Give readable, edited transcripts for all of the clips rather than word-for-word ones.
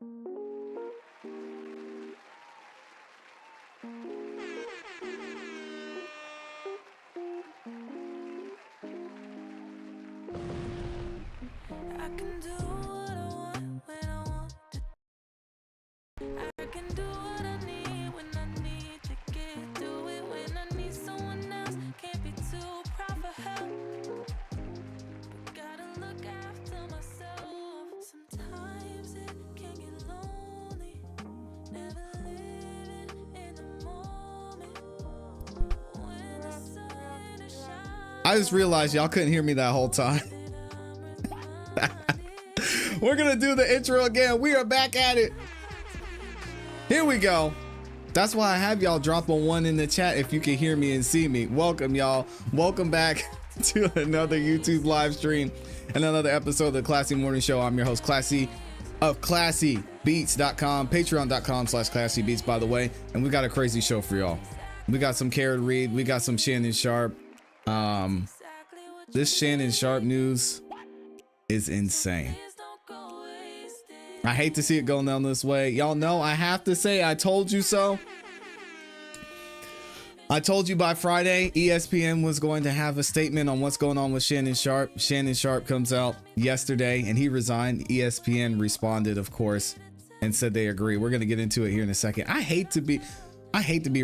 I can do what I want when I want to. I can do what I need when I need to get through it. When I need someone else, can't be too proud for help. But gotta look after myself. Sometimes it can get lonely. Never living in the moment. When the sun is shining. I just realized y'all couldn't hear me that whole time. We're gonna do the intro again. We are back at it. Here we go. That's why I have y'all drop a 1 in the chat if you can hear me and see me. Welcome, y'all. Welcome back to another YouTube live stream and another episode of the ClassE Morning Show. I'm your host, ClassE of ClassEbeats.com, patreon.com/ClassEbeats, by the way. And we got a crazy show for y'all. We got some Kara Reed. We got some Shannon Sharpe. This Shannon Sharpe news is insane. I hate to see it going down this way. Y'all know I have to say I told you so. I told you by Friday ESPN was going to have a statement on what's going on with Shannon Sharpe. Shannon Sharpe comes out yesterday and he resigned. ESPN responded, of course, and said they agree. We're going to get into it here in a second. I hate to be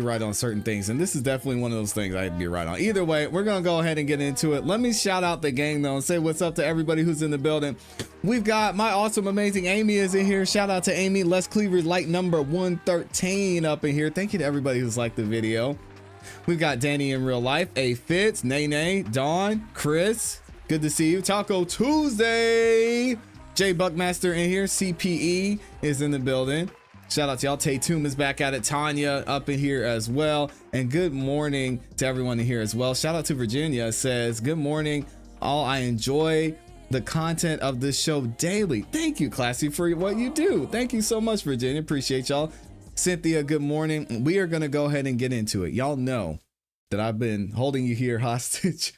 right on certain things, and this is definitely one of those things I hate to be right on. Either way, we're gonna go ahead and get into it. Let me shout out the gang though and say what's up to everybody who's in the building. We've got my awesome, amazing Amy is in here. Shout out to Amy. Les Cleaver's like number 113 up in here. Thank you to everybody who's liked the video. We've got Danny in real life, A Fitz, Nene, Dawn, Chris. Good to see you. Taco Tuesday. Jay Buckmaster in here. CPE is in the building. Shout out to y'all. Tatum is back at it. Tanya up in here as well. And good morning to everyone in here as well. Shout out to Virginia. Says, good morning. All, I enjoy the content of this show daily. Thank you, ClassE, for what you do. Thank you so much, Virginia. Appreciate y'all. Cynthia, good morning. We are going to go ahead and get into it. Y'all know that I've been holding you here hostage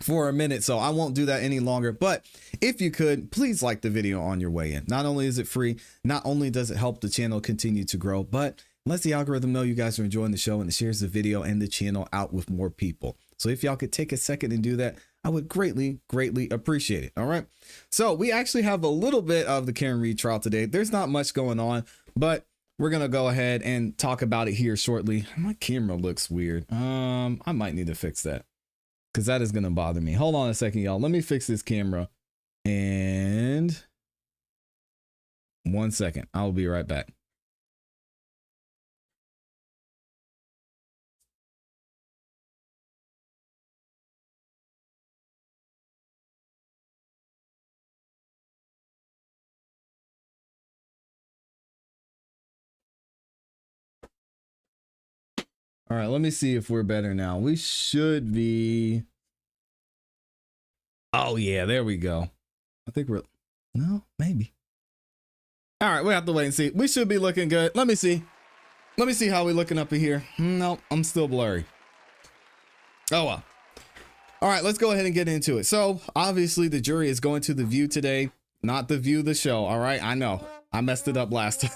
for a minute, so I won't do that any longer. But if you could, please like the video on your way in. Not only is it free, not only does it help the channel continue to grow, but lets the algorithm know you guys are enjoying the show and it shares the video and the channel out with more people. So if y'all could take a second and do that, I would greatly appreciate it. All right. So we actually have a little bit of the Karen Reed trial today. There's not much going on, but we're going to go ahead and talk about it here shortly. My camera looks weird. I might need to fix that, because that is going to bother me. Hold on a second, y'all. Let me fix this camera. And 1 second. I'll be right back. All right, let me see if we're better now. We should be. Oh, yeah, there we go. I think we're. No, maybe. All right, we have to wait and see. We should be looking good. Let me see. Let me see how we're looking up in here. No, I'm still blurry. Oh, well. All right, let's go ahead and get into it. So, obviously, the jury is going to The View today, not The View, the show. All right, I know. I messed it up last time.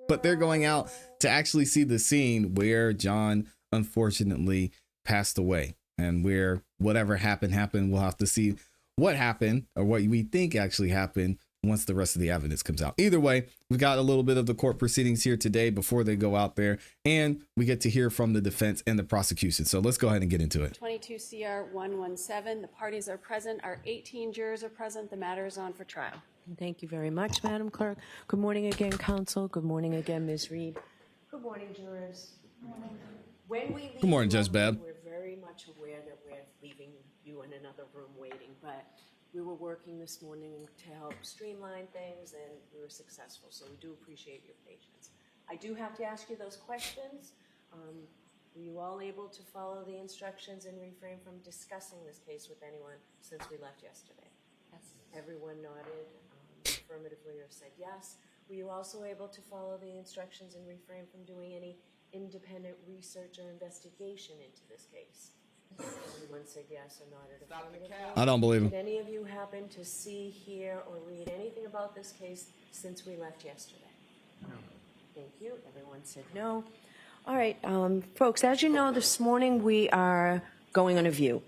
But they're going out to actually see the scene where John unfortunately passed away, and where whatever happened. We'll have to see what happened, or what we think actually happened, once the rest of the evidence comes out. Either way, we've got a little bit of the court proceedings here today before they go out there, and we get to hear from the defense and the prosecution. So let's go ahead and get into it. 22 CR 117. The parties are present. Our 18 jurors are present. The matter is on for trial. Thank you very much, Madam Clerk. Good morning again, counsel. Good morning again, Ms. Reed. Good morning, jurors. When we leave, Good morning, Judge Babb. We're very much aware that we're leaving you in another room waiting, but we were working this morning to help streamline things, and we were successful, so we do appreciate your patience. I do have to ask you those questions. Were you all able to follow the instructions and refrain from discussing this case with anyone since we left yesterday? Yes. Everyone nodded affirmatively or said yes. Were you also able to follow the instructions and refrain from doing any independent research or investigation into this case? Everyone said yes or nodded affirmatively. I don't believe him. Did any of you happen to see, hear, or read anything about this case since we left yesterday? Thank you. Everyone said no. All right, folks, as you know, this morning we are going on a view.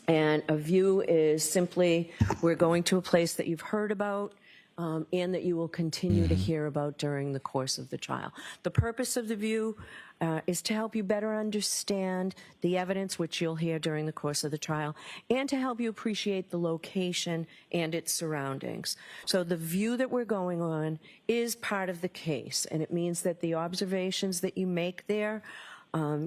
And a view is simply, we're going to a place that you've heard about and that you will continue to hear about during the course of the trial. The purpose of the view is to help you better understand the evidence, which you'll hear during the course of the trial, and to help you appreciate the location and its surroundings. So the view that we're going on is part of the case, and it means that the observations that you make there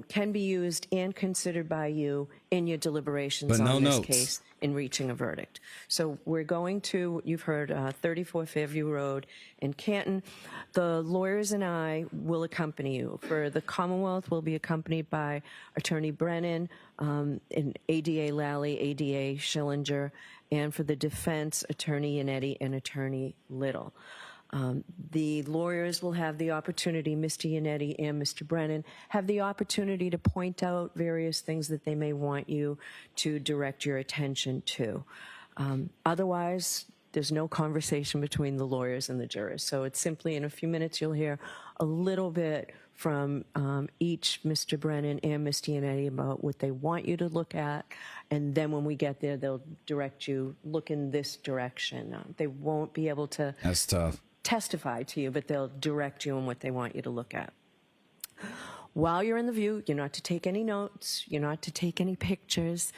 can be used and considered by you in your deliberations on this case in reaching a verdict. So we're going to, you've heard 34 Fairview Road in Canton. The lawyers and I will accompany you. For the Commonwealth, we'll be accompanied by Attorney Brennan, and ADA Lally, ADA Schillinger, and for the defense, Attorney Yannetti and Attorney Little. The lawyers will have the opportunity, Mr. Yannetti and Mr. Brennan, have the opportunity to point out various things that they may want you to direct your attention to. Otherwise, there's no conversation between the lawyers and the jurors. So it's simply in a few minutes you'll hear a little bit from each Mr. Brennan and Mr. Yannetti about what they want you to look at. And then when we get there, they'll direct you, look in this direction. They won't be able to... That's tough. Testify to you, but they'll direct you on what they want you to look at. While you're in the view, you're not to take any notes, you're not to take any pictures,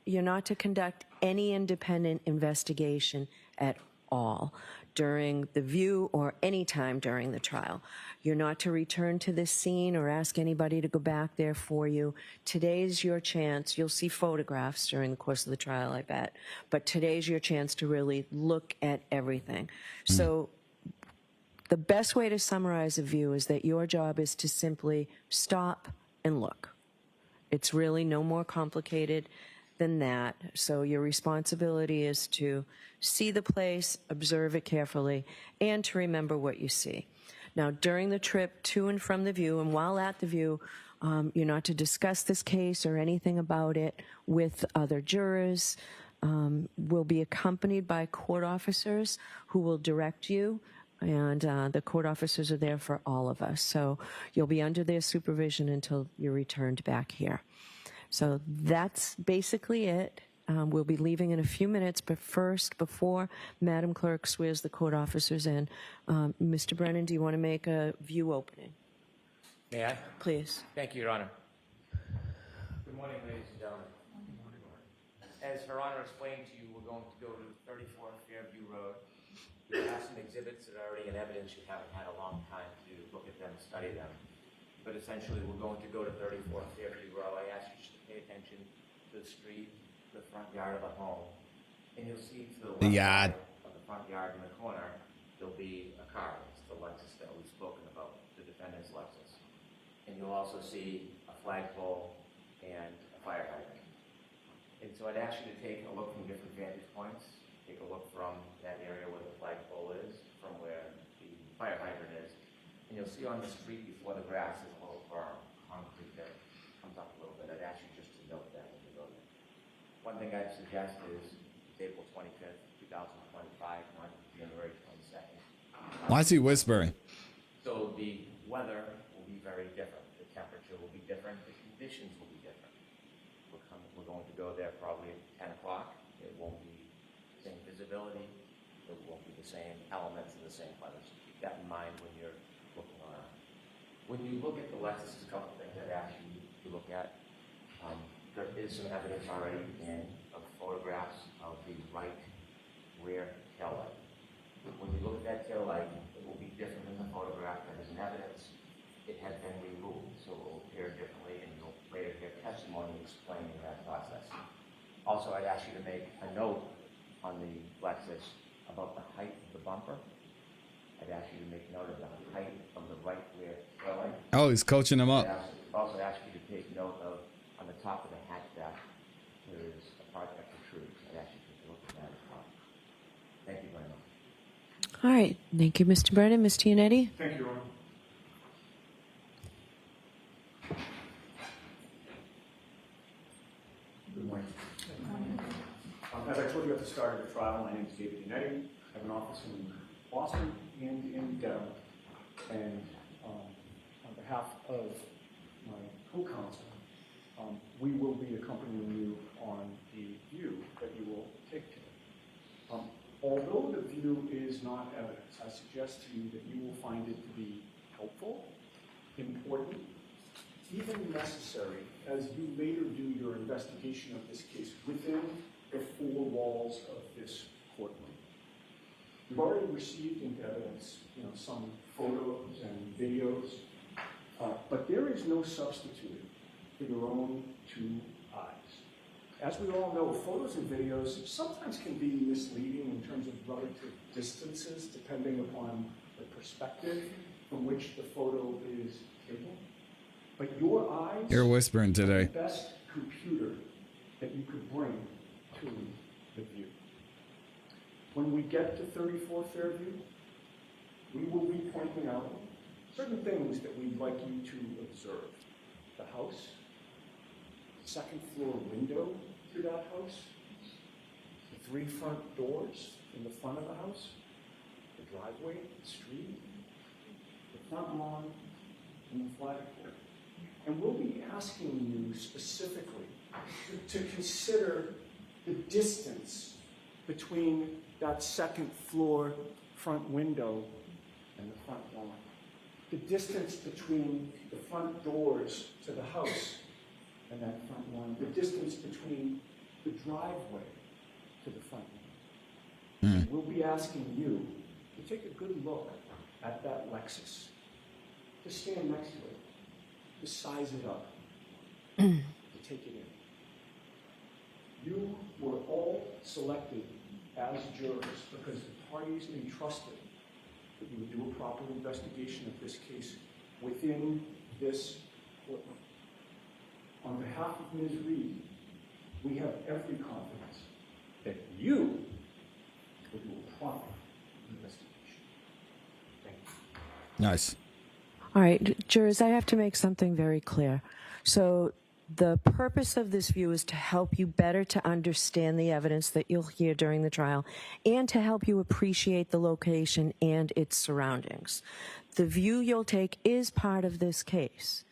you're not to conduct any independent investigation at all during the view or any time during the trial. You're not to return to this scene or ask anybody to go back there for you. Today's your chance. You'll see photographs during the course of the trial, I bet. But today's your chance to really look at everything. So the best way to summarize a view is that your job is to simply stop and look. It's really no more complicated than that. So your responsibility is to see the place, observe it carefully, and to remember what you see. Now, during the trip to and from the view, and while at the view, you're not to discuss this case or anything about it with other jurors. We'll be accompanied by court officers who will direct you, and the court officers are there for all of us. So you'll be under their supervision until you're returned back here. So that's basically it. We'll be leaving in a few minutes, but first, before Madam Clerk swears the court officers in, Mr. Brennan, do you want to make a view opening? May I? Please. Thank you, Your Honor. Good morning, ladies and gentlemen. As Her Honor explained to you, we're going to go to 34 Fairview Road. We have some exhibits that are already in evidence. You haven't had a long time to look at them, study them. But essentially, we're going to go to 34 Fairview Road. I ask you just to pay attention to the street, the front yard of the home, and you'll see to the left side of the front yard in the corner, there'll be a car. It's the Lexus that we've spoken about, the defendant's Lexus. And you'll also see a flagpole and a fire hydrant. And so I'd ask you to take a look from different vantage points. Take a look from that area where the flagpole is, from where the fire hydrant is. And you'll see on the street before the grass is a little berm, concrete that comes up a little bit. I'd ask you just to note that when you go there. One thing I'd suggest is April 25th, 2025, not January 22nd. Why is he whispering? So the weather will be very different. The temperature will be different. The conditions will be different. We're going to go there probably at 10 o'clock. It won't be the same visibility. It won't be the same elements and the same weather. So keep that in mind when you're looking around. When you look at the Lexus, there's a couple things I'd ask you to look at. There is some evidence already of photographs of the right rear tail light. When you look at that tail light, it will be different than the photograph that is in evidence. It had been removed, so it will appear differently, and you'll later hear testimony explaining that process. Also, I'd ask you to make a note on the Lexus about the height of the bumper. I'd ask you to make note of the height of the right rear tail light. Oh, he's coaching him up. I'd also ask you to take note of, on the top of the hatchback, there is a part that protrudes. I'd ask you to take a look at that as well. Thank you very much. All right. Thank you, Mr. Brennan. Mr. Yannetti? Thank you, Your Honor. Good morning. As I told you at the start of the trial, my name is David Yannetti. I have an office in Boston and in Dedham. And on behalf of my co-counsel, we will be accompanying you on the view that you will take today. Although the view is not evidence, I suggest to you that you will find it to be helpful, important, even necessary as you later do your investigation of this case within the four walls of this courtroom. We've already received into evidence, some photos and videos, but there is no substitute for your own two eyes. As we all know, photos and videos sometimes can be misleading in terms of relative distances, depending upon the perspective from which the photo is taken. But your eyes You're whispering are today. the best computer that you could bring to the view. When we get to 34 Fairview, we will be pointing out certain things that we'd like you to observe. The house, second floor window to that house, the 3 front doors in the front of the house, the driveway, the street, the front lawn, and the flagpole. And we'll be asking you specifically to consider the distance between that second floor front window and the front lawn. The distance between the front doors to the house and that front lawn. The distance between the driveway to the front lawn. We'll be asking you to take a good look at that Lexus, to stand next to it, to size it up, to take it in. You were all selected as jurors because the parties entrusted that you would do a proper investigation of this case within this courtroom. On behalf of Ms. Reed, we have every confidence that you will do a proper investigation. Thank you. Nice. All right, jurors, I have to make something very clear. So the purpose of this view is to help you better to understand the evidence that you'll hear during the trial and to help you appreciate the location and its surroundings. The view you'll take is part of this case.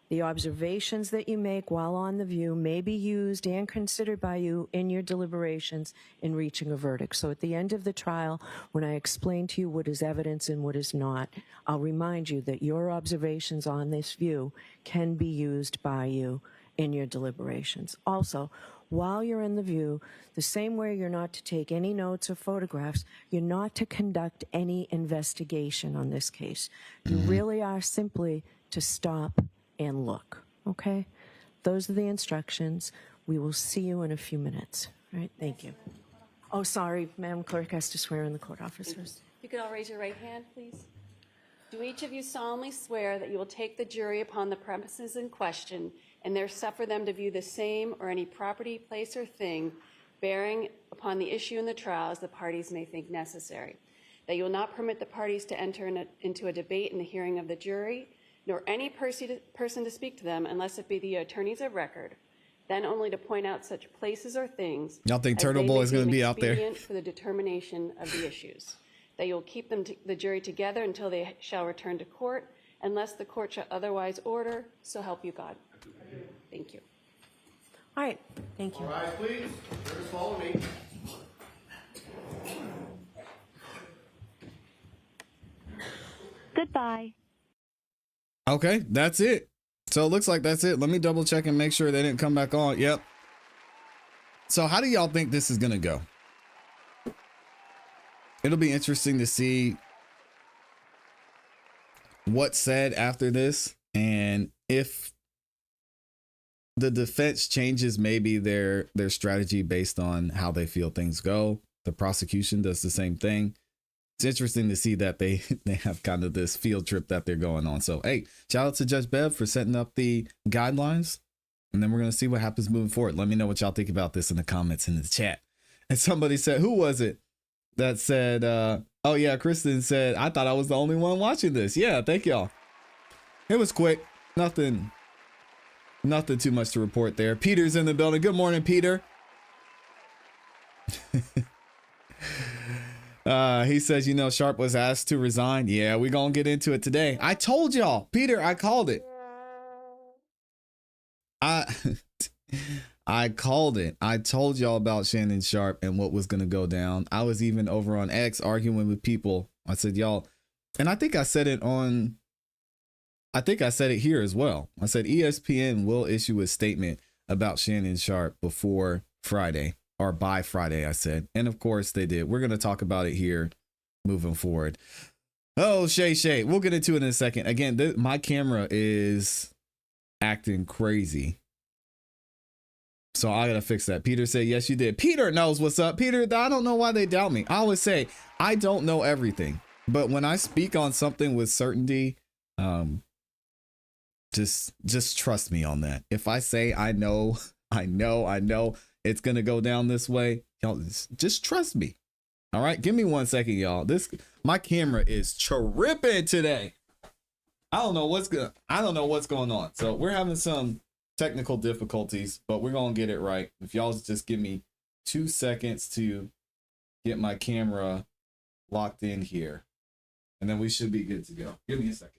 The observations that you make while on the view may be used and considered by you in your deliberations in reaching a verdict. So at the end of the trial, when I explain to you what is evidence and what is not, I'll remind you that your observations on this view can be used by you in your deliberations. Also, while you're in the view, the same way you're not to take any notes or photographs, you're not to conduct any investigation on this case. You really are simply to stop and look, okay? Those are the instructions. We will see you in a few minutes. All right, thank you. Oh, sorry, Madam Clerk has to swear in the court officers. You could all raise your right hand, please. Do each of you solemnly swear that you will take the jury upon the premises in question and there suffer them to view the same or any property, place, or thing bearing upon the issue in the trial as the parties may think necessary, that you will not permit the parties to enter into a debate in the hearing of the jury, nor any person to speak to them unless it be the attorneys of record, then only to point out such places or things Y'all think as Turtle they Boy may is gonna deem be out there? expedient for the determination of the issues, that you will keep the jury together until they shall return to court, unless the court shall otherwise order, so help you God. Thank you. All right, thank you. All right, please. Jurors, follow me. Goodbye. Okay, that's it. So it looks like that's it. Let me double check and make sure they didn't come back on. Yep. So how do y'all think this is going to go? It'll be interesting to see what's said after this and if the defense changes maybe their strategy based on how they feel things go. The prosecution does the same thing. It's interesting to see that they have kind of this field trip that they're going on. So, hey, shout out to Judge Bev for setting up the guidelines. And then we're going to see what happens moving forward. Let me know what y'all think about this in the comments in the chat. And somebody said, who was it that said, oh, yeah, Kristen said, I thought I was the only one watching this. Yeah, thank y'all. It was quick. Nothing too much to report there. Peter's in the building. Good morning, Peter. He says, you know, Sharpe was asked to resign. Yeah, we're going to get into it today. I told y'all, Peter, I called it. I called it. I told y'all about Shannon Sharpe and what was going to go down. I was even over on X arguing with people. I said, y'all, and I think I said it here as well. I said ESPN will issue a statement about Shannon Sharpe before Friday, or by Friday, I said. And of course they did. We're going to talk about it here moving forward. Oh, Shay. We'll get into it in a second. Again, my camera is acting crazy. So I got to fix that. Peter said, yes, you did. Peter knows what's up. Peter, I don't know why they doubt me. I always say, I don't know everything. But when I speak on something with certainty, just trust me on that. If I say I know it's going to go down this way, y'all just trust me. All right, give me 1 second, y'all. My camera is tripping today. I don't know what's going on. So we're having some technical difficulties, but we're going to get it right. If y'all just give me 2 seconds to get my camera locked in here, and then we should be good to go. Give me a second.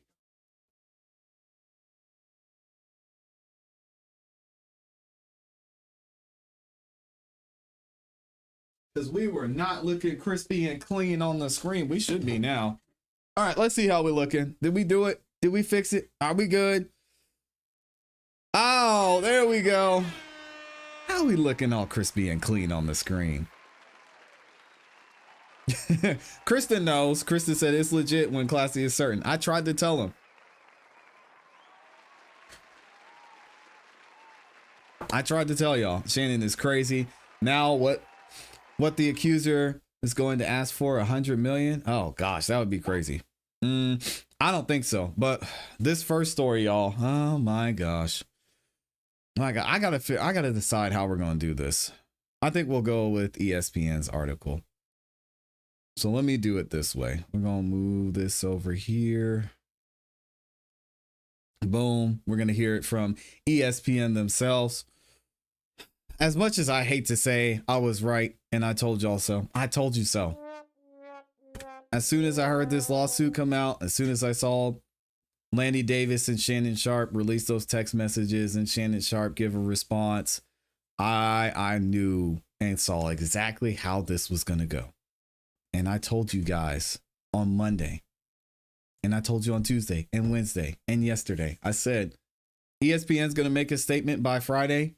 Because we were not looking crispy and clean on the screen. We should be now. All right, let's see how we're looking. Did we do it? Did we fix it? Are we good? Oh, there we go. How are we looking all crispy and clean on the screen? Kristen knows. Kristen said it's legit when ClassE is certain. I tried to tell him. I tried to tell y'all. Shannon is crazy. Now what the accuser is going to ask for, 100 million? Oh gosh, that would be crazy. I don't think so. But this first story, y'all. Oh my gosh. My God, I gotta decide how we're gonna do this. I think we'll go with ESPN's article. So let me do it this way. We're gonna move this over here. Boom. We're gonna hear it from ESPN themselves. As much as I hate to say I was right and I told y'all so, I told you so. As soon as I heard this lawsuit come out, as soon as I saw Landy Davis and Shannon Sharpe release those text messages and Shannon Sharpe give a response, I knew and saw exactly how this was going to go. And I told you guys on Monday, and I told you on Tuesday and Wednesday and yesterday, I said, ESPN's going to make a statement by Friday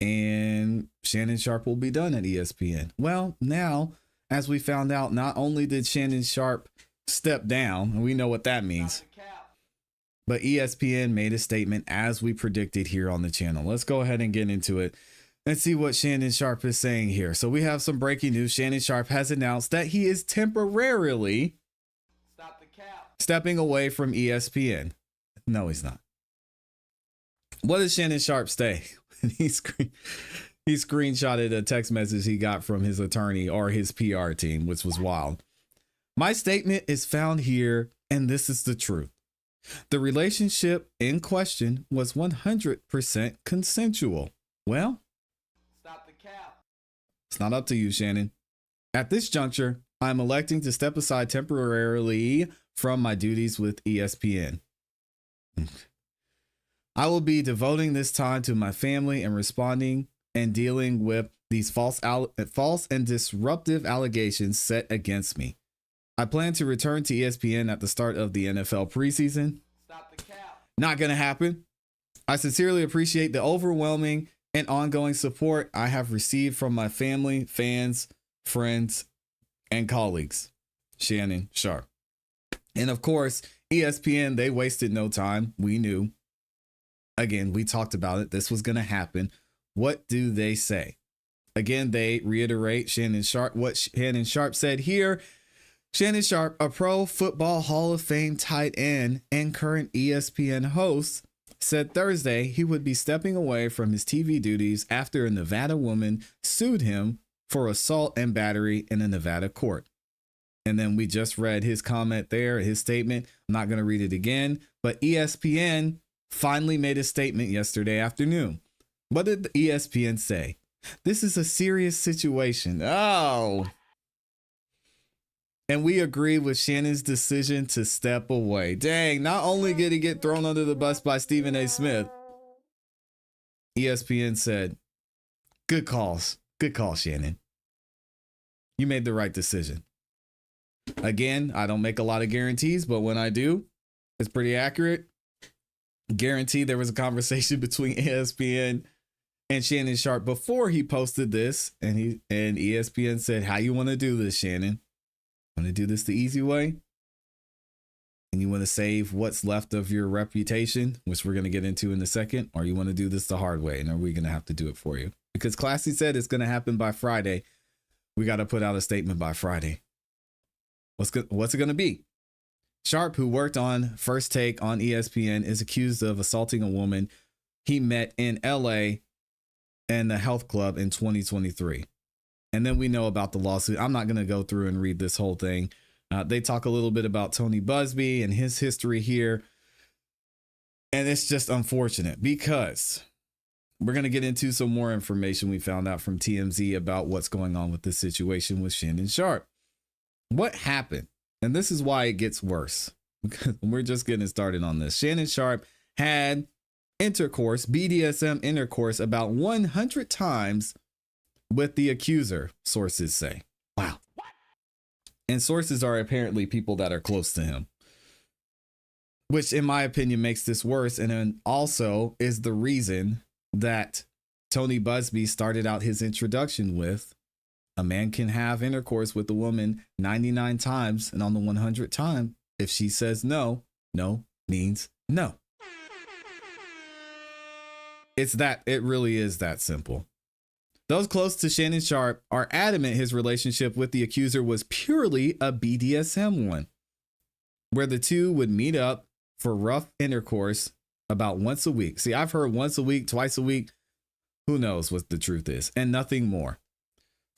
and Shannon Sharpe will be done at ESPN. Well, now, as we found out, not only did Shannon Sharpe step down, and we know what that means, but ESPN made a statement as we predicted here on the channel. Let's go ahead and get into it and see what Shannon Sharpe is saying here. So we have some breaking news. Shannon Sharpe has announced that he is temporarily stepping away from ESPN. No, he's not. What does Shannon Sharpe say? He screenshotted a text message he got from his attorney or his PR team, which was wild. My statement is found here, and this is the truth. The relationship in question was 100% consensual. Well, stop the cap. It's not up to you, Shannon. At this juncture, I'm electing to step aside temporarily from my duties with ESPN. I will be devoting this time to my family and responding and dealing with these false and disruptive allegations set against me. I plan to return to ESPN at the start of the NFL preseason. Stop the cap. Not going to happen. I sincerely appreciate the overwhelming and ongoing support I have received from my family, fans, friends, and colleagues. Shannon Sharpe. And of course, ESPN, they wasted no time. We knew. Again, we talked about it. This was going to happen. What do they say? Again, they reiterate what Shannon Sharpe said here. Shannon Sharpe, a Pro Football Hall of Fame tight end and current ESPN host, said Thursday he would be stepping away from his TV duties after a Nevada woman sued him for assault and battery in a Nevada court. And then we just read his comment there, his statement. I'm not going to read it again, but ESPN finally made a statement yesterday afternoon. What did the ESPN say? This is a serious situation. Oh, And we agree with Shannon's decision to step away. Dang, not only did he get thrown under the bus by Stephen A. Smith, ESPN said, good calls. Good call, Shannon. You made the right decision. Again, I don't make a lot of guarantees, but when I do, it's pretty accurate. Guarantee there was a conversation between ESPN and Shannon Sharpe before he posted this, and ESPN said, how you want to do this, Shannon? Want to do this the easy way? And you want to save what's left of your reputation, which we're going to get into in a second, or you want to do this the hard way? And are we going to have to do it for you? Because ClassE said it's going to happen by Friday. We got to put out a statement by Friday. What's it going to be? Sharpe, who worked on First Take on ESPN, is accused of assaulting a woman he met in LA and the health club in 2023. And then we know about the lawsuit. I'm not going to go through and read this whole thing. They talk a little bit about Tony Busby and his history here. And it's just unfortunate because we're going to get into some more information we found out from TMZ about what's going on with this situation with Shannon Sharpe. What happened? And this is why it gets worse. We're just getting started on this. Shannon Sharpe had intercourse, BDSM intercourse, about 100 times with the accuser, sources say. Wow. And sources are apparently people that are close to him, which in my opinion makes this worse. And then also is the reason that Tony Busby started out his introduction with, a man can have intercourse with a woman 99 times, and on the 100th time, if she says no, no means no. It really is that simple. Those close to Shannon Sharpe are adamant his relationship with the accuser was purely a BDSM one, where the two would meet up for rough intercourse about once a week. See, I've heard once a week, twice a week. Who knows what the truth is, and nothing more.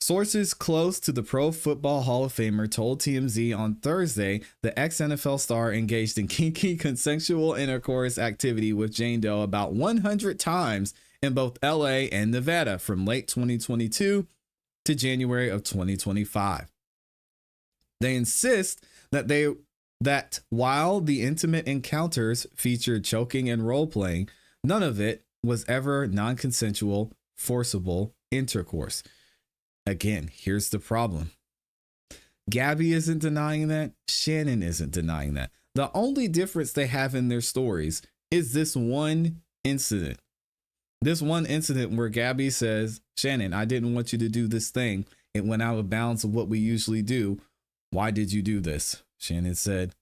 Sources close to the Pro Football Hall of Famer told TMZ on Thursday the ex-NFL star engaged in kinky consensual intercourse activity with Jane Doe about 100 times in both LA and Nevada from late 2022 to January of 2025. They insist that while the intimate encounters featured choking and role-playing, none of it was ever non-consensual, forcible intercourse. Again, here's the problem. Gabby isn't denying that. Shannon isn't denying that. The only difference they have in their stories is this one incident. This one incident where Gabby says, Shannon, I didn't want you to do this thing. It went out of bounds of what we usually do. Why did you do this? Shannon said,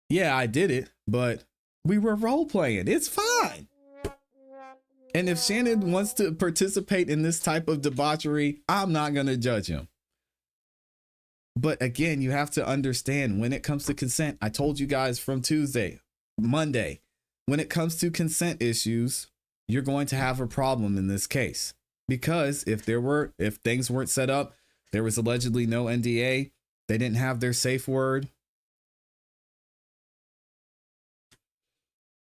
yeah, I did it, but we were role playing. It's fine. And if Shannon wants to participate in this type of debauchery, I'm not going to judge him. But again, you have to understand when it comes to consent. I told you guys from Monday, when it comes to consent issues, you're going to have a problem in this case, because if things weren't set up, there was allegedly no NDA, they didn't have their safe word.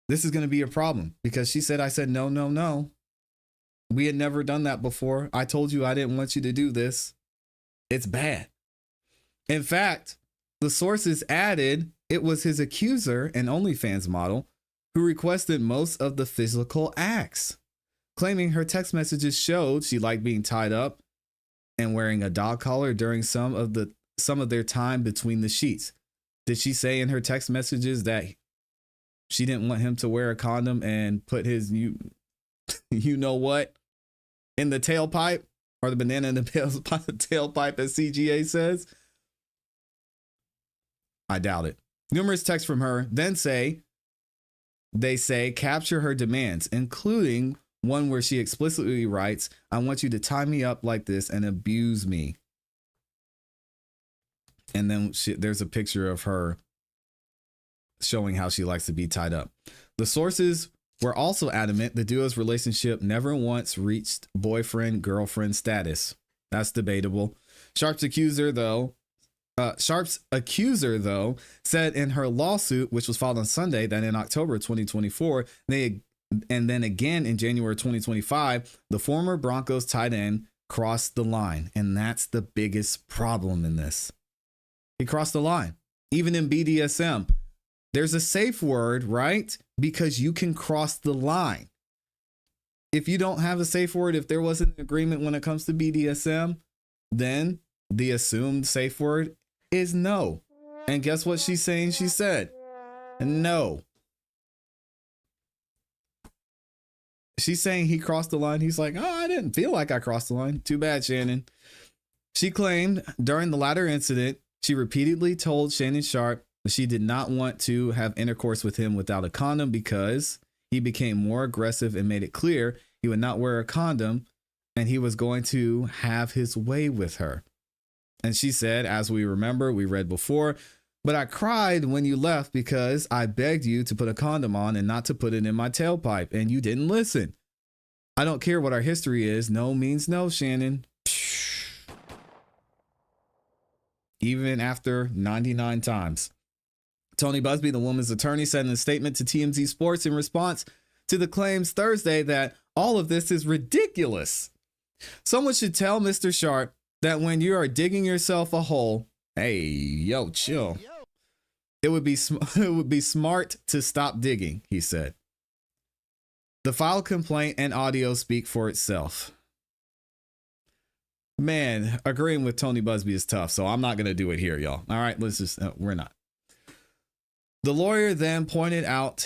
This is going to be a problem because she said, I said, no, no, no. We had never done that before. I told you I didn't want you to do this. It's bad. In fact, the sources added it was his accuser, an OnlyFans model, who requested most of the physical acts, claiming her text messages showed she liked being tied up and wearing a dog collar during some of their time between the sheets. Did she say in her text messages that she didn't want him to wear a condom and put his you know what in the tailpipe, or the banana in the tailpipe, as CGA says? I doubt it. Numerous texts from her then they say capture her demands, including one where she explicitly writes, I want you to tie me up like this and abuse me. And then there's a picture of her showing how she likes to be tied up. The sources were also adamant the duo's relationship never once reached boyfriend-girlfriend status. That's debatable. Sharpe's accuser, though, said in her lawsuit, which was filed on Sunday, that in October 2024, and then again in January 2025, the former Broncos tight end crossed the line. And that's the biggest problem in this. He crossed the line. Even in BDSM, there's a safe word, right? Because you can cross the line. If you don't have a safe word, if there wasn't an agreement when it comes to BDSM, then the assumed safe word is no. And guess what she's saying? She said, no. She's saying he crossed the line. He's like, oh, I didn't feel like I crossed the line. Too bad, Shannon. She claimed during the latter incident, she repeatedly told Shannon Sharpe that she did not want to have intercourse with him without a condom because he became more aggressive and made it clear he would not wear a condom and he was going to have his way with her. And she said, as we remember, we read before, but I cried when you left because I begged you to put a condom on and not to put it in my tailpipe, and you didn't listen. I don't care what our history is. No means no, Shannon. Even after 99 times. Tony Busby, the woman's attorney, said in a statement to TMZ Sports in response to the claims Thursday that all of this is ridiculous. Someone should tell Mr. Sharpe that when you are digging yourself a hole, hey, yo, chill. It would be smart to stop digging, he said. The filed complaint and audio speak for itself. Man, agreeing with Tony Busby is tough, so I'm not going to do it here, y'all. All right, let's just, we're not. The lawyer then pointed out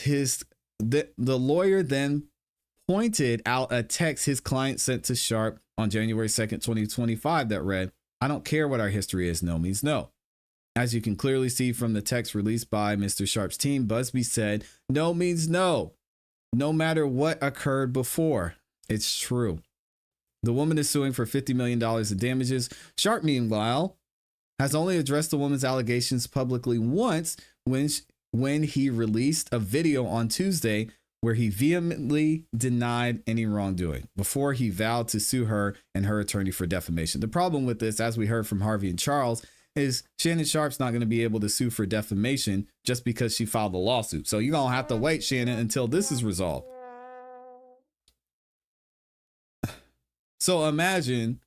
a text his client sent to Sharpe on January 2nd, 2025 that read, I don't care what our history is, no means no. As you can clearly see from the text released by Mr. Sharpe's team, Busby said, no means no, no matter what occurred before. It's true. The woman is suing for $50 million in damages. Sharpe, meanwhile, has only addressed the woman's allegations publicly once when he released a video on Tuesday where he vehemently denied any wrongdoing before he vowed to sue her and her attorney for defamation. The problem with this, as we heard from Harvey and Charles, is Shannon Sharpe's not going to be able to sue for defamation just because she filed a lawsuit. So you're going to have to wait, Shannon, until this is resolved. So imagine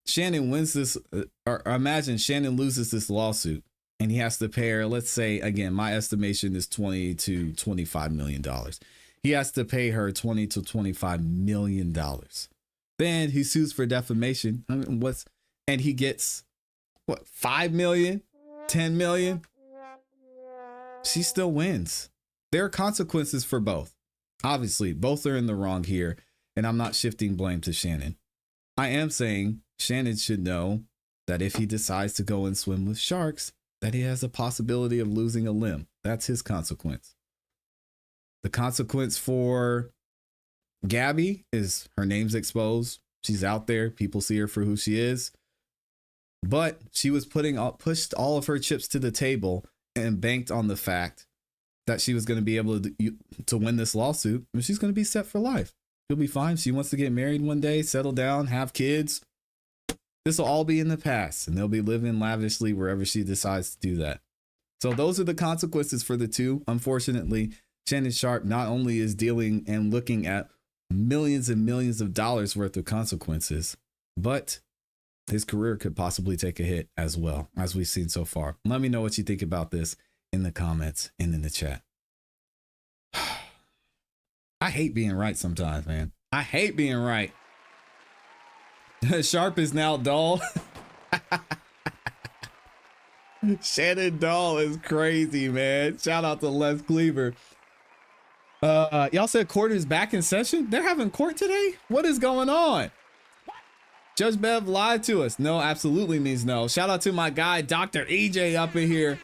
Shannon wins this, or imagine Shannon loses this lawsuit and he has to pay her, let's say, again, my estimation is $20 to $25 million. He has to pay her $20 to $25 million. Then he sues for defamation. I mean, and he gets what, 5 million, 10 million? She still wins. There are consequences for both. Obviously, both are in the wrong here, and I'm not shifting blame to Shannon. I am saying Shannon should know that if he decides to go and swim with sharks, that he has a possibility of losing a limb. That's his consequence. The consequence for Gabby is her name's exposed. She's out there. People see her for who she is. But she was pushed all of her chips to the table and banked on the fact that she was going to be able to win this lawsuit, and she's going to be set for life. She'll be fine. She wants to get married one day, settle down, have kids. This will all be in the past, and they'll be living lavishly wherever she decides to do that. So those are the consequences for the two. Unfortunately, Shannon Sharpe not only is dealing and looking at millions and millions of dollars worth of consequences, but his career could possibly take a hit as well, as we've seen so far. Let me know what you think about this in the comments and in the chat. I hate being right sometimes, man. I hate being right. Sharpe is now dull. Shannon Doll is crazy, man. Shout out to Les Cleaver. Y'all said court is back in session? They're having court today? What is going on? Judge Bev lied to us. No, absolutely means no. Shout out to my guy, Dr. EJ up in here.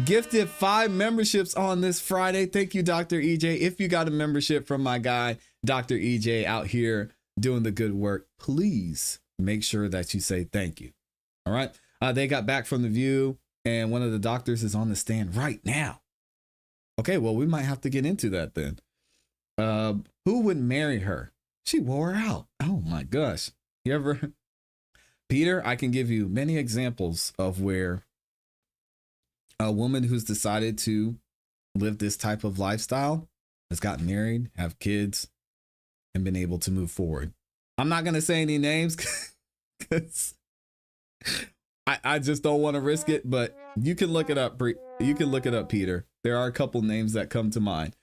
Gifted 5 memberships on this Friday. Thank you, Dr. EJ. If you got a membership from my guy, Dr. EJ out here doing the good work, please make sure that you say thank you. All right. They got back from the View and one of the doctors is on the stand right now. Okay, well, we might have to get into that then. Who would marry her? She wore her out. Oh my gosh. You ever, Peter, I can give you many examples of where a woman who's decided to live this type of lifestyle has gotten married, have kids, and been able to move forward. I'm not going to say any names because I just don't want to risk it, but you can look it up. You can look it up, Peter. There are a couple names that come to mind.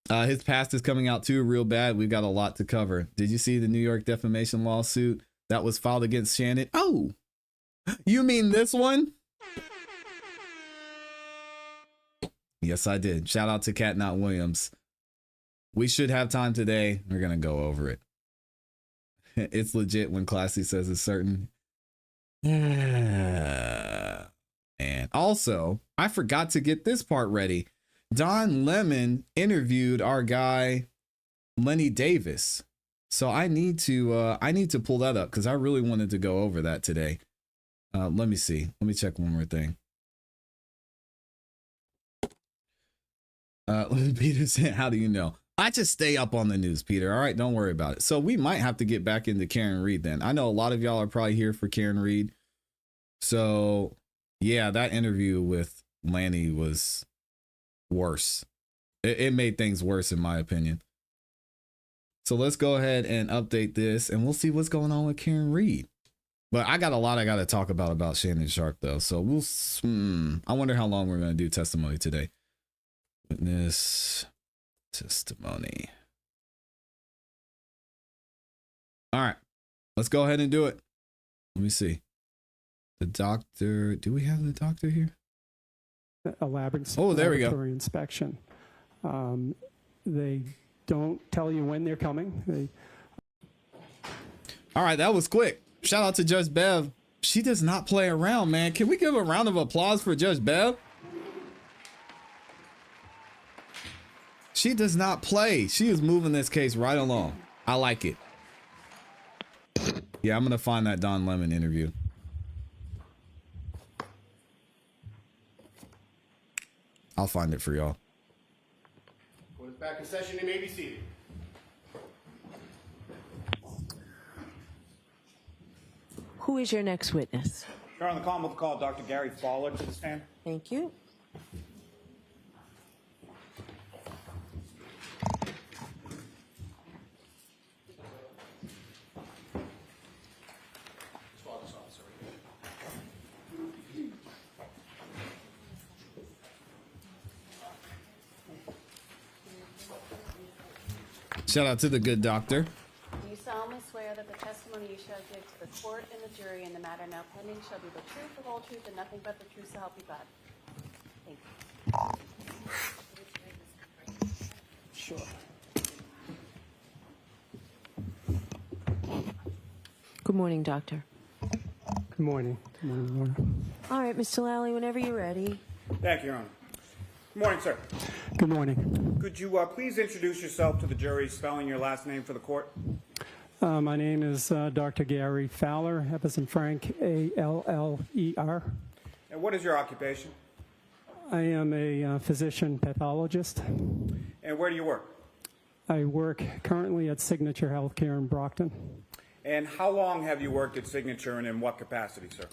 His past is coming out too real bad. We've got a lot to cover. Did you see the New York defamation lawsuit that was filed against Shannon? Oh, you mean this one? Yes, I did. Shout out to Cat Not Williams. We should have time today. We're going to go over it. It's legit when ClassE says it's certain. And also, I forgot to get this part ready. Don Lemon interviewed our guy, Lenny Davis. So I need to pull that up because I really wanted to go over that today. Let me see. Let me check one more thing. Peter said, how do you know? I just stay up on the news, Peter. All right, don't worry about it. So we might have to get back into Karen Reed then. I know a lot of y'all are probably here for Karen Reed. So yeah, that interview with Lanny was worse. It made things worse in my opinion. So let's go ahead and update this and we'll see what's going on with Karen Reed. But I got a lot I got to talk about Shannon Sharpe though. So I wonder how long we're going to do testimony today. Witness testimony. All right, let's go ahead and do it. Let me see. The doctor, do we have the doctor here? A laboratory there we go. Inspection. They don't tell you when they're coming. All right, that was quick. Shout out to Judge Bev. She does not play around, man. Can we give a round of applause for Judge Bev? She does not play. She is moving this case right along. I like it. Yeah, I'm going to find that Don Lemon interview. I'll find it for y'all. Court is back in session. You may be seated. Who is your next witness? Your Honor, the call will call Dr. Gary Fowler to the stand. Thank you. Shout out to the good doctor. Do you solemnly swear that the testimony you shall give to the court and the jury in the matter now pending shall be the truth, the whole truth, and nothing but the truth, so help you God? Thank you. Sure. Good morning, doctor. Good morning. Good morning, Laura. All right, Mr. Lally, whenever you're ready. Thank you, Your Honor. Good morning, sir. Good morning. Could you please introduce yourself to the jury, spelling your last name for the court? My name is Dr. Gary Fowler, F as in Frank, A-L-L-E-R. And what is your occupation? I am a physician pathologist. And where do you work? I work currently at Signature Healthcare in Brockton. And how long have you worked at Signature and in what capacity, sir?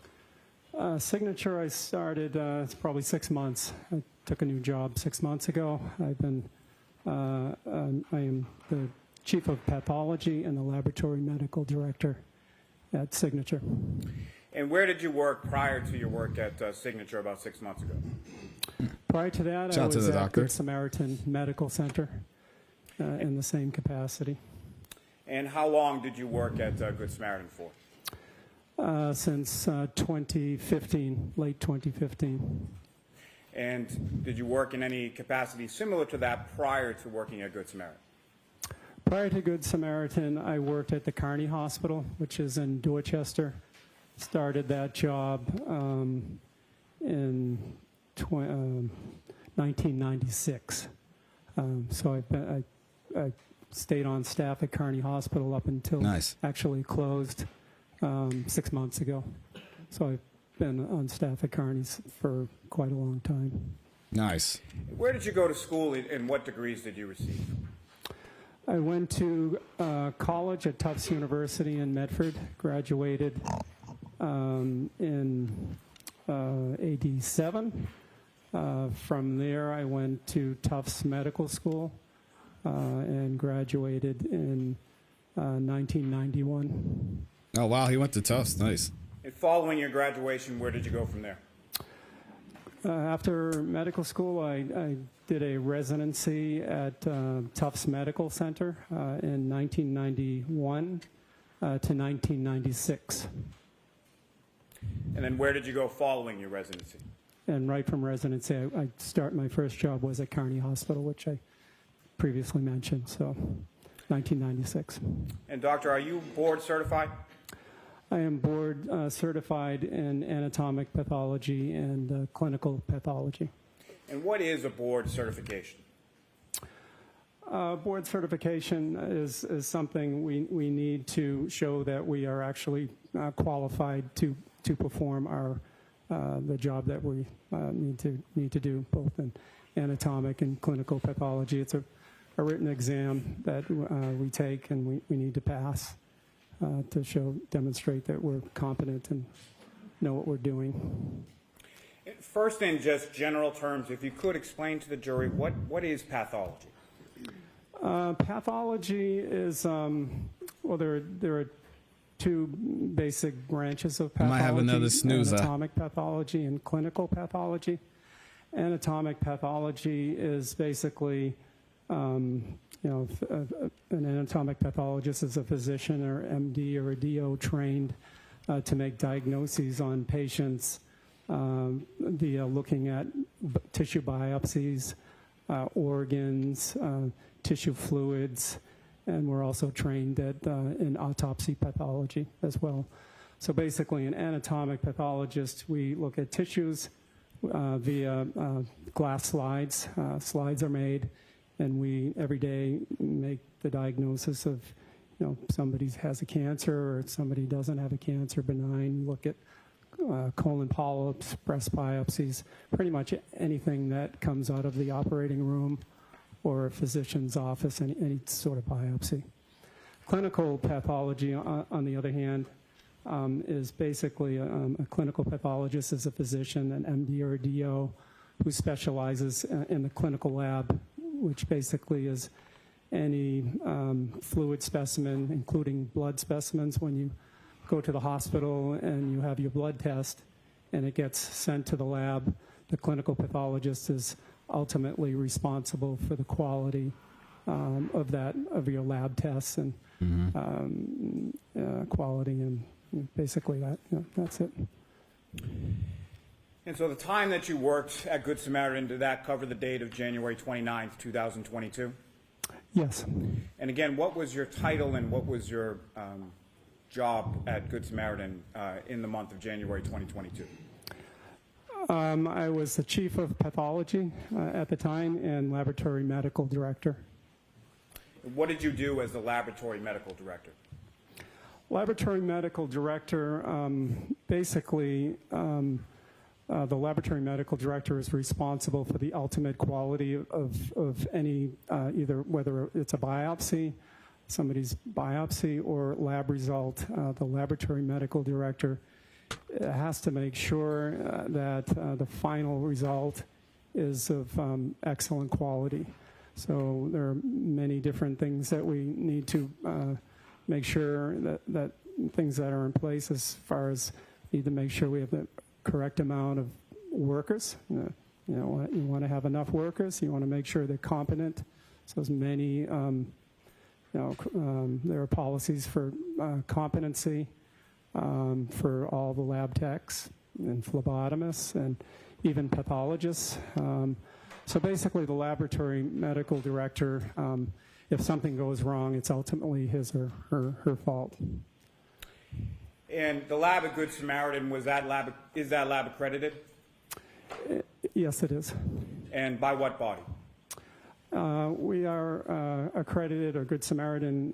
Signature, I started, it's probably 6 months. I took a new job 6 months ago. I am the chief of pathology and the laboratory medical director at Signature. And where did you work prior to your work at Signature about 6 months ago? Prior to that, I was at Good Samaritan Medical Center in the same capacity. And how long did you work at Good Samaritan for? Since 2015, late 2015. And did you work in any capacity similar to that prior to working at Good Samaritan? Prior to Good Samaritan, I worked at the Kearney Hospital, which is in Dorchester. Started that job in 1996. So I stayed on staff at Kearney Hospital up until actually closed 6 months ago. So I've been on staff at Kearney's for quite a long time. Nice. Where did you go to school and what degrees did you receive? I went to college at Tufts University in Medford, graduated in '87. From there, I went to Tufts Medical School and graduated in 1991. Oh, wow. He went to Tufts. Nice. And following your graduation, where did you go from there? After medical school, I did a residency at Tufts Medical Center in 1991 to 1996. And then where did you go following your residency? And right from residency, my first job was at Kearney Hospital, which I previously mentioned, so 1996. And doctor, are you board certified? I am board certified in anatomic pathology and clinical pathology. And what is a board certification? Board certification is something we need to show that we are actually qualified to perform the job that we need to do, both in anatomic and clinical pathology. It's a written exam that we take and we need to pass to demonstrate that we're competent and know what we're doing. First, in just general terms, if you could explain to the jury, what is pathology? Pathology is, well, there are two basic branches of pathology. Might have another snoozer. Anatomic pathology and clinical pathology. Anatomic pathology is basically, an anatomic pathologist is a physician or MD or a DO trained to make diagnoses on patients via looking at tissue biopsies, organs, tissue fluids, and we're also trained in autopsy pathology as well. So basically, an anatomic pathologist, we look at tissues via glass slides. Slides are made, and we every day make the diagnosis of, somebody has a cancer or somebody doesn't have a cancer, benign. Look at colon polyps, breast biopsies, pretty much anything that comes out of the operating room or a physician's office, any sort of biopsy. Clinical pathology, on the other hand, is basically a clinical pathologist is a physician, an MD or a DO, who specializes in the clinical lab, which basically is any fluid specimen, including blood specimens. When you go to the hospital and you have your blood test and it gets sent to the lab, the clinical pathologist is ultimately responsible for the quality of your lab tests and quality, and basically that's it. And so the time that you worked at Good Samaritan, did that cover the date of January 29th, 2022? Yes. And again, what was your title and what was your job at Good Samaritan in the month of January 2022? I was the chief of pathology at the time and laboratory medical director. What did you do as the laboratory medical director? Laboratory medical director, basically, the laboratory medical director is responsible for the ultimate quality of any, either whether it's a biopsy, somebody's biopsy, or lab result. The laboratory medical director has to make sure that the final result is of excellent quality. So there are many different things that we need to make sure that things that are in place, as far as need to make sure we have the correct amount of workers. You want to have enough workers. You want to make sure they're competent. So as many, there are policies for competency for all the lab techs and phlebotomists and even pathologists. So basically, the laboratory medical director, if something goes wrong, it's ultimately his or her fault. And the lab at Good Samaritan, is that lab accredited? Yes, it is. And by what body? We are accredited, or Good Samaritan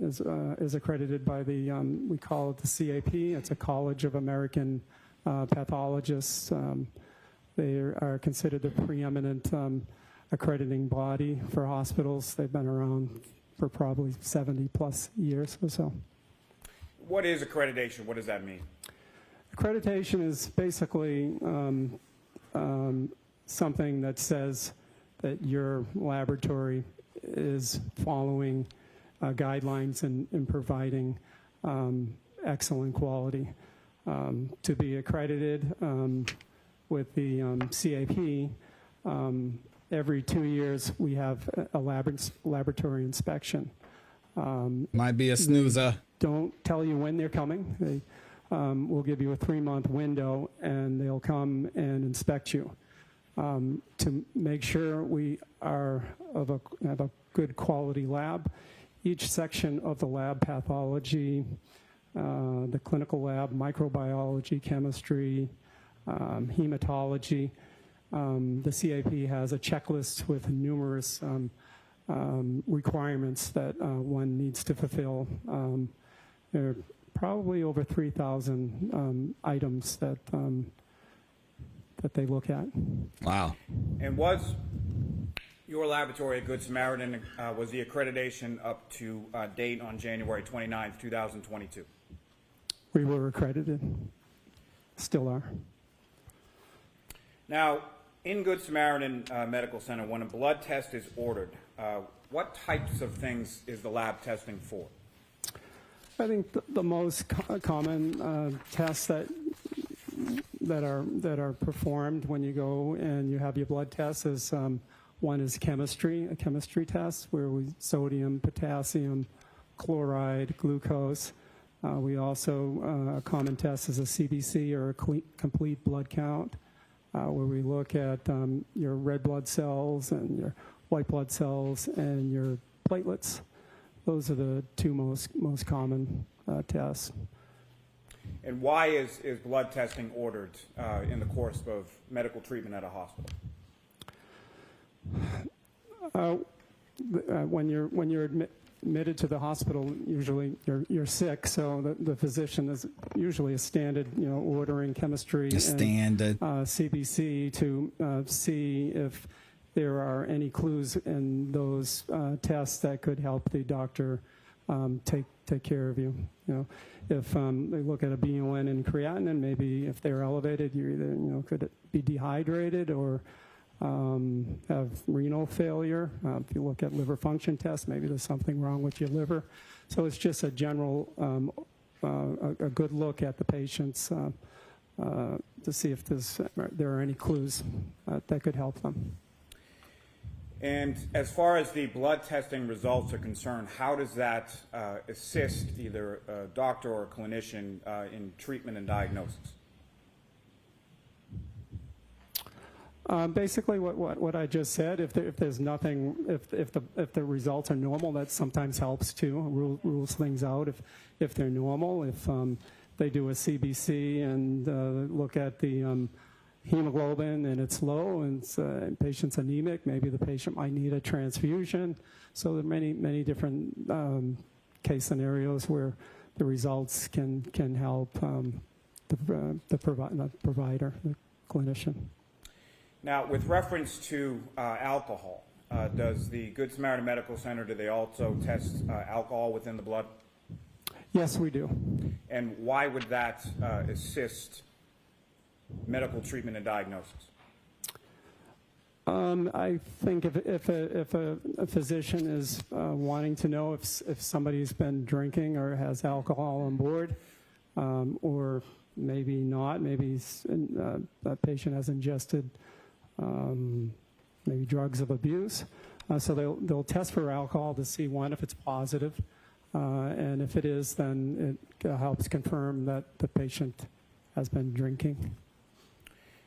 is accredited by the, we call it the CAP. It's a College of American Pathologists. They are considered the preeminent accrediting body for hospitals. They've been around for probably 70 plus years or so. What is accreditation? What does that mean? Accreditation is basically something that says that your laboratory is following guidelines and providing excellent quality. To be accredited with the CAP, every 2 years we have a laboratory inspection. Might be a snoozer. Don't tell you when they're coming. They will give you a 3-month window, and they'll come and inspect you to make sure we have a good quality lab. Each section of the lab, pathology, the clinical lab, microbiology, chemistry, hematology. The CAP has a checklist with numerous requirements that one needs to fulfill. There are probably over 3,000 items that they look at. Wow. And was your laboratory at Good Samaritan, was the accreditation up to date on January 29th, 2022? We were accredited. Still are. Now, in Good Samaritan Medical Center, when a blood test is ordered, what types of things is the lab testing for? I think the most common tests that are performed when you go and you have your blood test is one is chemistry, a chemistry test where we sodium, potassium, chloride, glucose. We also a common test is a CBC or a complete blood count, where we look at your red blood cells and your white blood cells and your platelets. Those are the two most common tests. And why is blood testing ordered in the course of medical treatment at a hospital? When you're admitted to the hospital, usually you're sick, so the physician is usually a standard, ordering chemistry and CBC to see if there are any clues in those tests that could help the doctor take care of you. If they look at a BUN and creatinine, maybe if they're elevated, you either could it be dehydrated or have renal failure. If you look at liver function tests, maybe there's something wrong with your liver. So it's just a general, a good look at the patients to see if there are any clues that could help them. And as far as the blood testing results are concerned, how does that assist either a doctor or a clinician in treatment and diagnosis? Basically, what I just said. If there's nothing, if the results are normal, that sometimes helps too. Rules things out if they're normal. If they do a CBC and look at the hemoglobin and it's low and patient's anemic, maybe the patient might need a transfusion. So there are many different case scenarios where the results can help the provider, the clinician. Now, with reference to alcohol, does the Good Samaritan Medical Center, do they also test alcohol within the blood? Yes, we do. And why would that assist medical treatment and diagnosis? I think if a physician is wanting to know if somebody's been drinking or has alcohol on board, or maybe not, maybe that patient has ingested maybe drugs of abuse, so they'll test for alcohol to see if it's positive, and if it is, then it helps confirm that the patient has been drinking.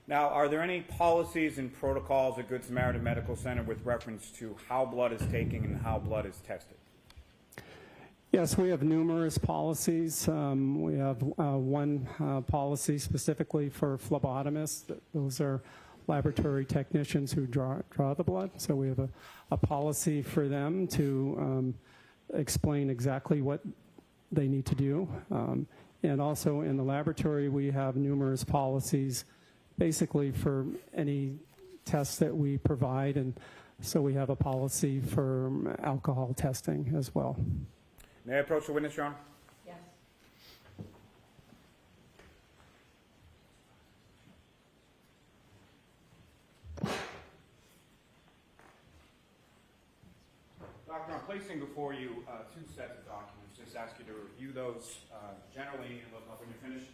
Now, are there any policies and protocols at Good Samaritan Medical Center with reference to how blood is taken and how blood is tested? Yes, we have numerous policies. We have one policy specifically for phlebotomists. Those are laboratory technicians who draw the blood. So we have a policy for them to explain exactly what they need to do. And also in the laboratory, we have numerous policies basically for any tests that we provide. And so we have a policy for alcohol testing as well. May I approach the witness, Your Honor? Yes. Doctor, I'm placing before you two sets of documents. Just ask you to review those generally and look up when you're finished.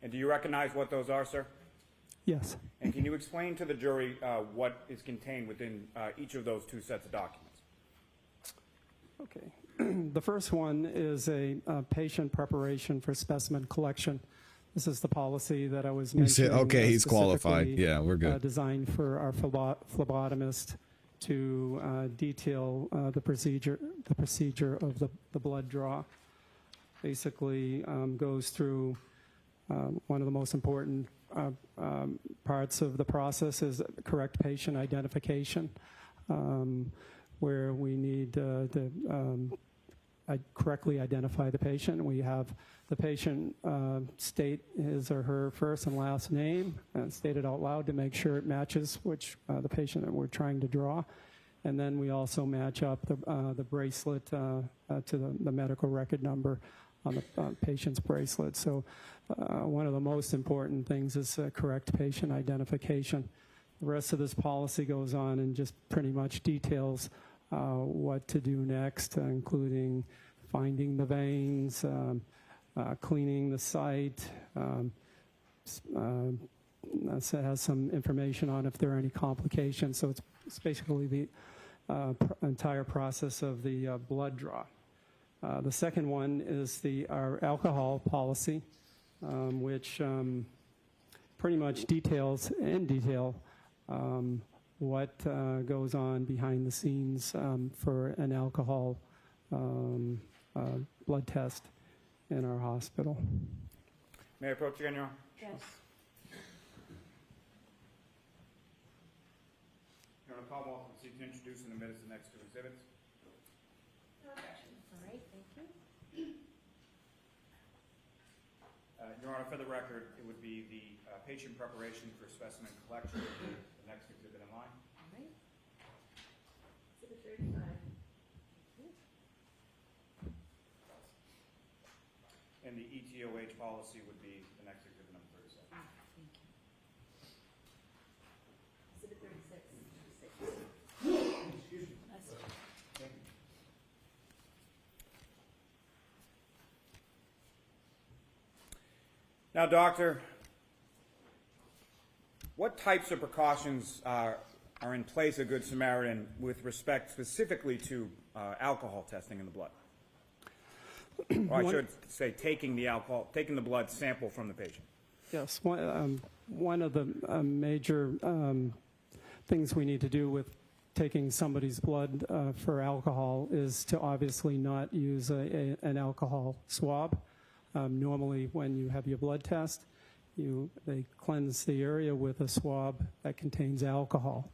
And do you recognize what those are, sir? Yes. And can you explain to the jury what is contained within each of those two sets of documents? Okay. The first one is a patient preparation for specimen collection. This is the policy that I was mentioning. Okay, he's qualified. Yeah, we're good. Designed for our phlebotomist to detail the procedure of the blood draw. Basically goes through one of the most important parts of the process is correct patient identification, where we need to correctly identify the patient. We have the patient state his or her first and last name and state it out loud to make sure it matches which the patient that we're trying to draw. And then we also match up the bracelet to the medical record number on the patient's bracelet. So one of the most important things is correct patient identification. The rest of this policy goes on and just pretty much details what to do next, including finding the veins, cleaning the site. It has some information on if there are any complications. So it's basically the entire process of the blood draw. The second one is our alcohol policy, which pretty much details in detail what goes on behind the scenes for an alcohol blood test in our hospital. May I approach again, Your Honor? Yes. Your Honor, Paul Walton, seek to introduce in the minutes the next two exhibits. All right, thank you. Your Honor, for the record, it would be the patient preparation for specimen collection, the next exhibit in line. All right. Exhibit 35. And the ETOH policy would be the next exhibit number 37. Thank you. Exhibit 36. Excuse me. Now, doctor, what types of precautions are in place at Good Samaritan with respect specifically to alcohol testing in the blood? Or I should say taking the blood sample from the patient. Yes, one of the major things we need to do with taking somebody's blood for alcohol is to obviously not use an alcohol swab. Normally, when you have your blood test, they cleanse the area with a swab that contains alcohol.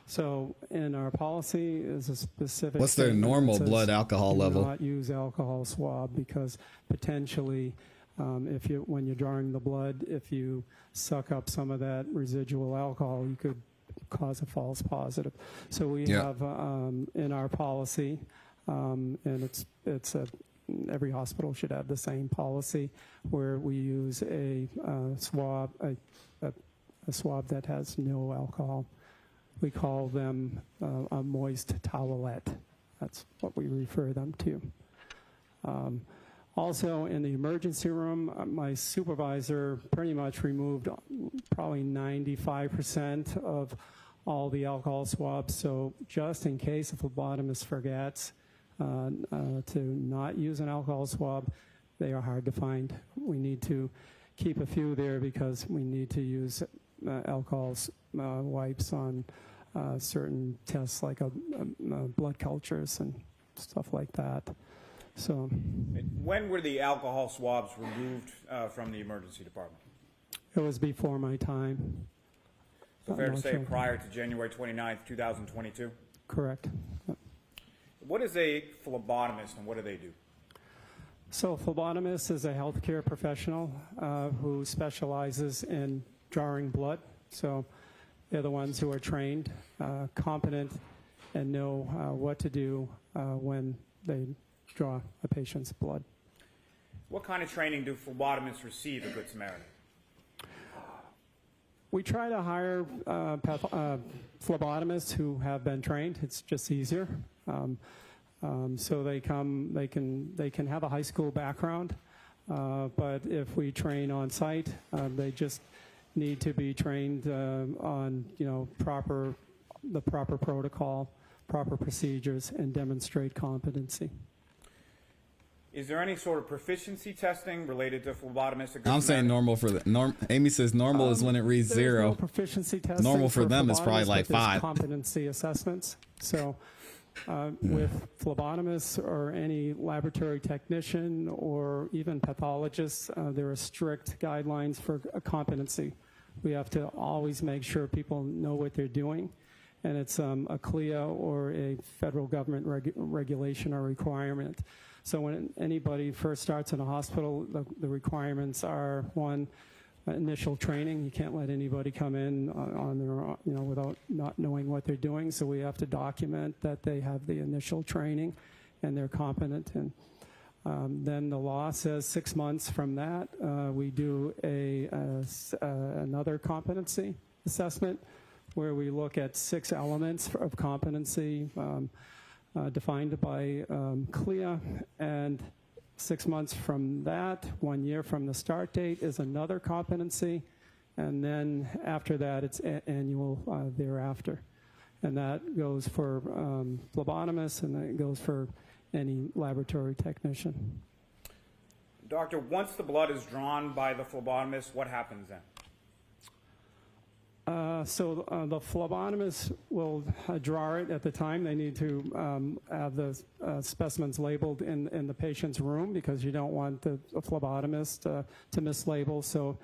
So in our policy is a specific. What's their normal blood alcohol level? Do not use alcohol swab because potentially, when you're drawing the blood, if you suck up some of that residual alcohol, you could cause a false positive. So we have in our policy, and it's every hospital should have the same policy where we use a swab, a swab that has no alcohol. We call them a moist towelette. That's what we refer them to. Also, in the emergency room, my supervisor pretty much removed probably 95% of all the alcohol swabs. So just in case a phlebotomist forgets to not use an alcohol swab, they are hard to find. We need to keep a few there because we need to use alcohol wipes on certain tests like blood cultures and stuff like that. So, when were the alcohol swabs removed from the emergency department? It was before my time. So fair to say prior to January 29th, 2022? Correct. What is a phlebotomist and what do they do? So a phlebotomist is a healthcare professional who specializes in drawing blood. So they're the ones who are trained, competent, and know what to do when they draw a patient's blood. What kind of training do phlebotomists receive at Good Samaritan? We try to hire phlebotomists who have been trained. It's just easier. So they come. They can have a high school background, But if we train on site, they just need to be trained on, the proper protocol, proper procedures, and demonstrate competency. Is there any sort of proficiency testing related to phlebotomists? I'm saying normal for the Amy says normal is when it reads There's 0. no proficiency testing. Normal for them is probably phlebotomists, like but there's 5. competency assessments. So with phlebotomists or any laboratory technician or even pathologists, there are strict guidelines for competency. We have to always make sure people know what they're doing, and it's a CLIA or a federal government regulation or requirement. So when anybody first starts in a hospital, the requirements are, 1, initial training. You can't let anybody come in on their own, without not knowing what they're doing. So we have to document that they have the initial training and they're competent. And then the law says 6 months from that, we do another competency assessment where we look at 6 elements of competency defined by CLIA, and 6 months from that, 1 year from the start date, is another competency, and then after that, it's annual thereafter. And that goes for phlebotomists, and that goes for any laboratory technician. Doctor, once the blood is drawn by the phlebotomist, what happens then? So the phlebotomist will draw it at the time. They need to have the specimens labeled in the patient's room, because you don't want the phlebotomist to mislabel. So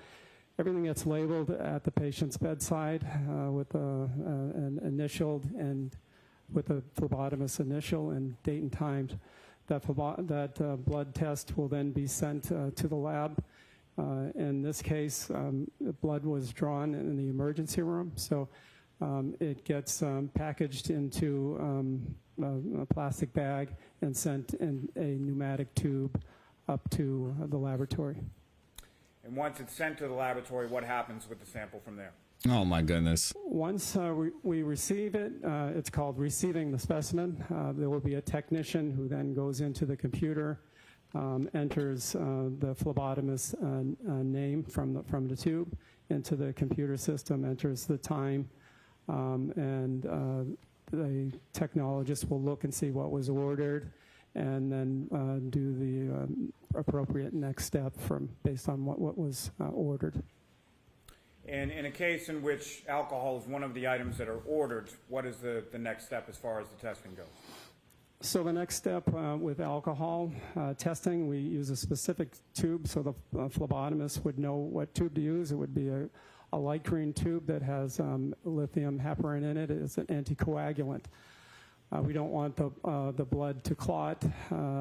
everything gets labeled at the patient's bedside with an initialed and with the phlebotomist's initial and date and time. That blood test will then be sent to the lab. In this case, blood was drawn in the emergency room, so it gets packaged into a plastic bag and sent in a pneumatic tube up to the laboratory. And once it's sent to the laboratory, what happens with the sample from there? Oh my goodness. Once we receive it, it's called receiving the specimen. There will be a technician who then goes into the computer, enters the phlebotomist's name from the tube into the computer system, enters the time, and the technologist will look and see what was ordered, and then do the appropriate next step based on what was ordered. And in a case in which alcohol is one of the items that are ordered, what is the next step as far as the testing goes? So the next step with alcohol testing, we use a specific tube, so the phlebotomist would know what tube to use. It would be a light green tube that has lithium heparin in it. It's an anticoagulant. We don't want the blood to clot,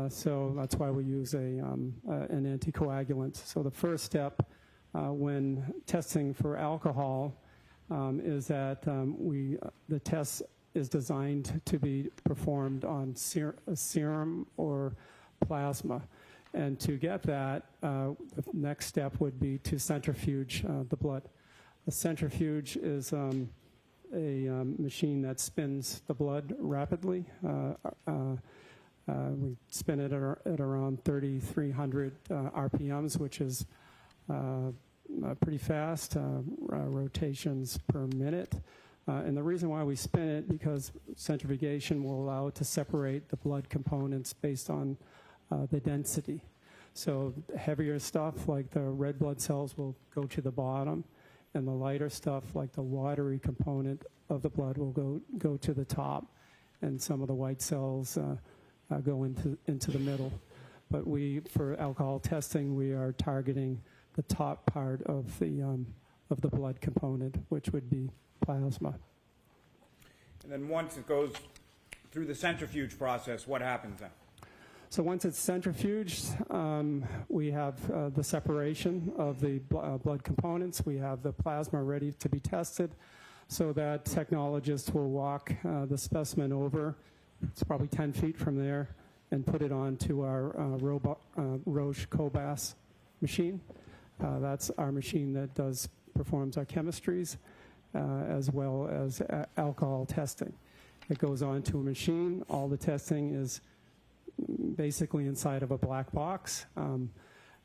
so that's why we use an anticoagulant. So the first step when testing for alcohol is that the test is designed to be performed on serum or plasma. And to get that, the next step would be to centrifuge the blood. A centrifuge is a machine that spins the blood rapidly. We spin it at around 3,300 RPMs, which is pretty fast, rotations per minute. And the reason why we spin it, because centrifugation will allow it to separate the blood components based on the density. So heavier stuff like the red blood cells will go to the bottom, and the lighter stuff like the watery component of the blood will go to the top, and some of the white cells go into the middle. But for alcohol testing, we are targeting the top part of the blood component, which would be plasma. And then once it goes through the centrifuge process, what happens then? So once it's centrifuged, we have the separation of the blood components. We have the plasma ready to be tested, so that technologist will walk the specimen over. It's probably 10 feet from there, and put it onto our Roche Cobas machine. That's our machine that performs our chemistries as well as alcohol testing. It goes onto a machine. All the testing is basically inside of a black box.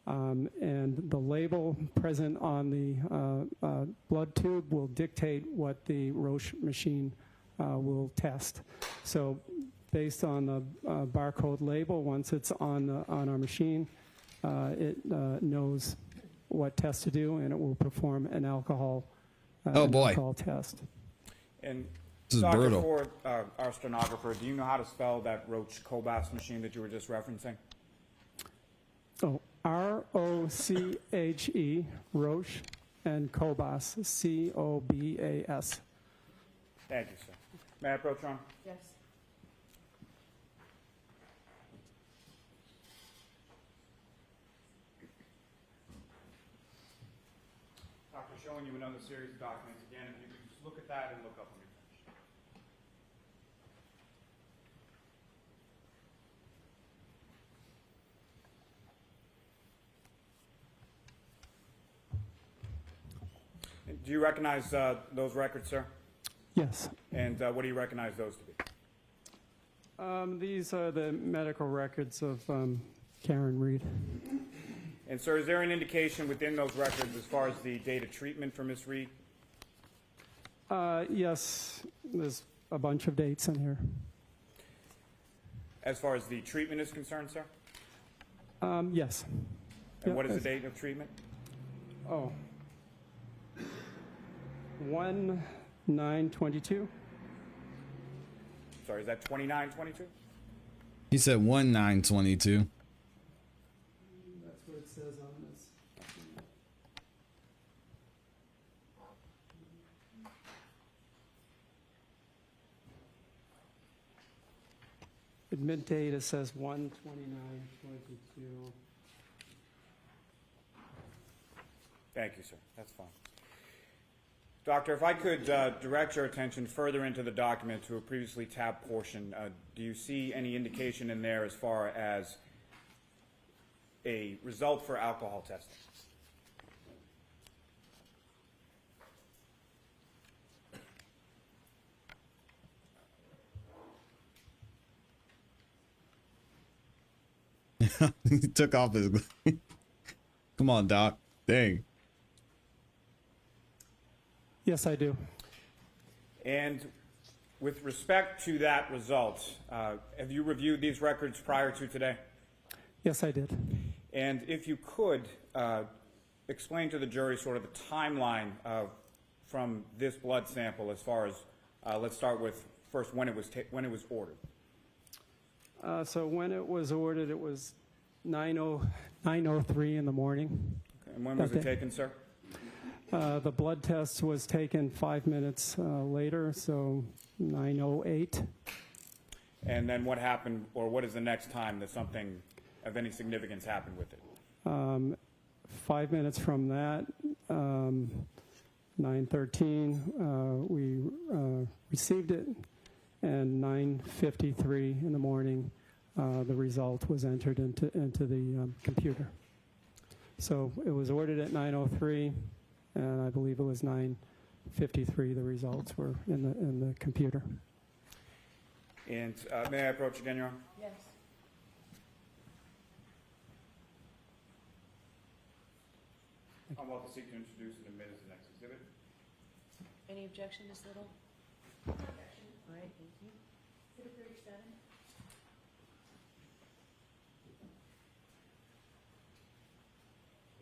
And the label present on the blood tube will dictate what the Roche machine will test. So based on the barcode label, once it's on our machine, it knows what test to do, and it will perform an alcohol alcohol test. And This is Doctor, brutal. for our stenographer, do you know how to spell that Roche Cobas machine that you were just referencing? Oh, R-O-C-H-E, Roche, and Cobas, C-O-B-A-S. Thank you, sir. May I approach, Ron? Yes. Doctor, showing you another series of documents. Again, if you could just look at that and look up when you're finished. Do you recognize those records, sir? Yes. And what do you recognize those to be? These are the medical records of Karen Reed. And, sir, is there an indication within those records as far as the date of treatment for Ms. Reed? Yes, there's a bunch of dates in here. As far as the treatment is concerned, sir? Yes. And Yeah, what is the it's- date of treatment? Oh. 1/9/22. Sorry, is that 29/22? He said 1/9/22. That's what it says on this. Admit date, it says 1/29/22. Thank you, sir. That's fine. Doctor, if I could direct your attention further into the document to a previously tabbed portion, do you see any indication in there as far as a result for alcohol testing? He took off his. Come on, Doc. Dang. Yes, I do. And with respect to that result, have you reviewed these records prior to today? Yes, I did. And if you could explain to the jury sort of the timeline from this blood sample as far as, let's start with first when it was ordered. So when it was ordered, it was 9:03 in the morning. Okay. And when was it taken, sir? The blood test was taken 5 minutes later, so 9:08. And then what happened, or what is the next time that something of any significance happened with it? 5 minutes from that, 9:13, we received it, and 9:53 in the morning, the result was entered into the computer. So it was ordered at 9:03, and I believe it was 9:53. The results were in the computer. And may I approach again, Your Honor? Yes. I'm about to seek to introduce and admit as the next exhibit. Any objection, Ms. Little? No objection. All right, thank you. Exhibit 37.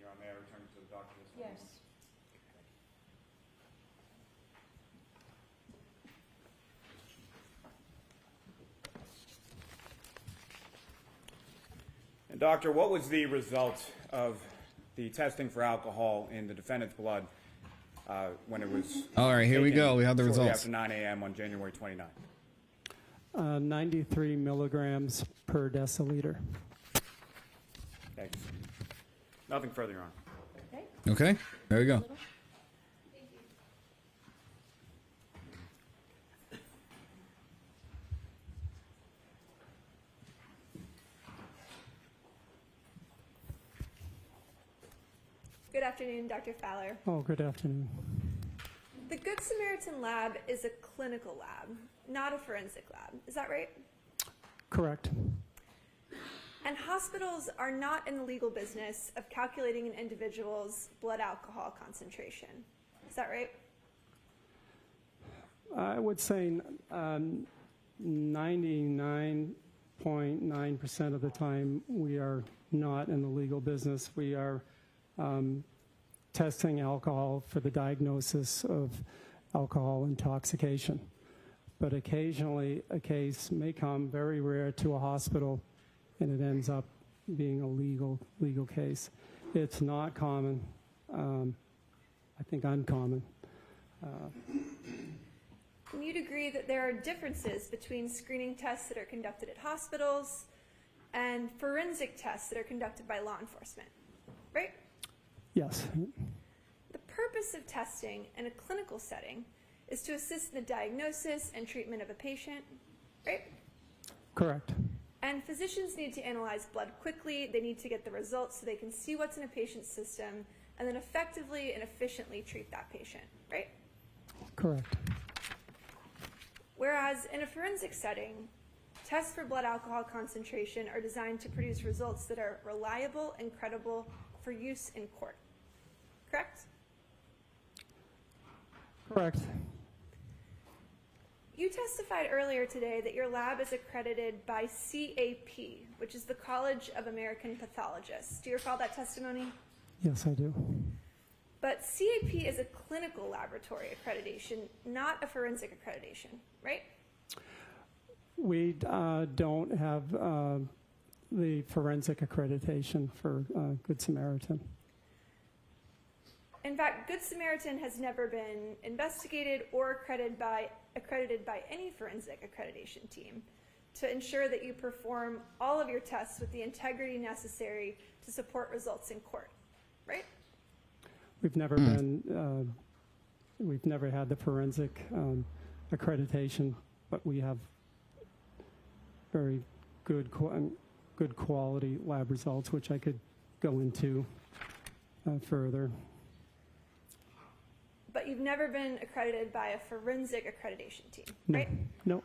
Your Honor, may I return to the document? Yes. And Doctor, what was the result of the testing for alcohol in the defendant's blood when it was All right, here we taken go. We have the shortly results. after 9 a.m. on January 29th? 93 milligrams per deciliter. Thank you. Nothing further, Your Honor. Okay, there we go. Good afternoon, Dr. Fowler. Oh, good afternoon. The Good Samaritan lab is a clinical lab, not a forensic lab. Is that right? Correct. And hospitals are not in the legal business of calculating an individual's blood alcohol concentration. Is that right? I would say 99.9% of the time we are not in the legal business. We are testing alcohol for the diagnosis of alcohol intoxication. But occasionally a case may come, very rare, to a hospital, and it ends up being a legal case. It's not common, I think uncommon. And you'd agree that there are differences between screening tests that are conducted at hospitals and forensic tests that are conducted by law enforcement, right? Yes. The purpose of testing in a clinical setting is to assist in the diagnosis and treatment of a patient, right? Correct. And physicians need to analyze blood quickly. They need to get the results so they can see what's in a patient's system and then effectively and efficiently treat that patient, right? Correct. Whereas in a forensic setting, tests for blood alcohol concentration are designed to produce results that are reliable and credible for use in court. Correct? Correct. You testified earlier today that your lab is accredited by CAP, which is the College of American Pathologists. Do you recall that testimony? Yes, I do. But CAP is a clinical laboratory accreditation, not a forensic accreditation, right? We don't have the forensic accreditation for Good Samaritan. In fact, Good Samaritan has never been investigated or accredited by any forensic accreditation team to ensure that you perform all of your tests with the integrity necessary to support results in court, right? We've never been, we've never had the forensic accreditation, but we have very good quality lab results, which I could go into further. But you've never been accredited by a forensic accreditation team, No. right? No.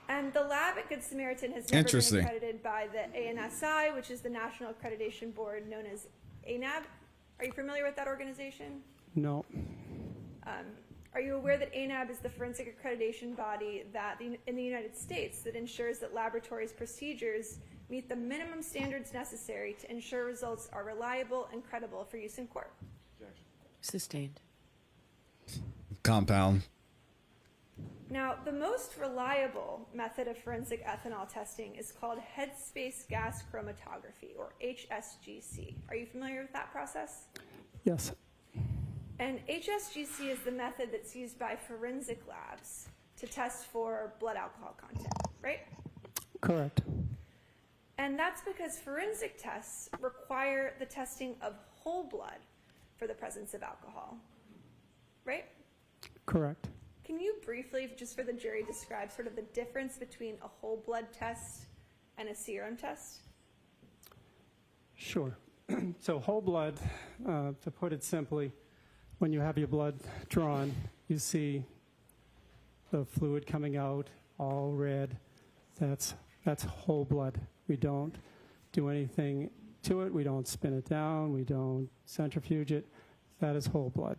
And the lab at Good Samaritan has never been accredited by the ANSI, which is the National Accreditation Board known as ANAB. Are you familiar with that organization? No. Are you aware that ANAB is the forensic accreditation body that in the United States that ensures that laboratories' procedures meet the minimum standards necessary to ensure results are reliable and credible for use in court? Sustained. Compound. Now, the most reliable method of forensic ethanol testing is called headspace gas chromatography, or HSGC. Are you familiar with that process? Yes. And HSGC is the method that's used by forensic labs to test for blood alcohol content, right? Correct. And that's because forensic tests require the testing of whole blood for the presence of alcohol, right? Correct. Can you briefly, just for the jury, describe sort of the difference between a whole blood test and a serum test? Sure. So whole blood, to put it simply, when you have your blood drawn, you see the fluid coming out, all red. That's whole blood. We don't do anything to it. We don't spin it down. We don't centrifuge it. That is whole blood.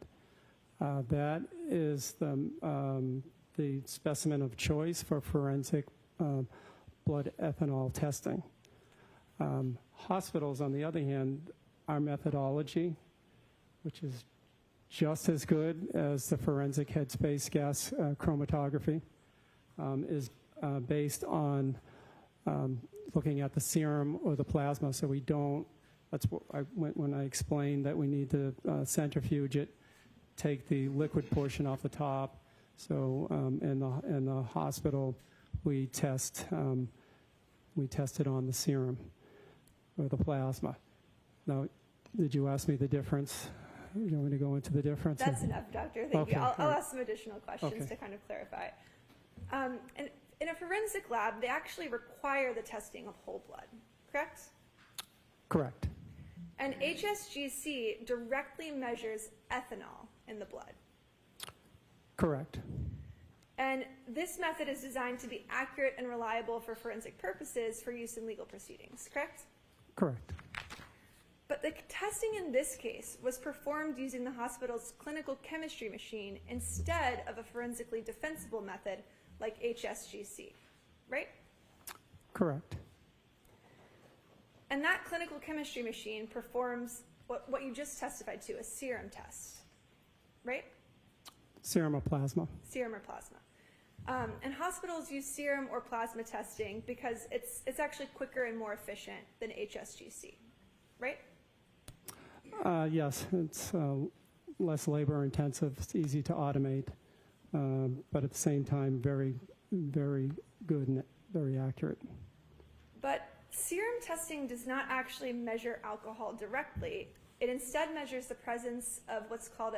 That is the specimen of choice for forensic blood ethanol testing. Hospitals, on the other hand, our methodology, which is just as good as the forensic headspace gas chromatography, is based on looking at the serum or the plasma. So we don't, that's what when I explained that we need to centrifuge it, take the liquid portion off the top. So in the hospital, we test it on the serum or the plasma. Now, did you ask me the difference? You want me to go into the difference? That's enough, Doctor. Thank you. I'll ask some additional questions Okay. to kind of clarify. And in a forensic lab, they actually require the testing of whole blood, correct? Correct. And HSGC directly measures ethanol in the blood. Correct. And this method is designed to be accurate and reliable for forensic purposes for use in legal proceedings, correct? Correct. But the testing in this case was performed using the hospital's clinical chemistry machine instead of a forensically defensible method like HSGC, right? Correct. And that clinical chemistry machine performs what you just testified to, a serum test, right? Serum or plasma. Serum or plasma. And hospitals use serum or plasma testing because it's actually quicker and more efficient than HSGC, right? Yes, it's less labor intensive, it's easy to automate, but at the same time, very, very good and very accurate. But serum testing does not actually measure alcohol directly. It instead measures the presence of what's called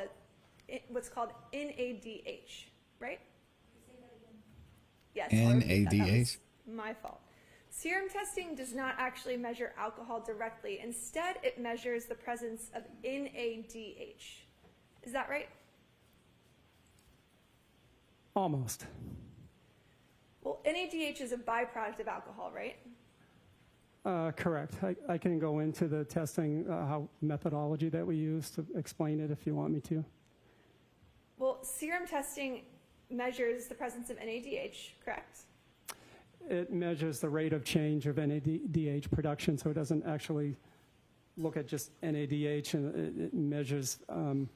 NADH, right? Yes. NADH? My fault. Serum testing does not actually measure alcohol directly. Instead, it measures the presence of NADH. Is that right? Almost. Well, NADH is a byproduct of alcohol, right? Correct. I can go into the testing how methodology that we use to explain it if you want me to. Well, serum testing measures the presence of NADH, correct? It measures the rate of change of NADH production, so it doesn't actually look at just NADH, and it measures the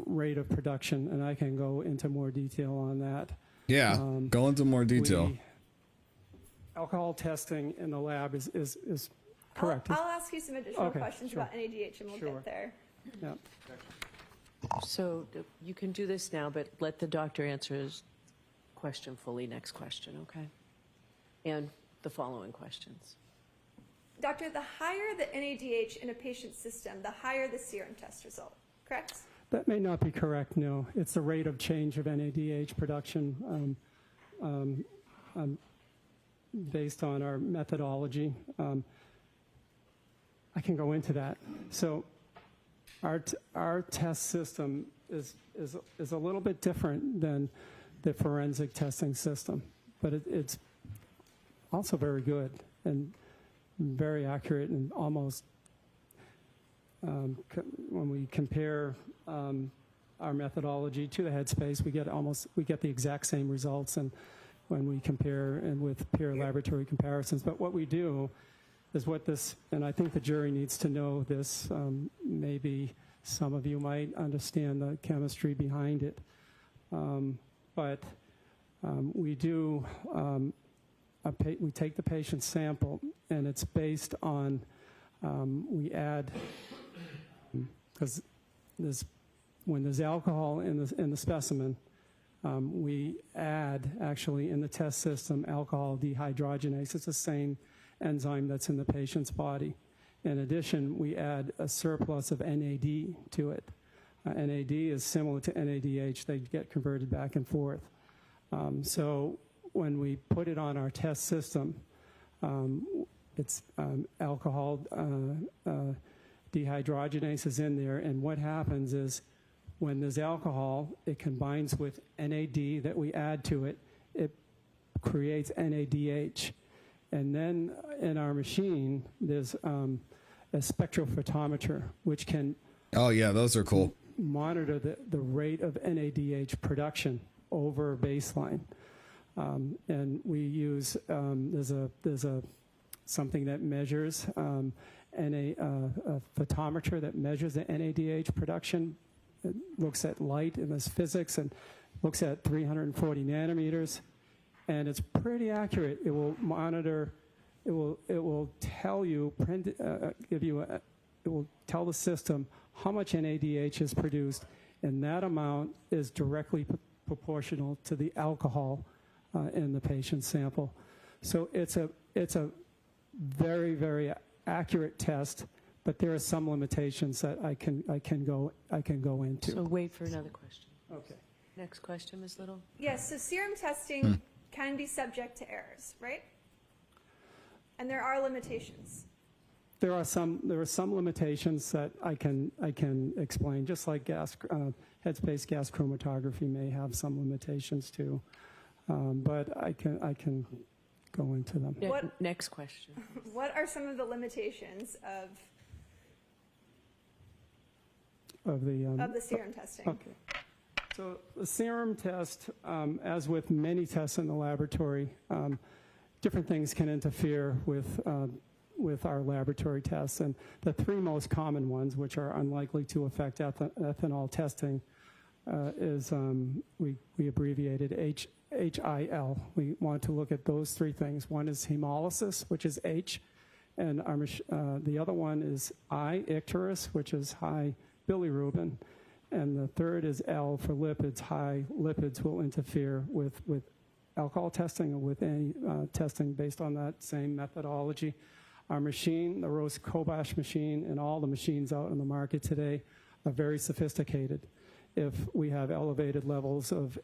rate of production, and I can go into more detail on that. Yeah, go into more detail. Alcohol testing in the lab is correct. I'll ask you some additional Okay, questions sure. about NADH, and we'll Sure. get there. Yeah. So you can do this now, but let the doctor answer his question fully next question, okay? And the following questions. Doctor, the higher the NADH in a patient's system, the higher the serum test result, correct? That may not be correct, no. It's the rate of change of NADH production based on our methodology. I can go into that. So our test system is a little bit different than the forensic testing system, but it's also very good and very accurate, and almost when we compare our methodology to the Headspace, we get the exact same results, and when we compare and with peer laboratory comparisons. But what we do is and I think the jury needs to know this, maybe some of you might understand the chemistry behind it, but we do, we take the patient's sample, and it's based on, we add, because when there's alcohol in the specimen, we add, actually, in the test system, alcohol dehydrogenase. It's the same enzyme that's in the patient's body. In addition, we add a surplus of NAD to it. NAD is similar to NADH. They get converted back and forth. So when we put it on our test system, it's alcohol dehydrogenase is in there, and what happens is when there's alcohol, it combines with NAD that we add to it. It creates NADH. And then in our machine, there's a spectrophotometer, which can those are cool. Monitor the rate of NADH production over baseline. And we use, there's something that measures, a photometer that measures the NADH production. It looks at light in this physics and looks at 340 nanometers, and it's pretty accurate. It will monitor, it will tell you, it will tell the system how much NADH is produced, and that amount is directly proportional to the alcohol in the patient's sample. So it's a very, very accurate test, but there are some limitations that I can go into. So wait for another question. Okay. Next question, Ms. Little. Yes, so serum testing can be subject to errors, right? And there are limitations. There are some limitations that I can explain, just like headspace gas chromatography may have some limitations too, but I can go into them. Next question. What are some of the limitations of the serum testing? Okay. So the serum test, as with many tests in the laboratory, different things can interfere with our laboratory tests. And the three most common ones, which are unlikely to affect ethanol testing, is we abbreviated HIL. We want to look at those three things. One is hemolysis, which is H, and the other one is I, icterus, which is high bilirubin, and the third is L for lipids. High lipids will interfere with alcohol testing or with any testing based on that same methodology. Our machine, the Rose-Kobash machine, and all the machines out in the market today are very sophisticated. If we have elevated levels of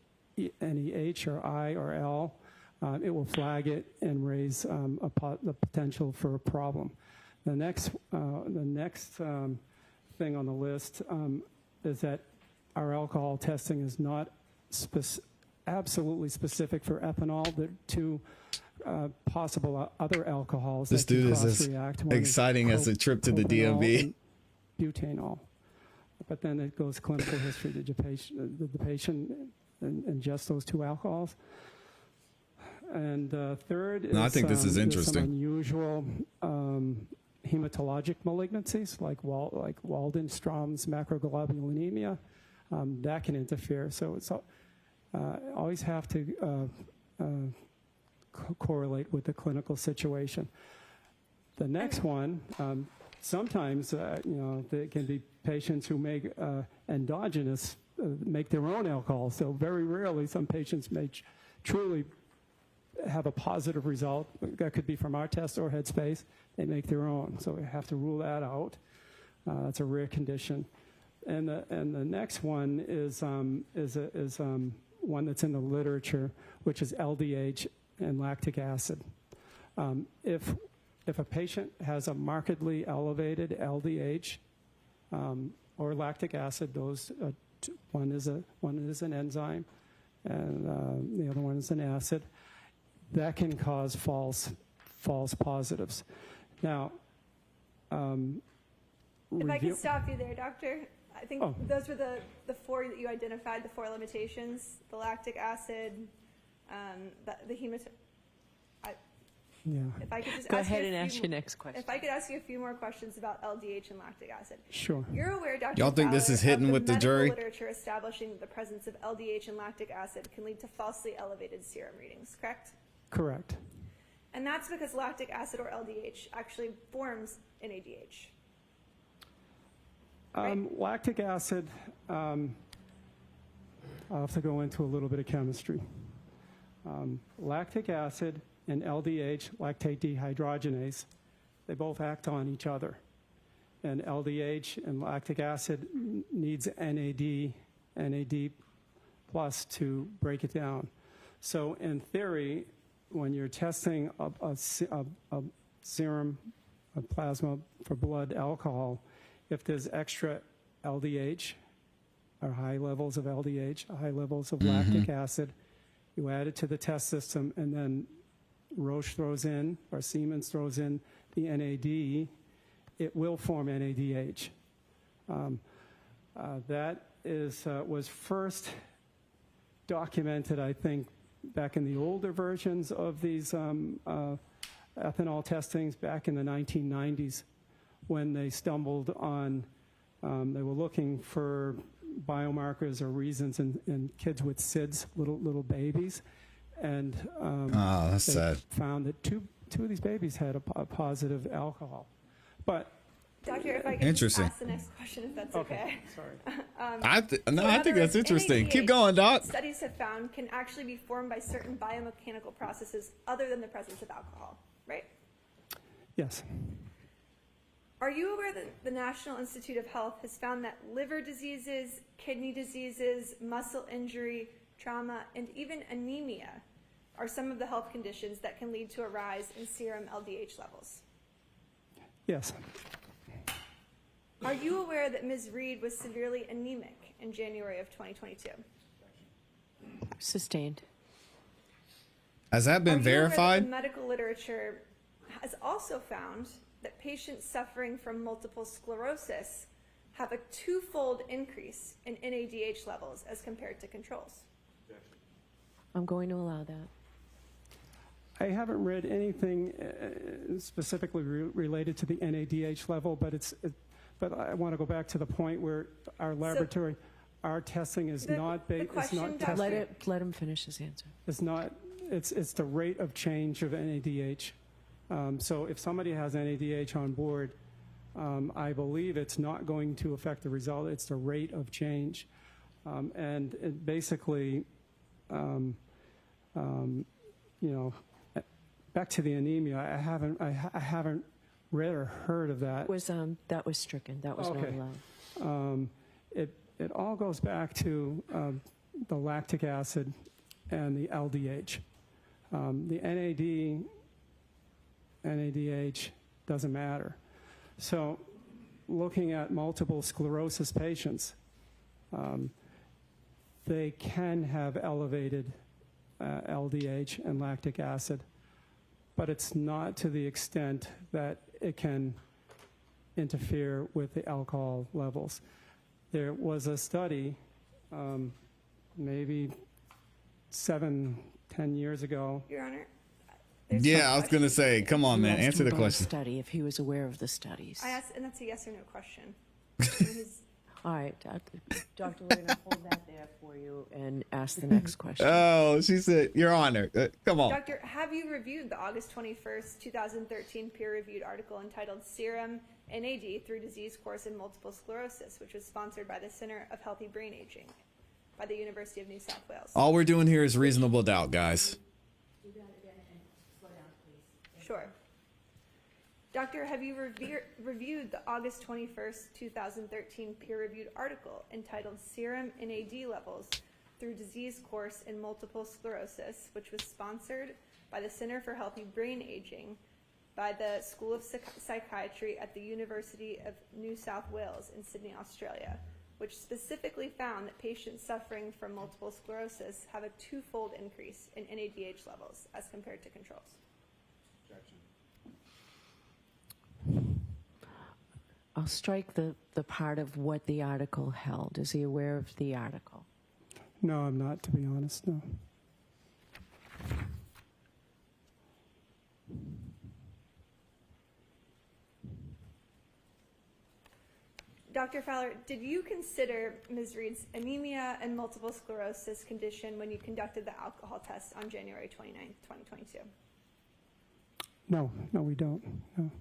any H or I or L, it will flag it and raise the potential for a problem. The next thing on the list is that our alcohol testing is not absolutely specific for ethanol. There are two possible other alcohols this that can dude is as cross-react. exciting as a trip to the DMV. Butanol. But then it goes clinical history. Did the patient ingest those two alcohols? And third is I think this is interesting. some unusual hematologic malignancies like Waldenstrom's macroglobulinemia. That can interfere. So it's always have to correlate with the clinical situation. The next one, sometimes there can be patients who make endogenous, make their own alcohol. So very rarely, some patients may truly have a positive result. That could be from our test or Headspace. They make their own, so we have to rule that out. That's a rare condition. And the next one is one that's in the literature, which is LDH and lactic acid. If a patient has a markedly elevated LDH or lactic acid, those one is an enzyme, and the other one is an acid. That can cause false positives. Now, if I could stop you there, Doctor. I think those were the four that you identified, the four limitations: the lactic acid, the hematology. Yeah. If I could just go ahead and ask your next question. If I could ask you a few more questions about LDH and lactic acid. Sure. You're aware, Dr. Y'all think this is hitting with the jury? Literature establishing that the presence of LDH and lactic acid can lead to falsely elevated serum readings, correct? Correct. And that's because lactic acid or LDH actually forms NADH. Right? Lactic acid, I'll have to go into a little bit of chemistry. Lactic acid and LDH, lactate dehydrogenase, they both act on each other. And LDH and lactic acid needs NAD plus to break it down. So in theory, when you're testing a serum, a plasma for blood alcohol, if there's extra LDH or high levels of LDH, high levels of lactic acid, you add it to the test system, and then Roche throws in, or Siemens throws in the NAD, it will form NADH. That was first documented, I think, back in the older versions of these ethanol testings back in the 1990s, when they stumbled on, they were looking for biomarkers or reasons in kids with SIDS, little babies, and that's they sad. found that two of these babies had a positive alcohol. But Doctor, if I could just ask the next question, if that's okay. Sorry. I think that's interesting. Keep going, Doc. Studies have found can actually be formed by certain biomechanical processes other than the presence of alcohol, right? Yes. Are you aware that the National Institute of Health has found that liver diseases, kidney diseases, muscle injury, trauma, and even anemia are some of the health conditions that can lead to a rise in serum LDH levels? Yes. Are you aware that Ms. Reed was severely anemic in January of 2022? Sustained. Has that been Are you aware that verified? the medical literature has also found that patients suffering from multiple sclerosis have a twofold increase in NADH levels as compared to controls? I'm going to allow that. I haven't read anything specifically related to the NADH level, but I want to go back to the point where our laboratory, our testing is not based. Let him finish his answer. It's not. It's the rate of change of NADH. So if somebody has NADH on board, I believe it's not going to affect the result. It's the rate of change, and it basically, you know, back to the anemia. I haven't read or heard of that. That was stricken. That was not allowed. It all goes back to the lactic acid and the LDH. The NADH doesn't matter. So looking at multiple sclerosis patients, they can have elevated LDH and lactic acid, but it's not to the extent that it can interfere with the alcohol levels. There was a study maybe 7-10 years ago. Your Honor. Yeah, I was going to say, come on, man, answer the question. Study, if he was aware of the studies. I asked, and that's a yes or no question. All right, Dr. We're going to hold that there for you and ask the next question. Oh, she said, Your Honor, come on. Doctor, have you reviewed the August 21st, 2013 peer-reviewed article entitled Serum NAD through Disease Course in Multiple Sclerosis, which was sponsored by the Center of Healthy Brain Aging by the University of New South Wales? All we're doing here is reasonable doubt, guys. Sure. Doctor, have you reviewed the August 21st, 2013 peer-reviewed article entitled Serum NAD Levels through Disease Course in Multiple Sclerosis, which was sponsored by the Center for Healthy Brain Aging by the School of Psychiatry at the University of New South Wales in Sydney, Australia, which specifically found that patients suffering from multiple sclerosis have a twofold increase in NADH levels as compared to controls? I'll strike the part of what the article held. Is he aware of the article? No, I'm not, to be honest, no. Dr. Fowler, did you consider Ms. Reed's anemia and multiple sclerosis condition when you conducted the alcohol test on January 29, 2022? No, we don't, no.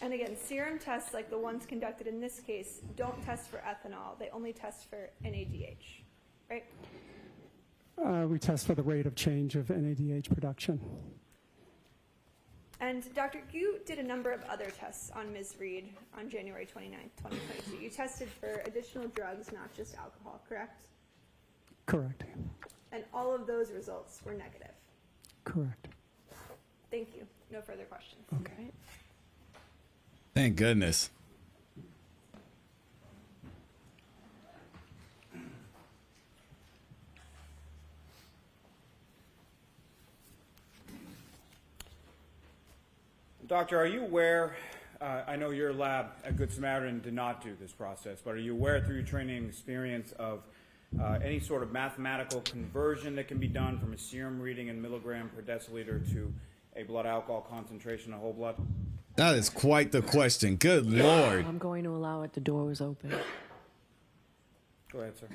And again, serum tests like the ones conducted in this case don't test for ethanol. They only test for NADH, right? We test for the rate of change of NADH production. And Doctor, you did a number of other tests on Ms. Reed on January 29, 2022. You tested for additional drugs, not just alcohol, correct? Correct. And all of those results were negative. Correct. Thank you. No further questions. Okay. Thank goodness. Doctor, are you aware, I know your lab at Good Samaritan did not do this process, but are you aware through your training and experience of any sort of mathematical conversion that can be done from a serum reading in milligram per deciliter to a blood alcohol concentration in whole blood? That is quite the question. Good Lord. I'm going to allow it. The door was open. Go ahead, sir.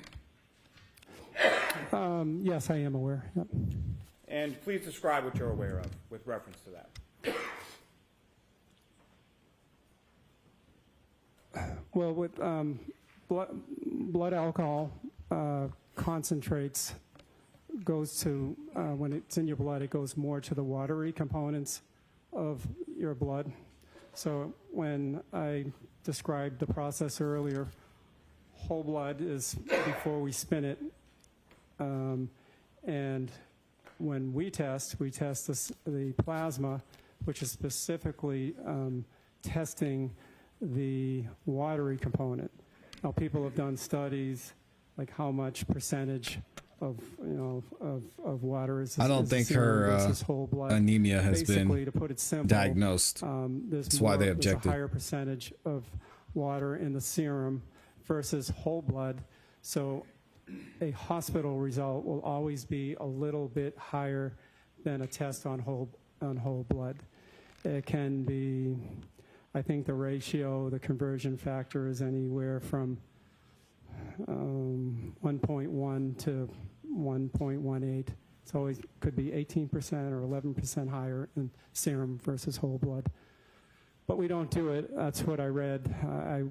Yes, I am aware. Yep. And please describe what you're aware of with reference to that. Well, with blood alcohol concentrates goes to, when it's in your blood, it goes more to the watery components of your blood. So when I described the process earlier, whole blood is before we spin it. And when we test the plasma, which is specifically testing the watery component. Now, people have done studies like how much percentage of water is. I don't think her whole blood. anemia has Basically, been to put it simple, diagnosed. That's why they objected. There's a higher percentage of water in the serum versus whole blood. So a hospital result will always be a little bit higher than a test on whole blood. It can be, I think the ratio, the conversion factor is anywhere from 1.1 to 1.18. It's always could be 18% or 11% higher in serum versus whole blood. But we don't do it. That's what I read. I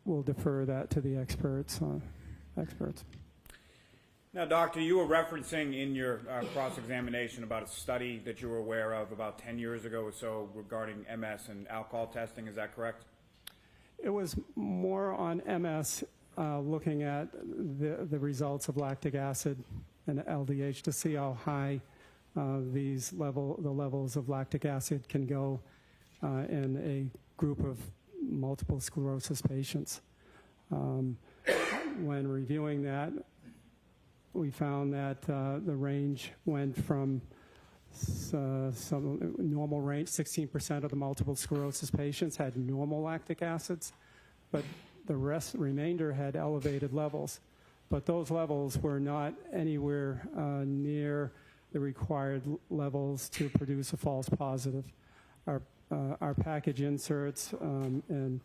will defer that to the experts. Now, doctor, you were referencing in your cross-examination about a study that you were aware of about 10 years ago or so regarding MS and alcohol testing. Is that correct? It was more on MS, looking at the results of lactic acid and LDH to see how high the levels of lactic acid can go in a group of multiple sclerosis patients. When reviewing that, we found that the range went from some normal range. 16% of the multiple sclerosis patients had normal lactic acids, but the remainder had elevated levels. But those levels were not anywhere near the required levels to produce a false positive. Our package inserts and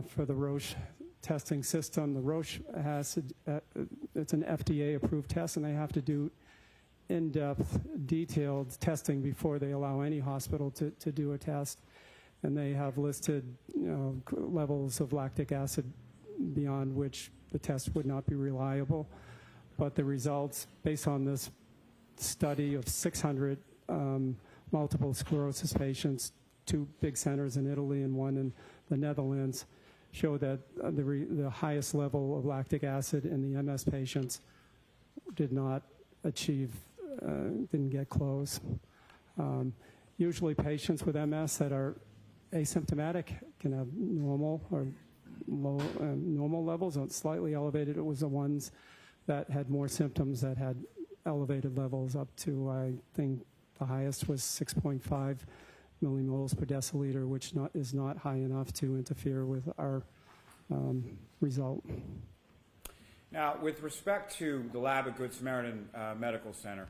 for the Roche testing system, the Roche has it's an FDA-approved test, and they have to do in-depth, detailed testing before they allow any hospital to do a test. And they have listed, levels of lactic acid beyond which the test would not be reliable. But the results, based on this study of 600 multiple sclerosis patients, 2 big centers in Italy and 1 in the Netherlands, show that the highest level of lactic acid in the MS patients did not achieve, didn't get close. Usually patients with MS that are asymptomatic can have normal or low normal levels, slightly elevated. It was the ones that had more symptoms that had elevated levels up to, I think the highest was 6.5 millimoles per deciliter, which is not high enough to interfere with our result. Now, with respect to the lab at Good Samaritan Medical Center,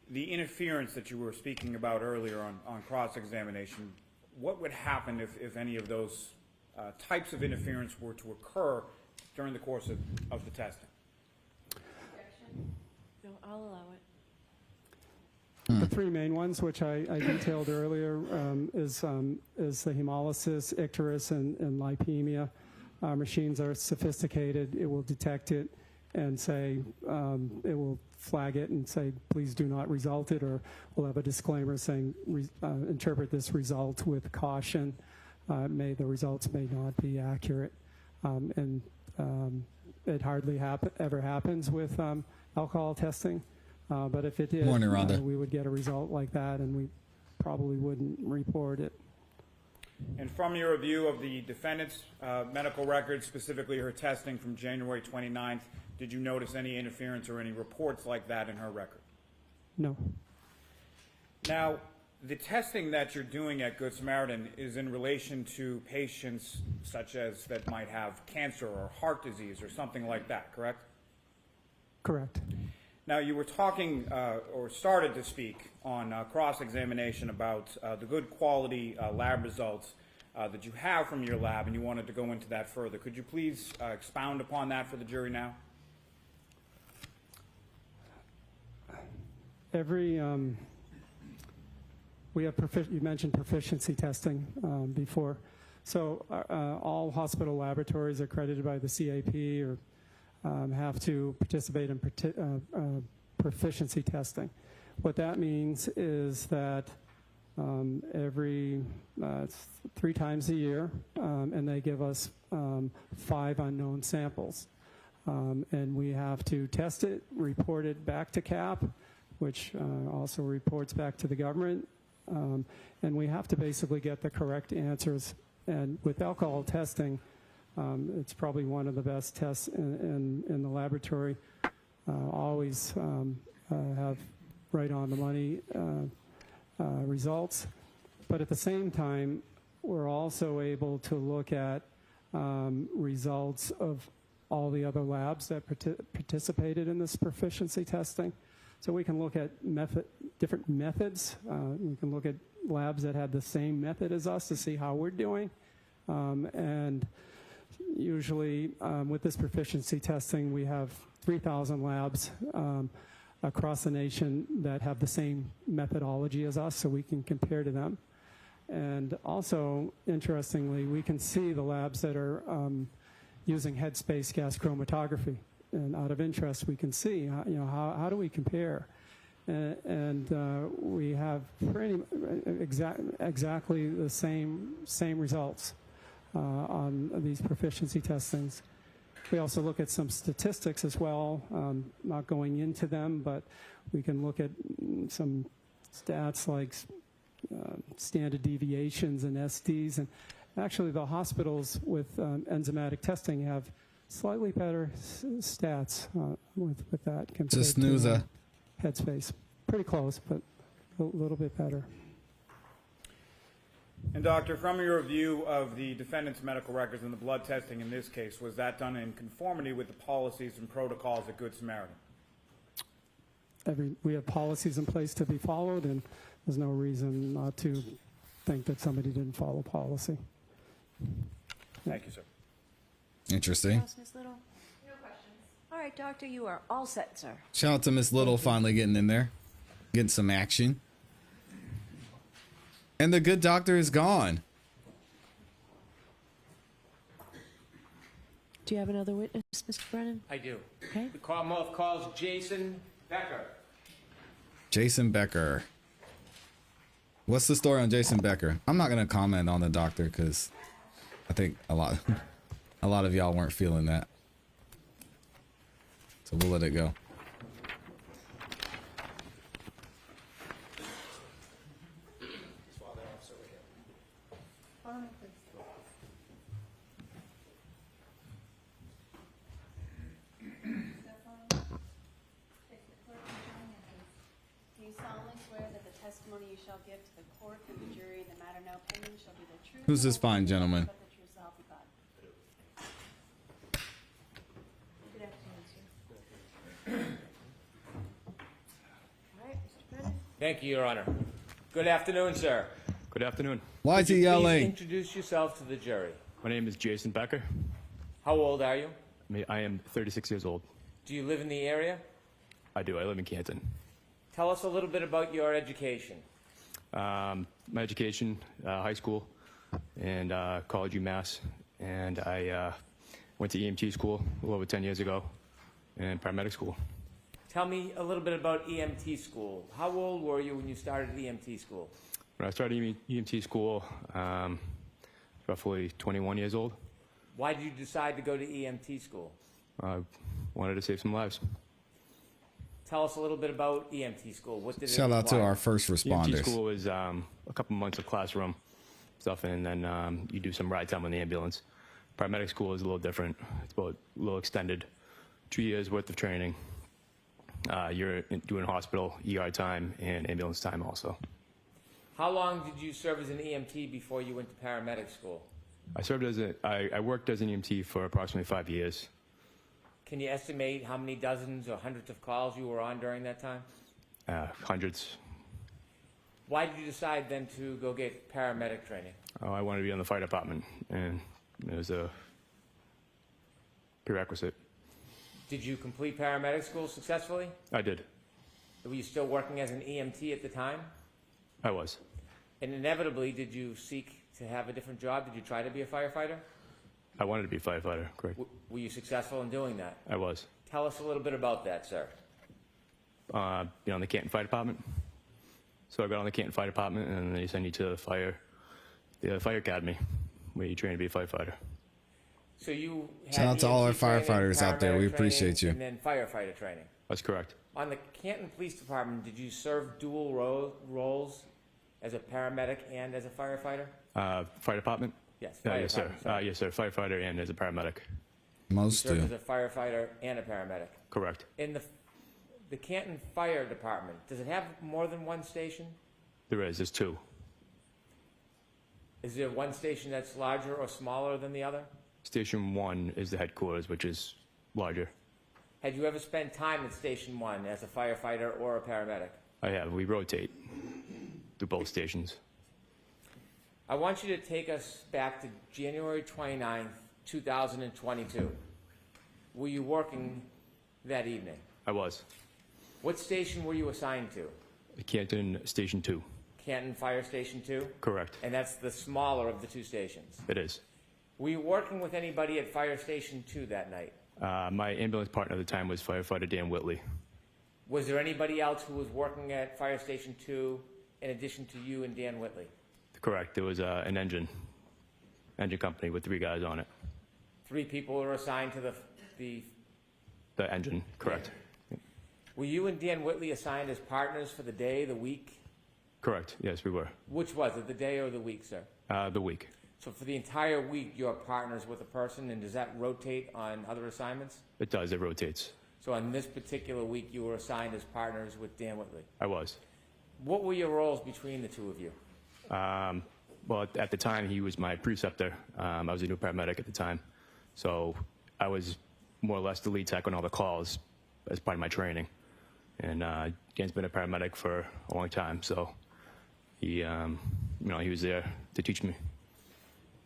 the interference that you were speaking about earlier on cross-examination, what would happen if any of those types of interference were to occur during the course of the testing? No, I'll allow it. The 3 main ones, which I detailed earlier, is the hemolysis, icterus, and lipemia. Machines are sophisticated. It will detect it and say, it will flag it and say, please do not result it, or we'll have a disclaimer saying, interpret this result with caution. The results may not be accurate. And it hardly ever happens with alcohol testing. But if it did, we would get a result like that, and we probably wouldn't report it. And from your review of the defendant's medical records, specifically her testing from January 29th, did you notice any interference or any reports like that in her record? No. Now, the testing that you're doing at Good Samaritan is in relation to patients such as that might have cancer or heart disease or something like that, correct? Correct. Now, you were talking or started to speak on cross-examination about the good quality lab results that you have from your lab, and you wanted to go into that further. Could you please expound upon that for the jury now? We have you mentioned proficiency testing before. So all hospital laboratories accredited by the CAP or have to participate in proficiency testing. What that means is that every 3 times a year, and they give us 5 unknown samples. And we have to test it, report it back to CAP, which also reports back to the government, And we have to basically get the correct answers. And with alcohol testing, it's probably one of the best tests in the laboratory. Always have right on the money results. But at the same time, we're also able to look at results of all the other labs that participated in this proficiency testing. So we can look at different methods. We can look at labs that had the same method as us to see how we're doing. And usually with this proficiency testing, we have 3,000 labs across the nation that have the same methodology as us, so we can compare to them. And also, interestingly, we can see the labs that are using headspace gas chromatography. And out of interest, we can see, how do we compare? And we have pretty exactly the same results on these proficiency testings. We also look at some statistics as well, not going into them, but we can look at some stats like standard deviations and SDs. And actually, the hospitals with enzymatic testing have slightly better stats with that compared to Headspace. Pretty close, but a little bit better. And doctor, from your review of the defendant's medical records and the blood testing in this case, was that done in conformity with the policies and protocols at Good Samaritan? We have policies in place to be followed, and there's no reason not to think that somebody didn't follow policy. Thank you, sir. Interesting. Ms. Little? No questions. All right, doctor, you are all set, sir. Shout out to Miss Little finally getting in there, getting some action. And the good doctor is gone. Do you have another witness, Mr. Brennan? I do. Okay. The Commonwealth calls Jason Becker. Jason Becker. What's the story on Jason Becker? I'm not going to comment on the doctor because I think a lot of y'all weren't feeling that. So we'll let it go. Do you solemnly swear that the testimony you shall give to the court and the jury in the matter now pending shall be the truth? Who's this fine gentleman? But the truth, so help you God. Good afternoon, sir. All right, Mr. Brennan. Thank you, Your Honor. Good afternoon, sir. Good afternoon. Why is he Could you please yelling? introduce yourself to the jury. My name is Jason Becker. How old are you? I am 36 years old. Do you live in the area? I do. I live in Canton. Tell us a little bit about your education. My education, high school and college UMass. And I went to EMT school a little over 10 years ago and paramedic school. Tell me a little bit about EMT school. How old were you when you started EMT school? When I started EMT school, roughly 21 years old. Why did you decide to go to EMT school? I wanted to save some lives. Tell us a little bit about EMT school. What did it Shout out to require? our first responders. EMT school is a couple months of classroom stuff, and then you do some ride time on the ambulance. Paramedic school is a little different. It's about a little extended. 2 years worth of training. You're doing hospital, ER time, and ambulance time also. How long did you serve as an EMT before you went to paramedic school? I worked as an EMT for approximately 5 years. Can you estimate how many dozens or hundreds of calls you were on during that time? Hundreds. Why did you decide then to go get paramedic training? Oh, I wanted to be on the fire department, and it was a prerequisite. Did you complete paramedic school successfully? I did. Were you still working as an EMT at the time? I was. And inevitably, did you seek to have a different job? Did you try to be a firefighter? I wanted to be a firefighter, correct. Were you successful in doing that? I was. Tell us a little bit about that, sir. On the Canton Fire Department. So I got on the Canton Fire Department, and they send you to the fire academy, where you train to be a firefighter. So you had Shout out to all our EMT training, firefighters out there. We paramedic appreciate you. training, And then firefighter training. That's correct. On the Canton Police Department, did you serve dual roles as a paramedic and as a firefighter? Fire department? Yes. Fire Yes, sir. department, sorry. Yes, sir. Firefighter and as a paramedic. Most You served do. as a firefighter and a paramedic. Correct. In the Canton Fire Department, does it have more than one station? There is. There's two. Is there one station that's larger or smaller than the other? Station 1 is the headquarters, which is larger. Had you ever spent time at Station 1 as a firefighter or a paramedic? I have. We rotate through both stations. I want you to take us back to January 29th, 2022. Were you working that evening? I was. What station were you assigned to? Canton Station 2. Canton Fire Station 2? Correct. And that's the smaller of the two stations. It is. Were you working with anybody at Fire Station 2 that night? My ambulance partner at the time was firefighter Dan Whitley. Was there anybody else who was working at Fire Station 2 in addition to you and Dan Whitley? Correct. There was an engine company with 3 guys on it. 3 people were assigned to The engine, correct. Were you and Dan Whitley assigned as partners for the day, the week? Correct. Yes, we were. Which was it, the day or the week, sir? The week. So for the entire week, you're partners with a person, and does that rotate on other assignments? It does. It rotates. So on this particular week, you were assigned as partners with Dan Whitley. I was. What were your roles between the two of you? Well, at the time, he was my preceptor. I was a new paramedic at the time. So I was more or less the lead tech on all the calls as part of my training. And Dan's been a paramedic for a long time, so he was there to teach me.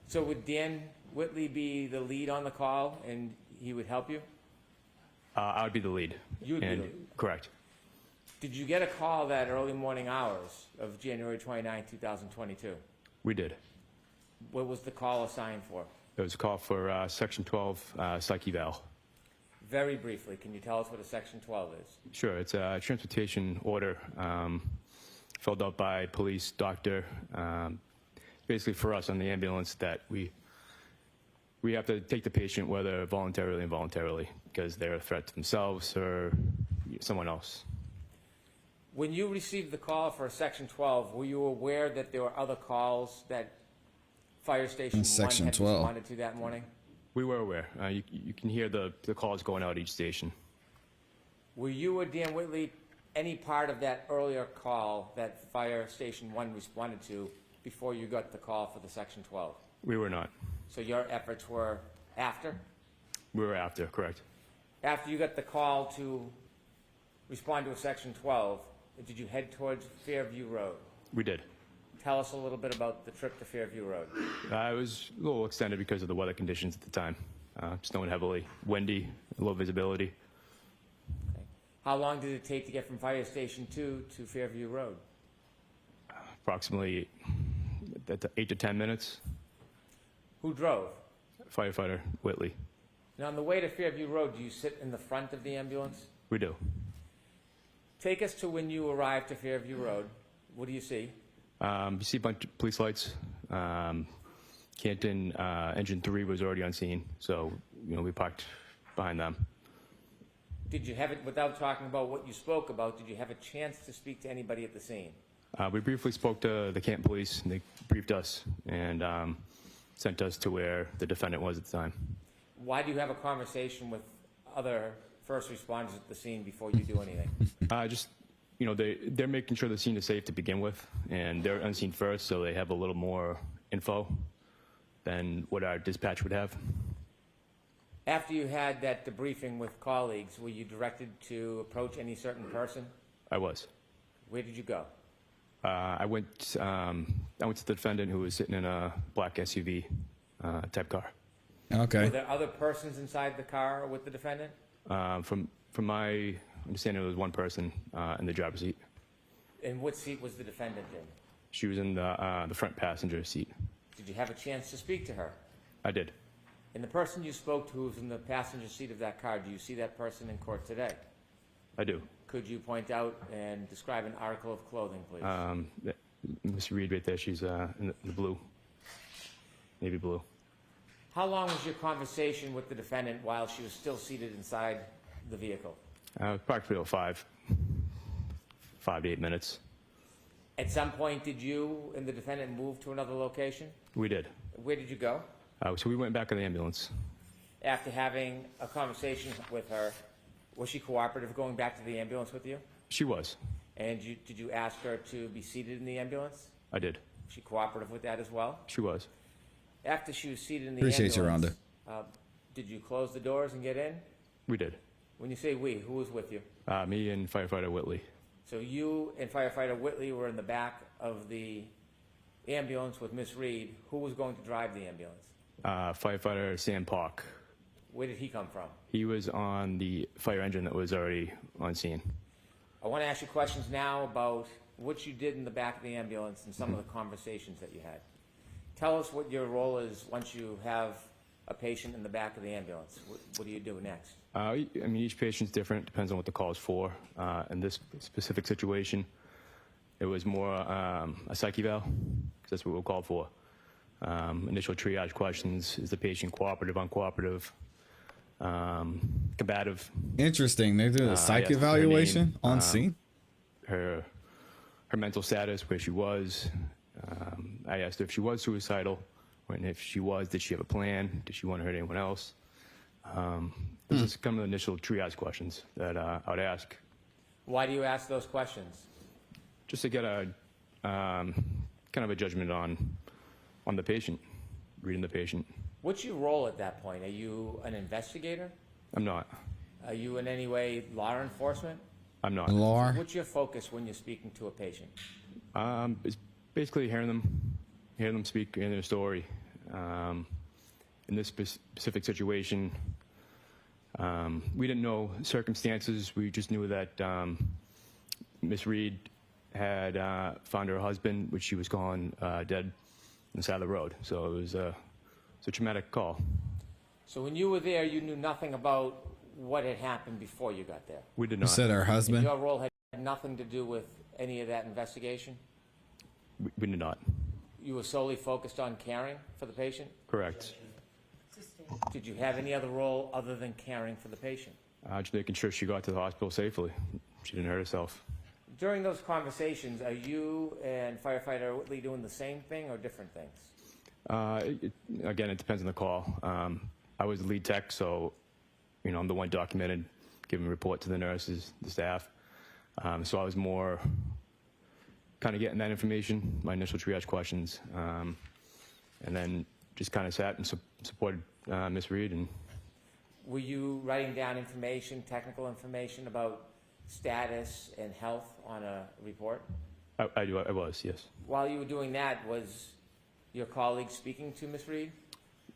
So would Dan Whitley be the lead on the call, and he would help you? I would be the lead. You would be the lead? Correct. Did you get a call that early morning hours of January 29, 2022? We did. What was the call assigned for? It was a call for Section 12 psych eval. Very briefly, can you tell us what a Section 12 is? Sure. It's a transportation order filled out by police, doctor, basically for us on the ambulance that we have to take the patient whether voluntarily or involuntarily because they're a threat to themselves or someone else. When you received the call for a Section 12, were you aware that there were other calls that Fire Station 1 Section had 12. responded to that morning? We were aware. You can hear the calls going out each station. Were you or Dan Whitley any part of that earlier call that Fire Station 1 responded to before you got the call for the Section 12? We were not. So your efforts were after? We were after, correct. After you got the call to respond to a Section 12, did you head towards Fairview Road? We did. Tell us a little bit about the trip to Fairview Road. It was a little extended because of the weather conditions at the time. Snowing heavily, windy, low visibility. Okay. How long did it take to get from Fire Station 2 to Fairview Road? Approximately 8 to 10 minutes. Who drove? Firefighter Whitley. Now, on the way to Fairview Road, do you sit in the front of the ambulance? We do. Take us to when you arrived to Fairview Road. What do you see? You see a bunch of police lights. Canton Engine 3 was already on scene, so we parked behind them. Did you have it, without talking about what you spoke about, did you have a chance to speak to anybody at the scene? We briefly spoke to the Canton police, and they briefed us and sent us to where the defendant was at the time. Why do you have a conversation with other first responders at the scene before you do anything? They're making sure the scene is safe to begin with, and they're unseen first, so they have a little more info than what our dispatch would have. After you had that debriefing with colleagues, were you directed to approach any certain person? I was. Where did you go? I went to the defendant who was sitting in a black SUV type car. Okay. Were there other persons inside the car with the defendant? From my understanding, there was one person in the driver's seat. And what seat was the defendant in? She was in the front passenger seat. Did you have a chance to speak to her? I did. And the person you spoke to who was in the passenger seat of that car, do you see that person in court today? I do. Could you point out and describe an article of clothing, please? Miss Reed right there, she's in the blue, navy blue. How long was your conversation with the defendant while she was still seated inside the vehicle? Approximately 5 to 8 minutes. At some point, did you and the defendant move to another location? We did. Where did you go? So we went back in the ambulance. After having a conversation with her, was she cooperative going back to the ambulance with you? She was. And did you ask her to be seated in the ambulance? I did. Was she cooperative with that as well? She was. After she was seated in the Appreciate you, ambulance, did you close the doors and get in? We did. When you say we, who was with you? Me and firefighter Whitley. So you and firefighter Whitley were in the back of the ambulance with Miss Reed. Who was going to drive the ambulance? Firefighter Sam Park. Where did he come from? He was on the fire engine that was already on scene. I want to ask you questions now about what you did in the back of the ambulance and some of the conversations that you had. Tell us what your role is once you have a patient in the back of the ambulance. What do you do next? I mean, each patient's different. Depends on what the call is for. In this specific situation, it was more a psych eval, because that's what we're called for. Initial triage questions: is the patient cooperative, uncooperative, combative? Interesting. They did a psych evaluation on scene. Her mental status, where she was. I asked her if she was suicidal, and if she was, did she have a plan? Did she want to hurt anyone else? Those are kind of the initial triage questions that I would ask. Why do you ask those questions? Just to get a kind of a judgment on the patient, reading the patient. What's your role at that point? Are you an investigator? I'm not. Are you in any way law enforcement? I'm not. Law. What's your focus when you're speaking to a patient? It's basically hearing them speak in their story. In this specific situation, we didn't know circumstances. We just knew that Miss Reed had found her husband, which she was calling dead on the side of the road. So it was a traumatic call. So when you were there, you knew nothing about what had happened before you got there? We did You not. said her And husband. your role had nothing to do with any of that investigation? We did not. You were solely focused on caring for the patient? Correct. Did you have any other role other than caring for the patient? Just making sure she got to the hospital safely. She didn't hurt herself. During those conversations, are you and firefighter Whitley doing the same thing or different things? Again, it depends on the call. I was the lead tech, so I'm the one documented, giving a report to the nurses, the staff. So I was more kind of getting that information, my initial triage questions, and then just kind of sat and supported Miss Reed. And Were you writing down information, technical information about status and health on a report? I was, yes. While you were doing that, was your colleague speaking to Miss Reed?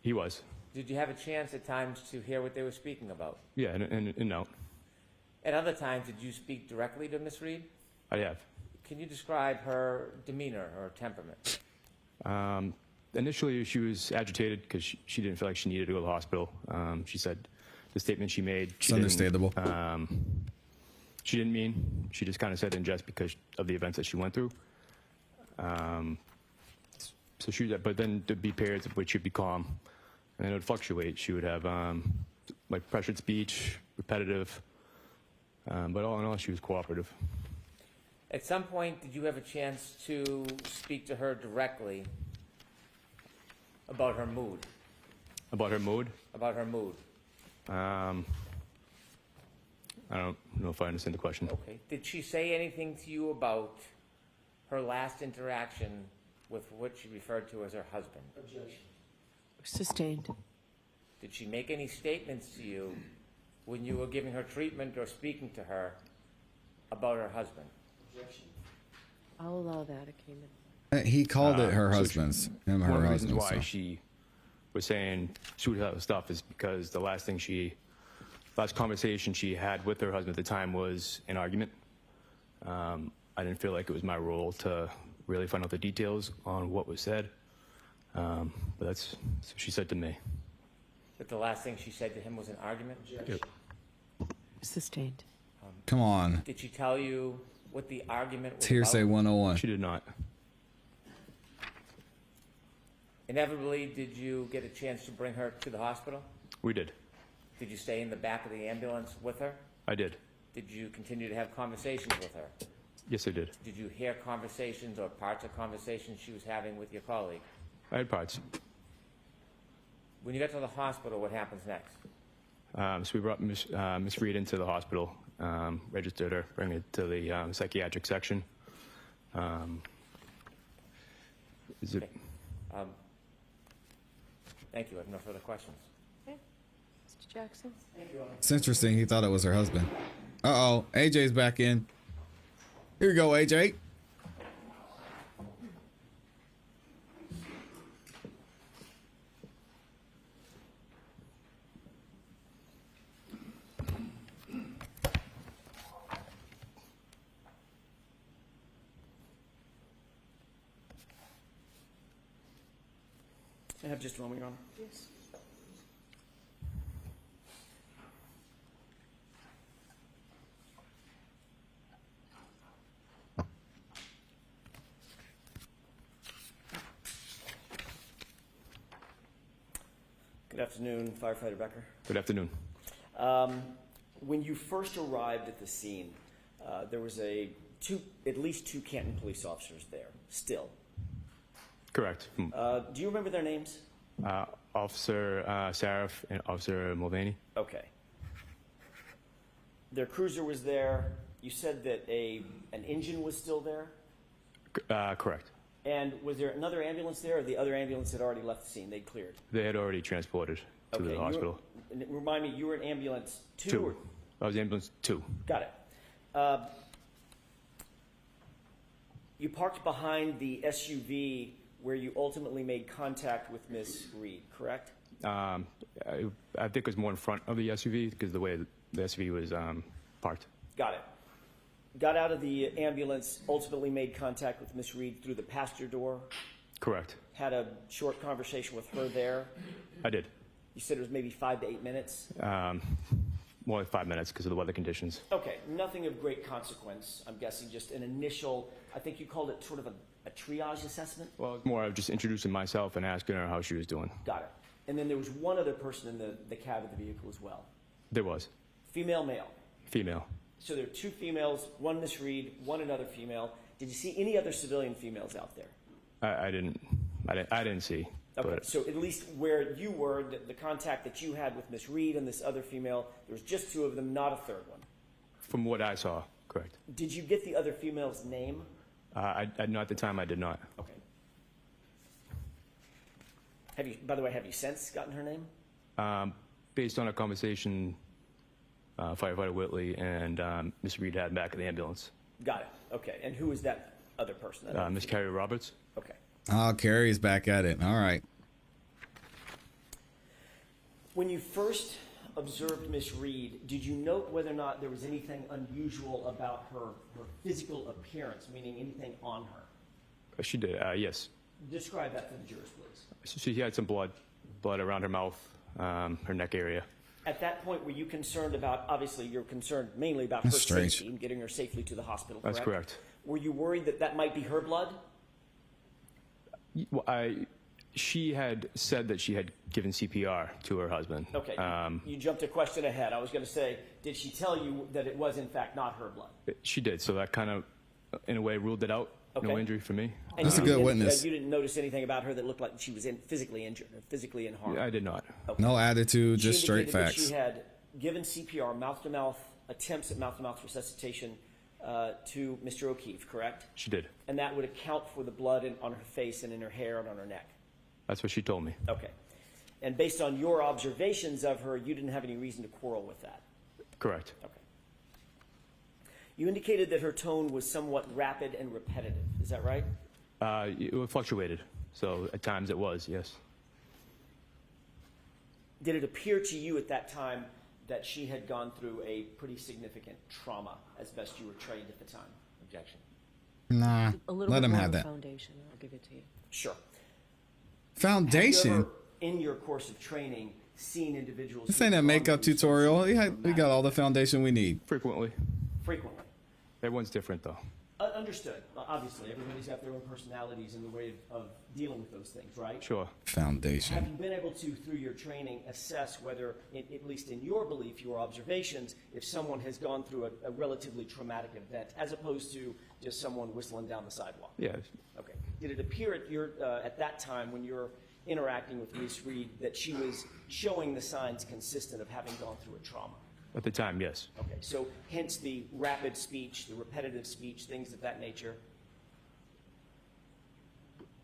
He was. Did you have a chance at times to hear what they were speaking about? Yeah, and out. At other times, did you speak directly to Miss Reed? I have. Can you describe her demeanor or temperament? Initially, she was agitated because she didn't feel like she needed to go to the hospital. She said the statement she made. It's understandable. She didn't mean. She just kind of said in jest because of the events that she went through. So but then there'd be periods of which she'd be calm, and then it would fluctuate. She would have like pressured speech, repetitive, but all in all, she was cooperative. At some point, did you have a chance to speak to her directly about her mood? About her mood? About her mood. I don't know if I understand the question. Okay. Did she say anything to you about her last interaction with what she referred to as her husband? Objection. Sustained. Did she make any statements to you when you were giving her treatment or speaking to her about her husband? Objection. I'll allow that. It came in. He called it her So husband's. Him, One her of the reasons husband. why So. she was saying suicidal stuff is because the last conversation she had with her husband at the time was an argument. I didn't feel like it was my role to really find out the details on what was said, but that's what she said to me. That the last thing she said to him was an argument? Objection. Sustained. Come on. Did she tell you what the argument was It's hearsay about? 101. She did not. Inevitably, did you get a chance to bring her to the hospital? We did. Did you stay in the back of the ambulance with her? I did. Did you continue to have conversations with her? Yes, I did. Did you hear conversations or parts of conversations she was having with your colleague? I had parts. When you got to the hospital, what happens next? So we brought Miss Reed into the hospital, registered her, bring her to the psychiatric section. Is it? Thank you. I have no further questions. Okay. Mr. Jackson? It's interesting. He thought it was her husband. Uh-oh. AJ's back in. Here you go, AJ. I have just a moment, Your Honor. Yes. Good afternoon, Firefighter Becker. Good afternoon. When you first arrived at the scene, there was at least two Canton police officers there, still. Correct. Do you remember their names? Officer Saraf and Officer Mulvaney. Okay. Their cruiser was there. You said that an engine was still there? Correct. And was there another ambulance there, or the other ambulance had already left the scene? They'd cleared? They had already transported to the hospital. Remind me, you were in ambulance 2? Two. I was ambulance 2. Got it. You parked behind the SUV where you ultimately made contact with Miss Reed, correct? I think it was more in front of the SUV because the way the SUV was parked. Got it. Got out of the ambulance, ultimately made contact with Miss Reed through the passenger door? Correct. Had a short conversation with her there? I did. You said it was maybe 5 to 8 minutes? More like 5 minutes because of the weather conditions. Okay, nothing of great consequence. I'm guessing just an initial, I think you called it sort of a triage assessment? Well, it's more of just introducing myself and asking her how she was doing. Got it. And then there was one other person in the cab of the vehicle as well? There was. Female, male? Female. So there are 2 females, one Miss Reed, one another female. Did you see any other civilian females out there? I didn't see. Okay, But so at least where you were, the contact that you had with Miss Reed and this other female, there was just 2 of them, not a third one. from what I saw, correct. Did you get the other female's name? No, at the time I did not. Okay. By the way, have you since gotten her name? Based on a conversation Firefighter Whitley and Miss Reed had back in the ambulance. Got it. Okay. And who is that other person? Miss Carrie Roberts. Okay. Oh, Carrie's back at it. All right. When you first observed Miss Reed, did you note whether or not there was anything unusual about her physical appearance, meaning anything on her? She did, yes. Describe that for the jurors, please. She had some blood around her mouth, her neck area. At that point, were you concerned about, obviously you're concerned mainly about her safety and getting her safely to the hospital, correct? That's correct. Were you worried that that might be her blood? Well, she had said that she had given CPR to her husband. Okay, you jumped a question ahead. I was going to say, did she tell you that it was in fact not her blood? She did, so that kind of, in a way, ruled it out. Okay. No injury for me. And that's a good witness. You didn't notice anything about her that looked like she was physically injured or physically in harm? I did not. Okay. No attitude, just straight indicated facts. that she had given CPR, mouth-to-mouth, attempts at mouth-to-mouth resuscitation to Mr. O'Keefe, correct? She did. And that would account for the blood on her face and in her hair and on her neck? That's what she told me. Okay. And based on your observations of her, you didn't have any reason to quarrel with that? Correct. Okay. You indicated that her tone was somewhat rapid and repetitive. Is that right? It fluctuated, so at times it was, yes. Did it appear to you at that time that she had gone through a pretty significant trauma, as best you were trained at the time? Objection. Nah, A little let bit him more have of a that. foundation. I'll give it to you. Sure. Foundation? Have you ever, in your course of training, seen individuals... This ain't a makeup tutorial. We got all the foundation we need. Frequently. Frequently. Everyone's different, though. Understood. Obviously, everybody's got their own personalities and the way of dealing with those things, right? Sure. Foundation. Have you been able to, through your training, assess whether, at least in your belief, your observations, if someone has gone through a relatively traumatic event, as opposed to just someone whistling down the sidewalk? Yeah. Okay. Did it appear at that time when you're interacting with Ms. Reed that she was showing the signs consistent of having gone through a trauma? At the time, yes. Okay, so hence the rapid speech, the repetitive speech, things of that nature.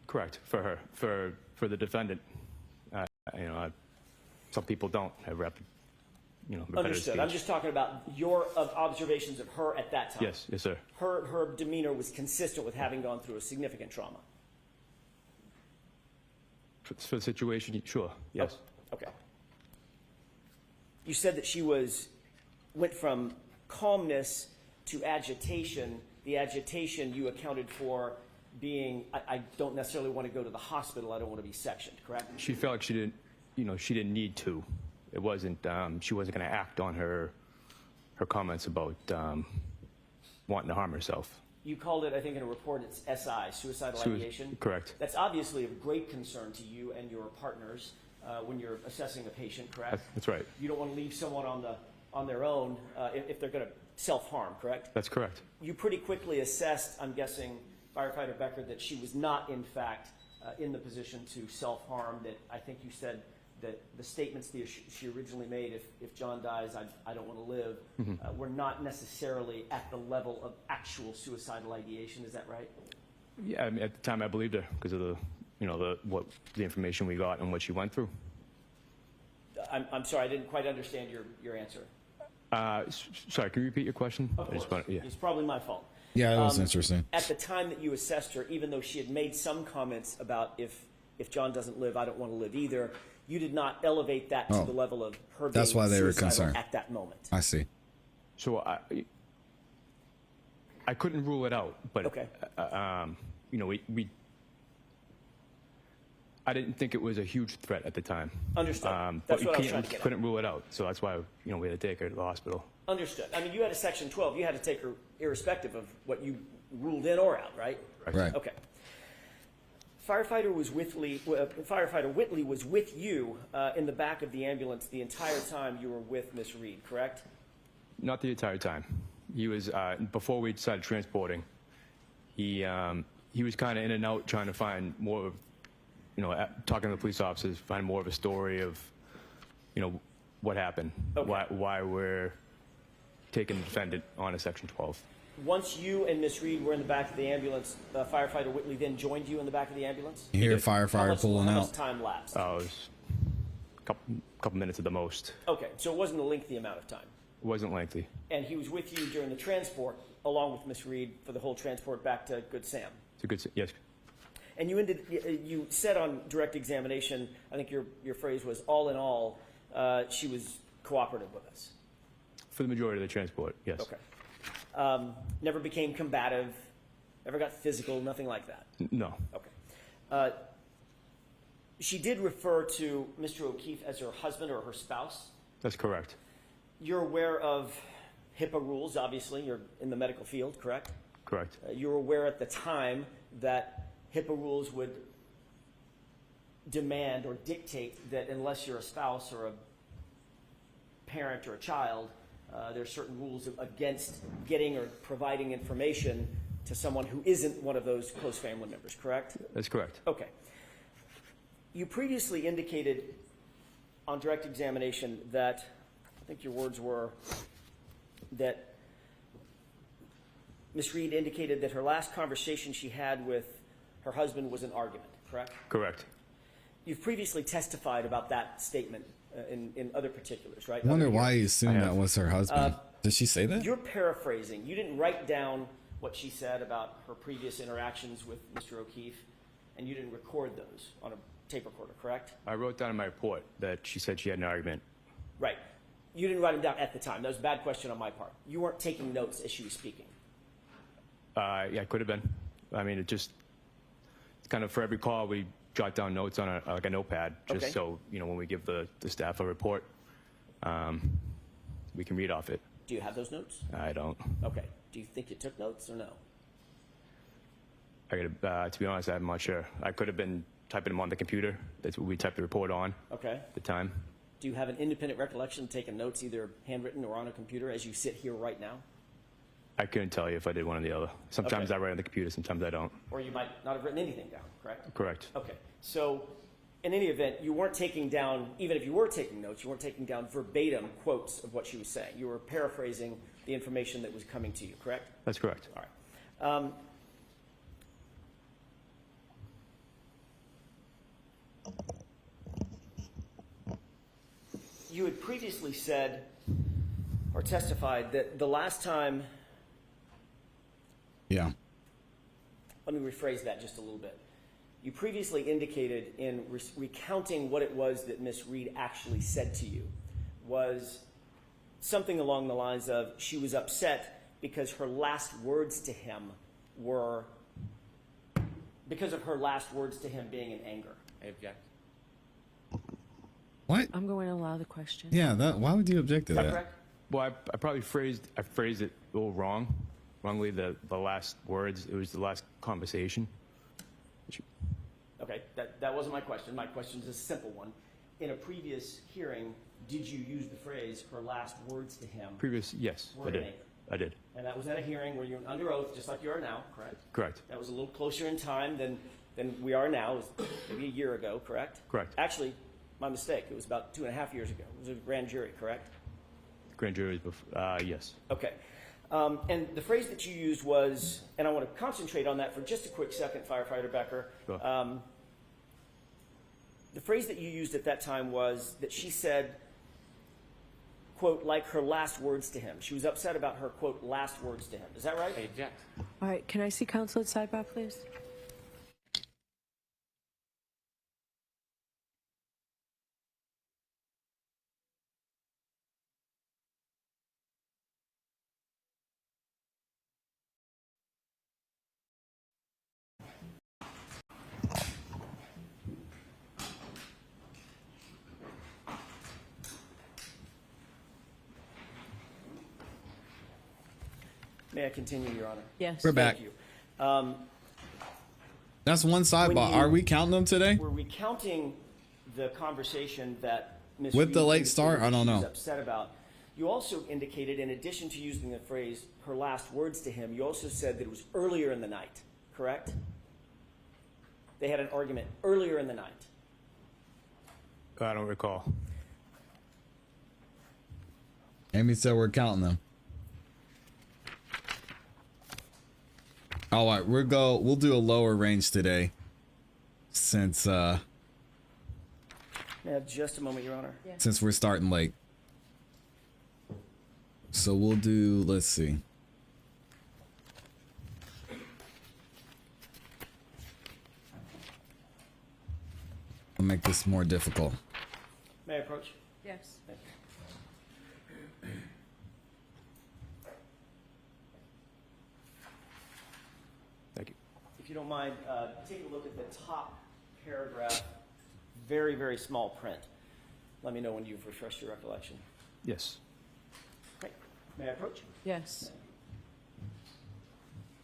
Correct. For her. For the defendant, some people don't have rapid, repetitive Understood. speech. I'm just talking about your observations of her at that time. Yes, yes, sir. Her demeanor was consistent with having gone through a significant trauma. For the situation, sure, yes. Okay. You said that she went from calmness to agitation. The agitation you accounted for being, I don't necessarily want to go to the hospital, I don't want to be sectioned, correct? She felt like she didn't need to. It wasn't, she wasn't going to act on her comments about wanting to harm herself. You called it, I think in a report, it's SI, suicidal ideation. Correct. That's obviously of great concern to you and your partners when you're assessing a patient, correct? That's right. You don't want to leave someone on their own if they're going to self-harm, correct? That's correct. You pretty quickly assessed, I'm guessing, Firefighter Becker, that she was not, in fact, in the position to self-harm, that I think you said that the statements that she originally made, if John dies, I don't want to live, were not necessarily at the level of actual suicidal ideation. Is that right? Yeah, I mean, at the time I believed her because of the information we got and what she went through. I'm sorry, I didn't quite understand your answer. Sorry, can you repeat your question? Of course. It's probably my fault. Yeah, that was interesting. At the time that you assessed her, even though she had made some comments about if John doesn't live, I don't want to live either, you did not elevate that to the level of her being That's why they were suicidal concerned at that moment. I see. So I couldn't rule it out, but Okay. I didn't think it was a huge threat at the time. Understood. But That's you what I was trying to get at. couldn't rule it out, so that's why we had to take her to the hospital. Understood. I mean, you had a Section 12. You had to take her irrespective of what you ruled in or out, right? Right. Okay. Firefighter Whitley was with you in the back of the ambulance the entire time you were with Miss Reed, correct? Not the entire time. He was before we decided transporting. He was kind of in and out, trying to find more of, talking to the police officers, find more of a story of, what happened, Okay. why we're taking the defendant on a Section 12. Once you and Miss Reed were in the back of the ambulance, Firefighter Whitley then joined you in the back of the ambulance? You hear a firefighter pulling How out. much time lapsed? It was a couple minutes at the most. Okay, so it wasn't a lengthy amount of time. It wasn't lengthy. And he was with you during the transport, along with Miss Reed, for the whole transport back to Good Sam. It's a good, yes. And you said on direct examination, I think your phrase was, all in all, she was cooperative with us. For the majority of the transport, yes. Okay. Never became combative, never got physical, nothing like that? No. Okay. She did refer to Mr. O'Keefe as her husband or her spouse. That's correct. You're aware of HIPAA rules, obviously. You're in the medical field, correct? Correct. You were aware at the time that HIPAA rules would demand or dictate that unless you're a spouse or a parent or a child, there are certain rules against getting or providing information to someone who isn't one of those close family members, correct? That's correct. Okay. You previously indicated on direct examination that, I think your words were, that Ms. Reed indicated that her last conversation she had with her husband was an argument, correct? Correct. You've previously testified about that statement in other particulars, right? I wonder why you assumed that was her husband. Did she say that? You're paraphrasing. You didn't write down what she said about her previous interactions with Mr. O'Keefe, and you didn't record those on a tape recorder, correct? I wrote down in my report that she said she had an argument. Right. You didn't write them down at the time. That was a bad question on my part. You weren't taking notes as she was speaking. Yeah, it could have been. I mean, it's kind of for every call we jot down notes on a notepad, just Okay. so when we give the staff a report, we can read off it. Do you have those notes? I don't. Okay. Do you think you took notes or no? To be honest, I'm not sure. I could have been typing them on the computer. That's what we typed the report on. Okay. At the time. Do you have an independent recollection of taking notes, either handwritten or on a computer, as you sit here right now? I couldn't tell you if I did one or the other. Sometimes Okay. I write on the computer, sometimes I don't. Or you might not have written anything down, correct? Correct. Okay. So, in any event, you weren't taking down, even if you were taking notes, you weren't taking down verbatim quotes of what she was saying. You were paraphrasing the information that was coming to you, correct? That's correct. All right. You had previously said or testified that the last time, Yeah. let me rephrase that just a little bit. You previously indicated in recounting what it was that Miss Reed actually said to you was something along the lines of she was upset because her last words to him were because of her last words to him being in anger. I object. What? I'm going to allow the question. Yeah, why would you object to Is that that? correct? Well, I probably phrased it a little wrongly. The last words. It was the last conversation. Okay, that wasn't my question. My question is a simple one. In a previous hearing, did you use the phrase "her last words to him"? Yes, were I in did. anger? I did. And that was at a hearing where you were under oath, just like you are now, correct? Correct. That was a little closer in time than we are now. It was maybe a year ago, correct? Correct. Actually, my mistake. It was about 2.5 years ago. It was a grand jury, correct? Grand jury was before. Yes. Okay. And the phrase that you used was, and I want to concentrate on that for just a quick second, Firefighter Becker. Sure. The phrase that you used at that time was that she said, quote, like her last words to him. She was upset about her, quote, last words to him. Is that right? I object. All right, can I see counsel at sidebar, please? May I continue, Your Honor? Yes. We're back. Thank you. That's one sidebar. Are we counting them today? We're recounting the conversation that Ms. With the Reed late indicated start? I that don't she was know. upset about. You also indicated, in addition to using the phrase "her last words to him," you also said that it was earlier in the night. Correct? They had an argument earlier in the night. I don't recall. Amy said we're counting them. All right, we'll do a lower range today, since May I have just a moment, Your Honor? since we're starting late. So we'll do. Let's see. I'll make this more difficult. May I approach? Yes. Thank you. If you don't mind, take a look at the top paragraph, very, very small print. Let me know when you've refreshed your recollection. Yes. Great. May I approach? Yes.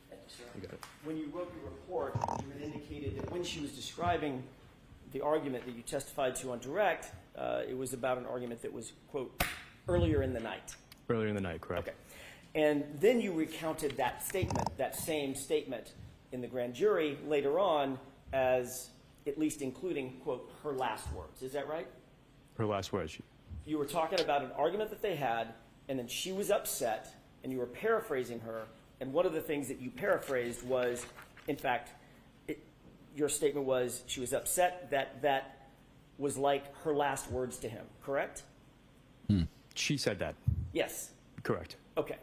Thank you, sir. You got it. When you wrote your report, you had indicated that when she was describing the argument that you testified to on direct, it was about an argument that was, quote, earlier in the night. Earlier in the night, correct. Okay. And then you recounted that statement, that same statement in the grand jury later on as at least including, quote, her last words. Is that right? Her last words. You were talking about an argument that they had, and then she was upset, and you were paraphrasing her, and one of the things that you paraphrased was, in fact, your statement was she was upset that was like her last words to him, correct? She said that. Yes. Correct. Okay.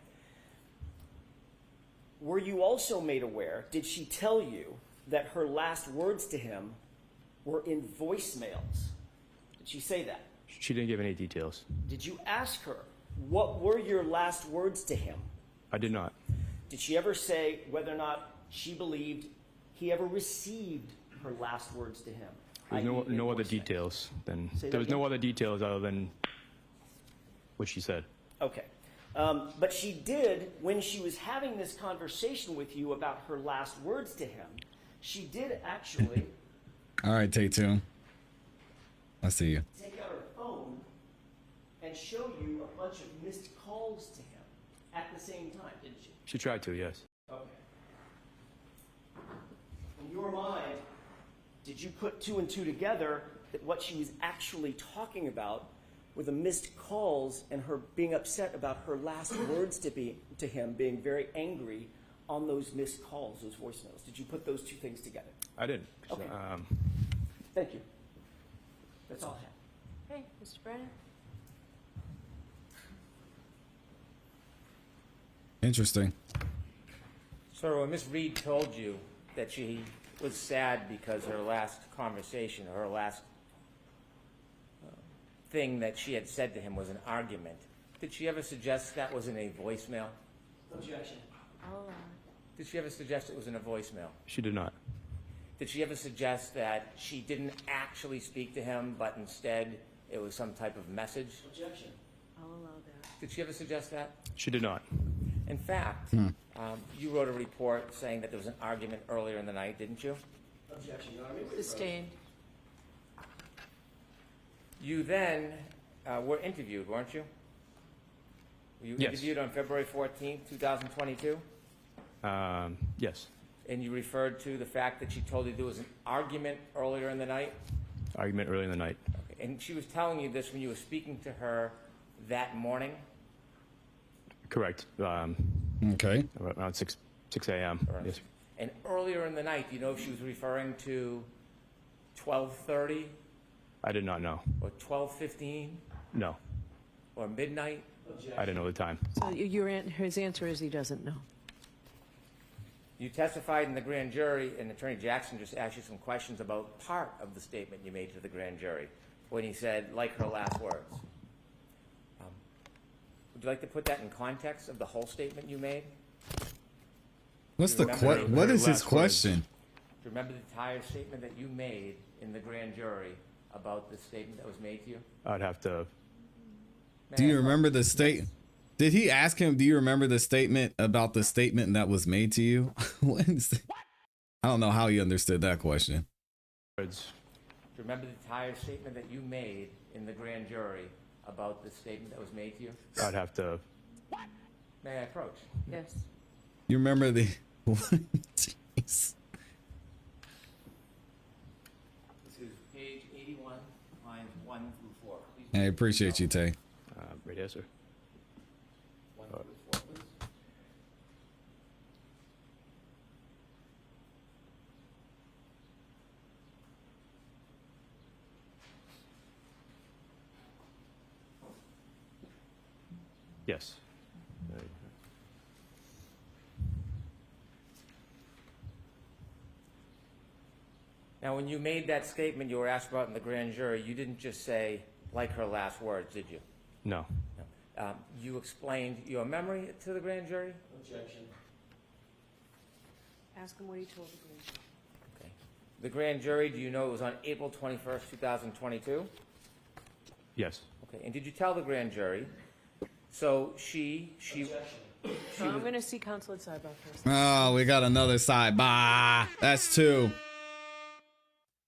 Were you also made aware, did she tell you that her last words to him were in voicemails? Did she say that? She didn't give any details. Did you ask her, what were your last words to him? I did not. Did she ever say whether or not she believed he ever received her last words to him? There's i.e. in no other voicemail? details than Say that there was no again? other details other than what she said. Okay. But she did, when she was having this conversation with you about her last words to him, She did actually All right, take two. I see you. take out her phone and show you a bunch of missed calls to him at the same time, didn't she? She tried to, yes. Okay. In your mind, did you put two and two together that what she was actually talking about were the missed calls and her being upset about her last words to him being very angry on those missed calls, those voicemails? Did you put those two things together? I didn't. Okay. Thank you. That's all I have. Okay, Mr. Brennan? Interesting. So when Ms. Reed told you that she was sad because her last conversation, or her last thing that she had said to him was an argument, did she ever suggest that was in a voicemail? Objection. Did she ever suggest it was in a voicemail? She did not. Did she ever suggest that she didn't actually speak to him, but instead it was some type of message? Objection. I'll allow that. Did she ever suggest that? She did not. In fact, you wrote a report saying that there was an argument earlier in the night, didn't you? Objection, Your Honor. Sustained. You then were interviewed, weren't you? Were you Yes. interviewed on February 14th, 2022? Yes. And you referred to the fact that she told you there was an argument earlier in the night? Argument early in the night. Okay. And she was telling you this when you were speaking to her that morning? Correct. Okay. Around 6 a.m. Right. Yes. And earlier in the night, do you know if she was referring to 12:30 I did not know. or 12:15 No. or midnight? I didn't know the time. So his answer is he doesn't know. You testified in the grand jury, and Attorney Jackson just asked you some questions about part of the statement you made to the grand jury when he said, like her last words. Would you like to put that in context of the whole statement you made? What's Do you the remember what is his last question? Do you remember the entire statement that you made in the grand jury about the statement that was made to you? I'd have to. Do you remember the state? Did he ask him, do you remember the statement about the statement that was made to you? What is that? I don't know how he understood that question. Words. Do you remember the entire statement that you made in the grand jury about the statement that was made to you? I'd have to. May I approach? Yes. You remember the? Jeez. This is page 81, lines 1 through 4. Please. I appreciate you, Tay. Right here, sir. 1 through 4, please. Yes. Now, when you made that statement you were asked about in the grand jury, you didn't just say, like her last words, did you? No. No. You explained your memory to the grand jury? Objection. Ask him what he told the grand jury. Okay. The grand jury, do you know it was on April 21st, 2022? Yes. Okay. And did you tell the grand jury? So she So I'm going to see counsel at sidebar first. Oh, we got another sidebar. That's two.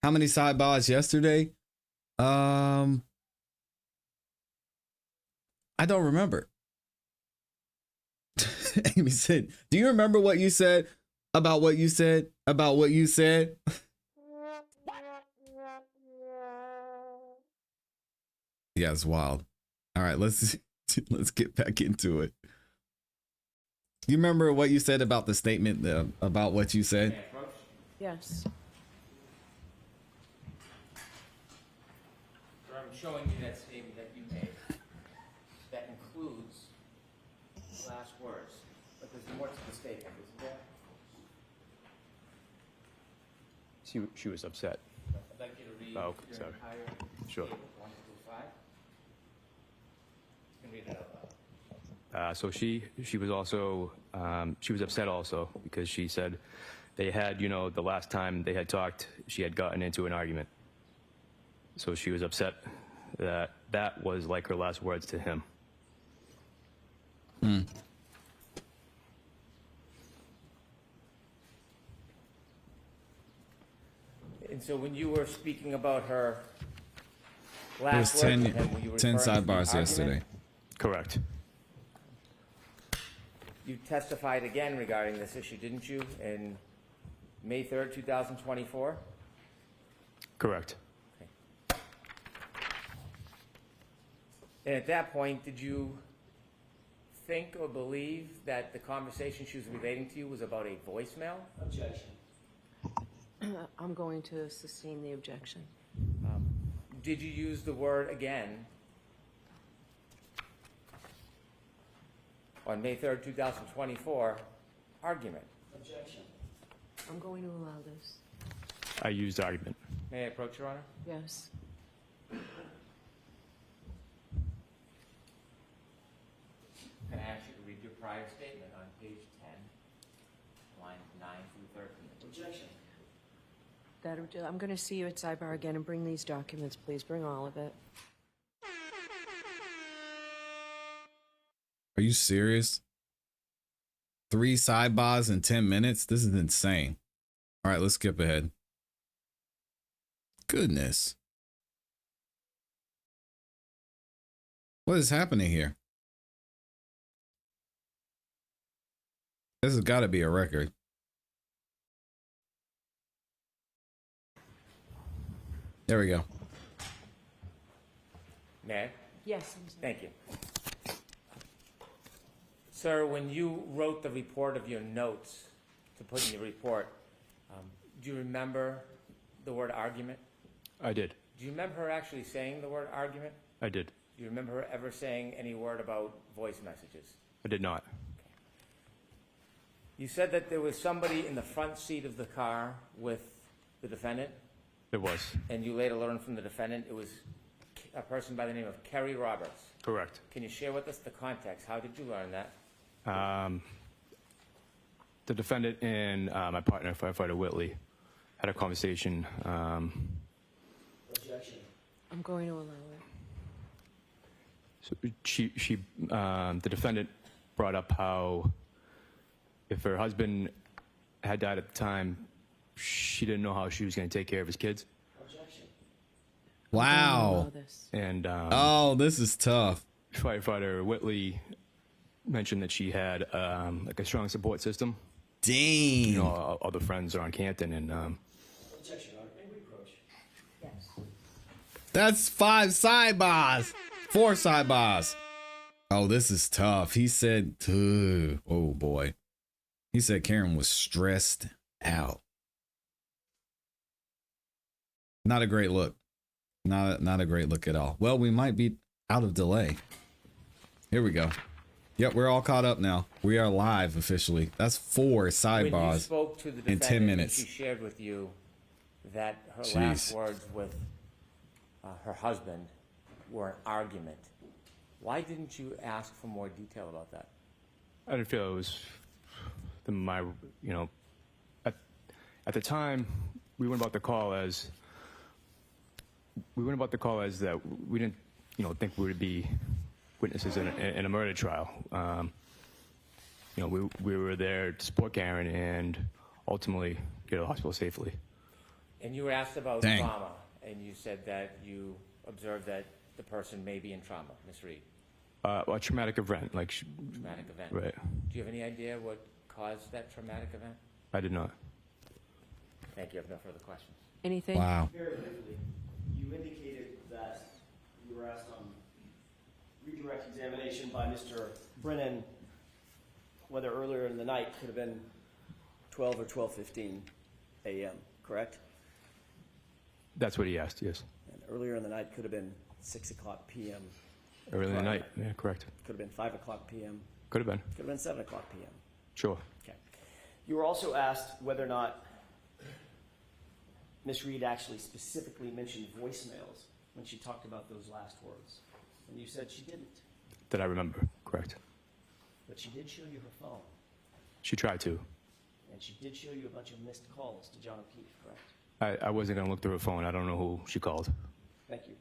How many sidebars yesterday? I don't remember. Amy said, do you remember what you said about what you said about what you said? Yeah, it's wild. All right, let's get back into it. You remember what you said about the statement about what you said? May I approach? Yes. So I'm showing you that statement that you made that includes last words, but there's more to the statement, isn't there? She was upset. I'd like you to read Oh, okay, your sorry. entire Sure. statement, 1 through 5. You can read it out loud. So she was also she was upset also because she said they had, you know, the last time they had talked, she had gotten into an argument. So she was upset that that was like her last words to him. And so when you were speaking about her It was last words 10, with him, were you 10 referring to the sidebars argument? yesterday. Correct. You testified again regarding this issue, didn't you, in May 3rd, 2024? Correct. And at that point, did you think or believe that the conversation she was relating to you was about a voicemail? Objection. I'm going to sustain the objection. Did you use the word again on May 3rd, 2024, argument? Objection. I'm going to allow this. I used argument. May I approach, Your Honor? Yes. Can I ask you to read your prior statement on page 10, lines 9 through 13? Objection. I'm going to see you at sidebar again and bring these documents, please. Bring all of it. Are you serious? 3 sidebars in 10 minutes? This is insane. All right, let's skip ahead. Goodness. What is happening here? This has got to be a record. There we go. May I? Yes, I'm sorry. Thank you. Sir, when you wrote the report of your notes to put in your report, do you remember the word argument? I did. Do you remember her actually saying the word argument? I did. Do you remember her ever saying any word about voice messages? I did not. You said that there was somebody in the front seat of the car with the defendant, It was. and you later learned from the defendant it was a person by the name of Kerry Roberts. Correct. Can you share with us the context? How did you learn that? The defendant and my partner, firefighter Whitley, had a conversation. Objection. I'm going to allow it. So the defendant brought up how if her husband had died at the time, she didn't know how she was going to take care of his kids. Objection. Wow. Allow this. And Oh, this is tough. firefighter Whitley mentioned that she had like a strong support system. Dang. You know, all the friends are on Canton, and Objection, Your Honor. May we approach? Yes. That's 5 sidebars. 4 sidebars. Oh, this is tough. He said, oh boy. He said Karen was stressed out. Not a great look. Not a great look at all. Well, we might be out of delay. Here we go. Yep, we're all caught up now. We are live officially. That's 4 When you sidebars spoke to the in defendant, 10 minutes. she shared with you that her Jeez. last words with her husband were an argument. Why didn't you ask for more detail about that? I didn't feel it was at the time we went about the call as that we didn't think we would be witnesses in a murder trial. We were there to support Karen and ultimately get her to the hospital safely. And you were asked about Dang. trauma, and you said that you observed that the person may be in trauma. Ms. Reed, A traumatic event, traumatic event. Right. Do you have any idea what caused that traumatic event? I did not. Thank you. I have no further questions. Anything? Wow. Very briefly, you indicated that you were asked on redirect examination by Mr. Brennan whether earlier in the night could have been 12 or 12:15 a.m., correct? That's what he asked, yes. And earlier in the night could have been 6 o'clock p.m. Early in the night, yeah, correct. Could have been 5 o'clock p.m. Could have been. Could have been 7 o'clock p.m. Sure. Okay. You were also asked whether or not Ms. Reed actually specifically mentioned voicemails when she talked about those last words. And you said she didn't. That I remember, correct. But she did show you her phone. She tried to. And she did show you a bunch of missed calls to John O'Keefe, correct? I wasn't going to look through her phone. I don't know who she called. Thank you.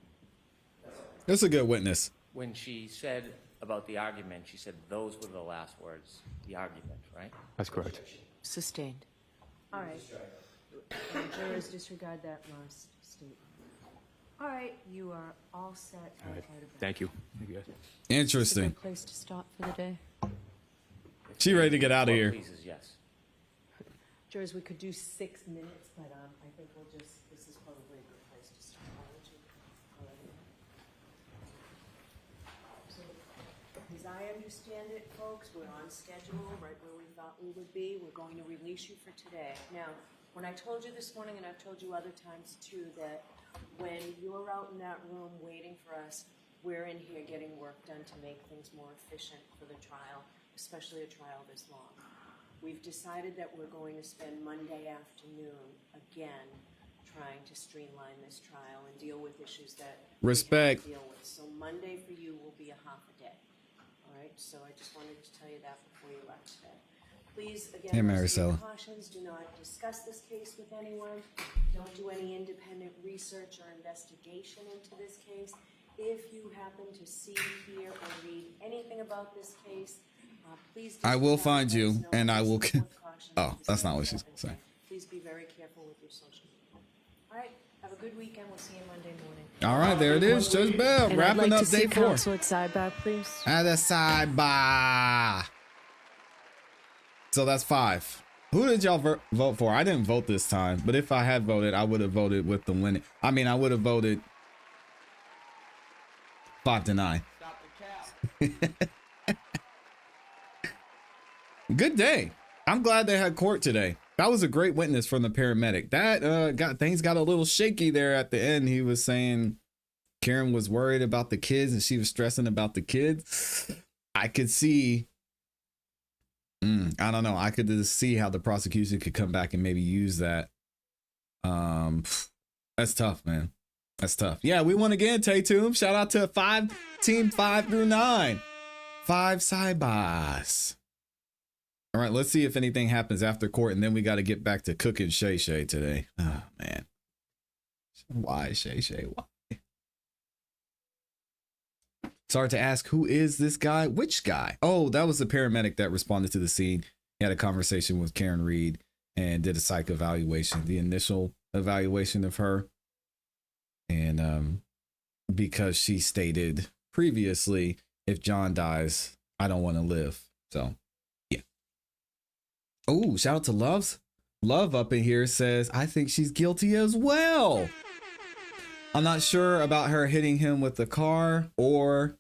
That's a good witness. When she said about the argument, she said those were the last words, the argument, right? That's correct. Sustained. All right. Jurors, disregard that last statement. All right, you are all set. All right. Thank you. Thank you guys. Interesting. Good place to stop for the day. She ready to get out of here. Pleases, yes. Jurors, we could do 6 minutes, but I think we'll just, this is probably a good place to stop. So, as I understand it, folks, we're on schedule, right where we thought we would be. We're going to release you for today. Now, when I told you this morning, and I've told you other times too, that when you're out in that room waiting for us, we're in here getting work done to make things more efficient for the trial, especially a trial this long. We've decided that we're going to spend Monday afternoon again trying to streamline this trial and deal with issues that Respect. we have to deal with. So Monday for you will be a half a day. All right, so I just wanted to tell you that before you left today. Please, again, Hey, most of your Maricela. cautions, do not discuss this case with anyone. Don't do any independent research or investigation into this case. If you happen to see, hear, or read anything about this case, please. I will disregard, find let us you, know. and I will. Please support caution Oh, and that's not what discuss she's saying. Please be very careful with your social media. All right, have a good weekend. We'll see you Monday morning. All right, there it is. Judge Bell And I'd wrapping like up to see day 4. counsel at sidebar, please. At the sidebar. So that's 5. Who did y'all vote for? I didn't vote this time, but if I had voted, I would have voted with the winning. I mean, I would have voted 5-9. Good day. I'm glad they had court today. That was a great witness from the paramedic. That got a little shaky there at the end. He was saying Karen was worried about the kids and she was stressing about the kids. I could see. I don't know. I could just see how the prosecution could come back and maybe use that. That's tough, man. That's tough. Yeah, we won again, Tatum. Shout out to team 5 through 9. 5 sidebars. All right, let's see if anything happens after court, and then we got to get back to cooking Shay Shay today. Oh, man. Why, Shay Shay? Why? Sorry to ask, who is this guy? Which guy? Oh, that was the paramedic that responded to the scene. He had a conversation with Karen Reed and did a psych evaluation, the initial evaluation of her. And because she stated previously, if John dies, I don't want to live. So, yeah. Oh, shout out to Loves. Love up in here says, I think she's guilty as well. I'm not sure about her hitting him with the car or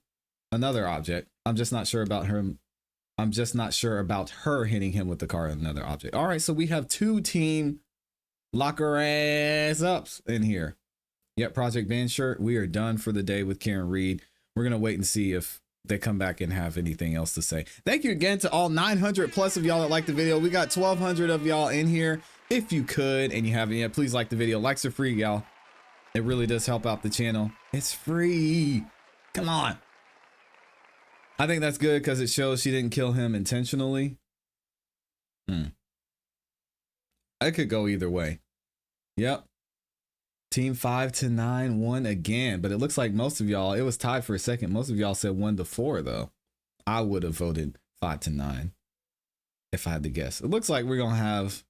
another object. I'm just not sure about her. I'm just not sure about her hitting him with the car or another object. All right, so we have 2 team locker ass ups in here. Yep, Project Band shirt. We are done for the day with Karen Reed. We're going to wait and see if they come back and have anything else to say. Thank you again to all 900 plus of y'all that liked the video. We got 1,200 of y'all in here. If you could and you haven't yet, please like the video. Likes are free, y'all. It really does help out the channel. It's free. Come on. I think that's good because it shows she didn't kill him intentionally. I could go either way. Yep. Team 5 to 9 won again, but it looks like most of y'all, it was tied for a second. Most of y'all said 1 to 4 though. I would have voted 5 to 9 if I had to guess. It looks like we're going to have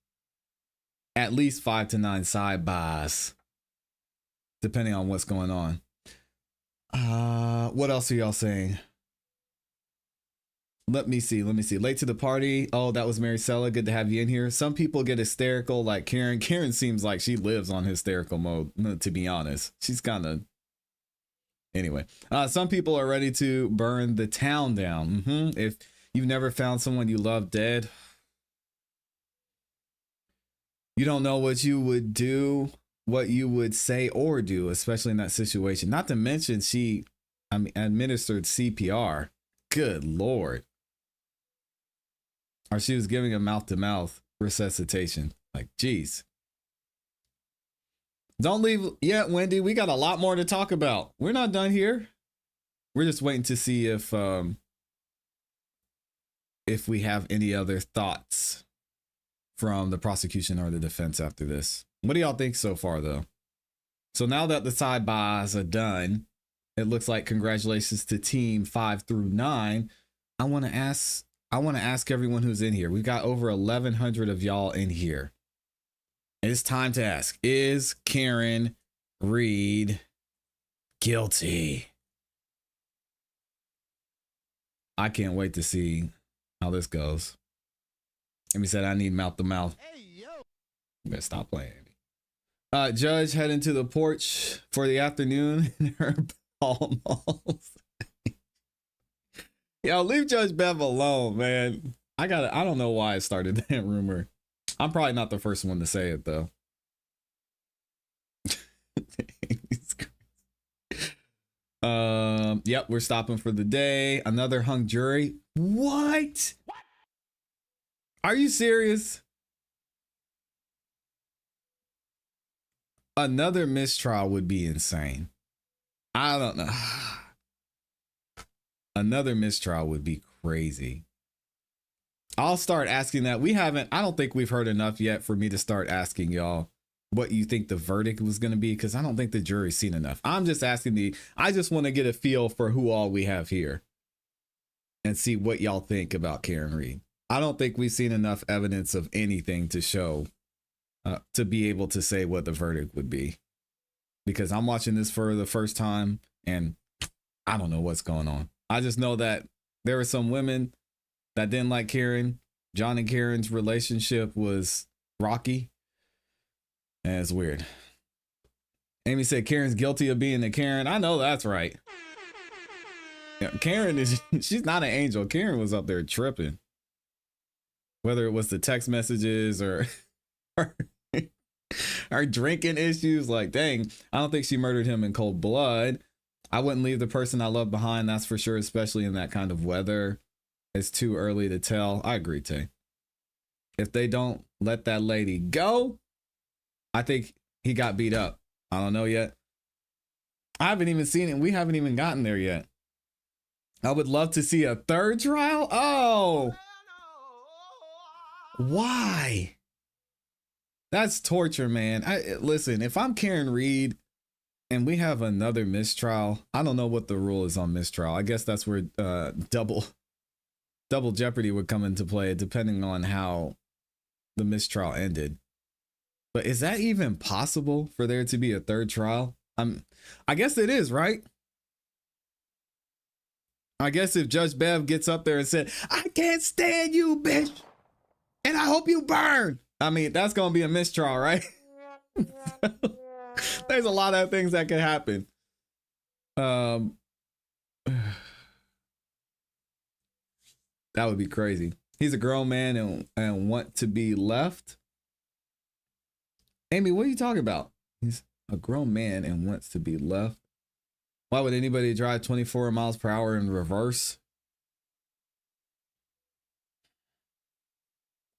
at least 5 to 9 sidebars, depending on what's going on. What else are y'all saying? Let me see. Late to the party. Oh, that was Maricela. Good to have you in here. Some people get hysterical like Karen. Karen seems like she lives on hysterical mode, to be honest. She's kind of... Anyway, some people are ready to burn the town down. If you've never found someone you love dead, you don't know what you would do, what you would say or do, especially in that situation. Not to mention she administered CPR. Good Lord. Or she was giving a mouth-to-mouth resuscitation. Like, geez. Don't leave yet, Wendy. We got a lot more to talk about. We're not done here. We're just waiting to see if we have any other thoughts from the prosecution or the defense after this. What do y'all think so far, though? So now that the sidebars are done, it looks like congratulations to team 5 through 9. I want to ask everyone who's in here. We've got over 1,100 of y'all in here. It's time to ask, is Karen Reed guilty? I can't wait to see how this goes. Amy said, I need mouth to mouth. Hey, yo. You better stop playing. Judge heading to the porch for the afternoon in her almost. Yo, leave Judge Bev alone, man. I don't know why I started that rumor. I'm probably not the first one to say it, though. Yep, we're stopping for the day. Another hung jury. What? Are you serious? Another mistrial would be insane. I don't know. Another mistrial would be crazy. I'll start asking that. I don't think we've heard enough yet for me to start asking y'all what you think the verdict was going to be, because I don't think the jury's seen enough. I'm just asking I just want to get a feel for who all we have here and see what y'all think about Karen Reed. I don't think we've seen enough evidence of anything to show to be able to say what the verdict would be, because I'm watching this for the first time and I don't know what's going on. I just know that there were some women that didn't like Karen. John and Karen's relationship was rocky. And it's weird. Amy said Karen's guilty of being a Karen. I know that's right. Yeah, Karen she's not an angel. Karen was up there tripping. Whether it was the text messages or her drinking issues, like, dang, I don't think she murdered him in cold blood. I wouldn't leave the person I love behind, that's for sure, especially in that kind of weather. It's too early to tell. I agree, Tay. If they don't let that lady go, I think he got beat up. I don't know yet. I haven't even seen it. We haven't even gotten there yet. I would love to see a third trial. Oh, why? That's torture, man. Listen, if I'm Karen Reed and we have another mistrial, I don't know what the rule is on mistrial. I guess that's where double jeopardy would come into play, depending on how the mistrial ended. But is that even possible for there to be a third trial? I guess it is, right? I guess if Judge Bev gets up there and said, I can't stand you, bitch, and I hope you burn. I mean, that's going to be a mistrial, right? There's a lot of things that could happen. That would be crazy. He's a grown man and want to be left. Amy, what are you talking about? He's a grown man and wants to be left. Why would anybody drive 24 miles per hour in reverse?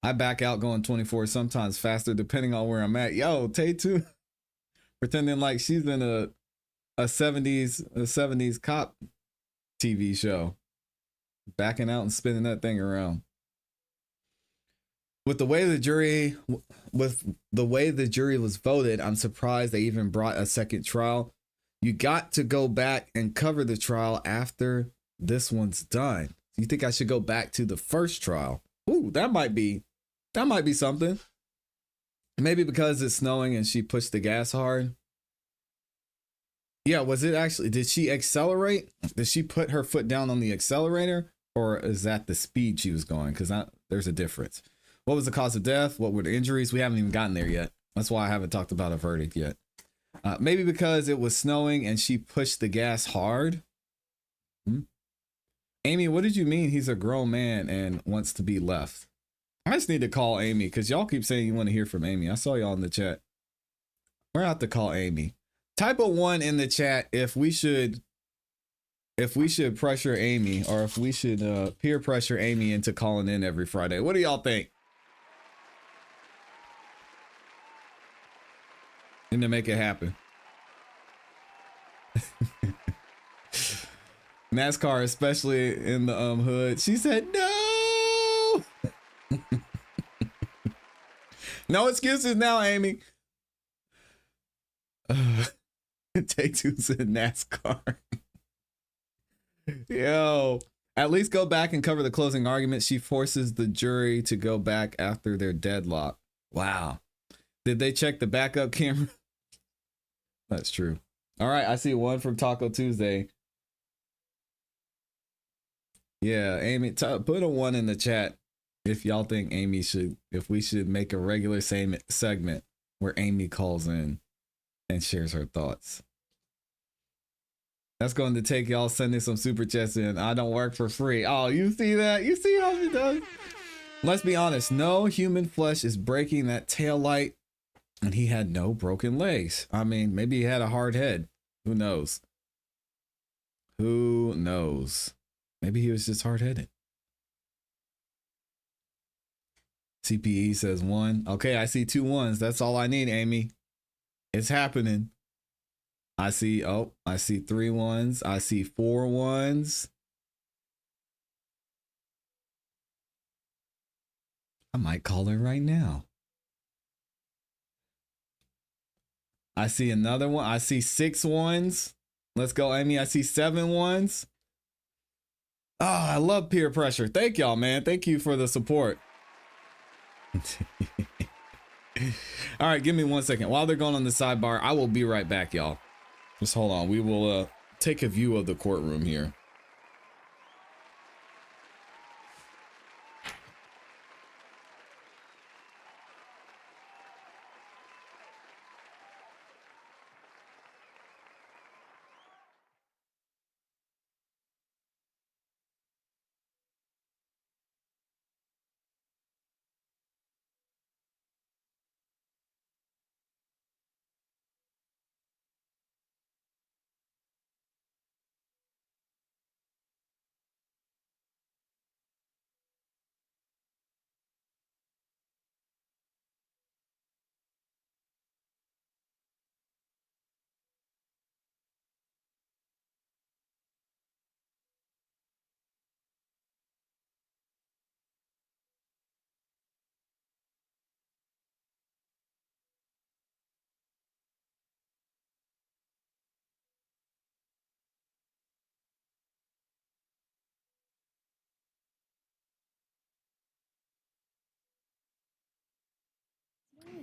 I back out going 24, sometimes faster, depending on where I'm at. Yo, Tay too, pretending like she's in a 70s cop TV show, backing out and spinning that thing around. With the way the jury was voted, I'm surprised they even brought a second trial. You got to go back and cover the trial after this one's done. You think I should go back to the first trial? Ooh, that might be something. Maybe because it's snowing and she pushed the gas hard. Yeah, was it actually, did she accelerate? Did she put her foot down on the accelerator? Or is that the speed she was going? Because there's a difference. What was the cause of death? What were the injuries? We haven't even gotten there yet. That's why I haven't talked about a verdict yet. Maybe because it was snowing and she pushed the gas hard. Amy, what did you mean he's a grown man and wants to be left? I just need to call Amy because y'all keep saying you want to hear from Amy. I saw y'all in the chat. We're going to have to call Amy. Type a 1 in the chat if we should pressure Amy, or if we should peer pressure Amy into calling in every Friday. What do y'all think? And to make it happen. NASCAR, especially in the hood. She said no. No excuses now, Amy. Take two said NASCAR. Yo, at least go back and cover the closing argument. She forces the jury to go back after their deadlock. Wow. Did they check the backup camera? That's true. All right, I see one from Taco Tuesday. Yeah, Amy, put a 1 in the chat if y'all think if we should make a regular segment where Amy calls in and shares her thoughts. That's going to take y'all sending some super chats in. I don't work for free. Oh, you see that? You see how she does? Let's be honest. No human flesh is breaking that tail light, and he had no broken legs. I mean, maybe he had a hard head. Who knows? Who knows? Maybe he was just hard-headed. CPE says 1. Okay, I see 2 1s. That's all I need, Amy. It's happening. I see 3 1s. I see 4 1s. I might call her right now. I see another one. I see 6 1s. Let's go, Amy. I see 7 1s. Oh, I love peer pressure. Thank y'all, man. Thank you for the support. All right, give me 1 second. While they're going on the sidebar, I will be right back, y'all. Just hold on. We will take a view of the courtroom here.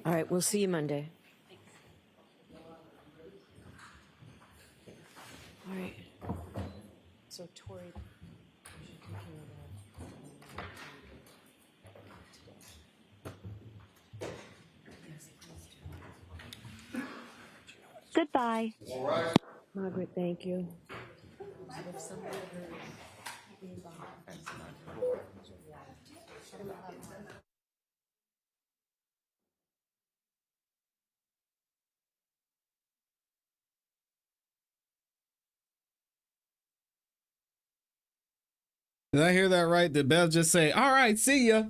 All right, we'll see you Monday. All right. So Tori, Goodbye. Margaret, thank you. Did I hear that right? Did Bev just say, all right, see ya?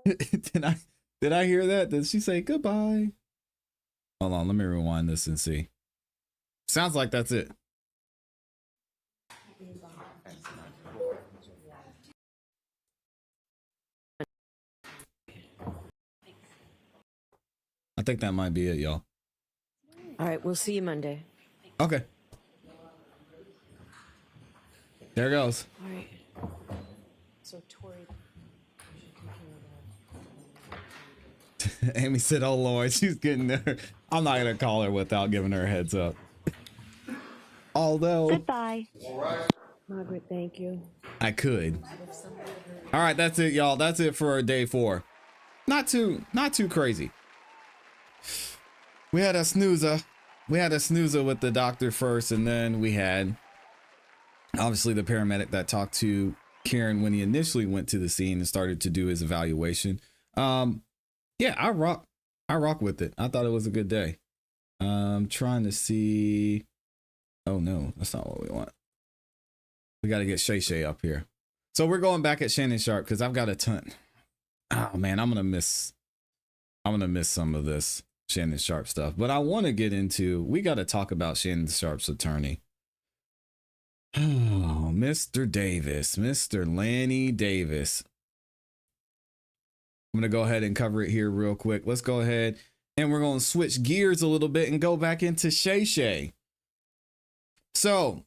Did I hear that? Did she say goodbye? Hold on, let me rewind this and see. Sounds like that's it. I think that might be it, y'all. All right, we'll see you Monday. Okay. There goes. All right. so Tori. Amy said, oh Lord, she's getting there. I'm not going to call her without giving her a heads up. Although. Goodbye. Margaret, thank you. I could. All right, that's it, y'all. That's it for day 4. Not too crazy. We had a snoozer. We had a snoozer with the doctor first, and then we had obviously the paramedic that talked to Kieran when he initially went to the scene and started to do his evaluation. Yeah, I rock with it. I thought it was a good day. Trying to see. Oh no, that's not what we want. We got to get Shay Shay up here. So we're going back at Shannon Sharpe because I've got a ton. Oh man, I'm gonna miss some of this Shannon Sharpe stuff. But I want to get into. We got to talk about Shannon Sharpe's attorney. Oh, Mr. Davis, Mr. Lanny Davis. I'm going to go ahead and cover it here real quick. Let's go ahead and we're going to switch gears a little bit and go back into Shay Shay. So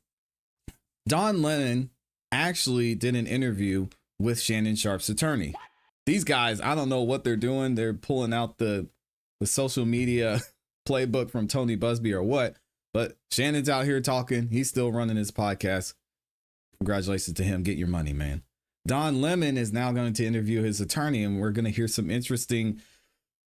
Don Lennon actually did an interview with Shannon Sharpe's attorney. these guys, I don't know what they're doing. They're pulling out the social media playbook from Tony Busby or what, but Shannon's out here talking. He's still running his podcast. Congratulations to him. Get your money, man. Don Lemon is now going to interview his attorney, and we're going to hear some interesting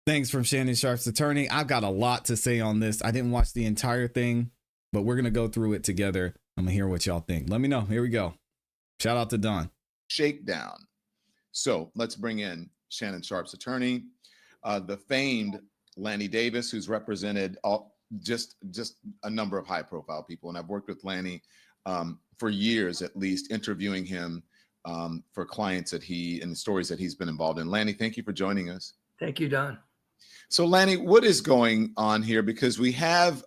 things from Shannon Sharpe's attorney. I've got a lot to say on this. I didn't watch the entire thing, but we're going to go through it together. I'm going to hear what y'all think. Let me know. Here we go. Shout out to Don. Shakedown. So let's bring in Shannon Sharpe's attorney, the famed Lanny Davis, who's represented just a number of high-profile people. And I've worked with Lanny for years, at least, interviewing him for clients that and the stories that he's been involved in. Lanny, thank you for joining us. Thank you, Don. So, Lanny, what is going on here? Because we have,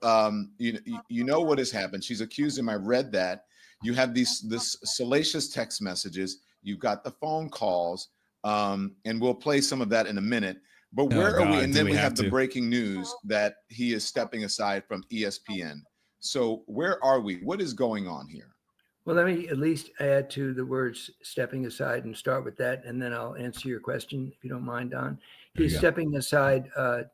you know what has happened. She's accused him. I read that. You have this salacious text messages. You've got the phone calls, and we'll play some of that in a minute. But where are we? And then we have the breaking news that he is stepping aside from ESPN. So where are we? What is going on here? Well, let me at least add to the words stepping aside and start with that, and then I'll answer your question, if you don't mind, Don. He's stepping aside.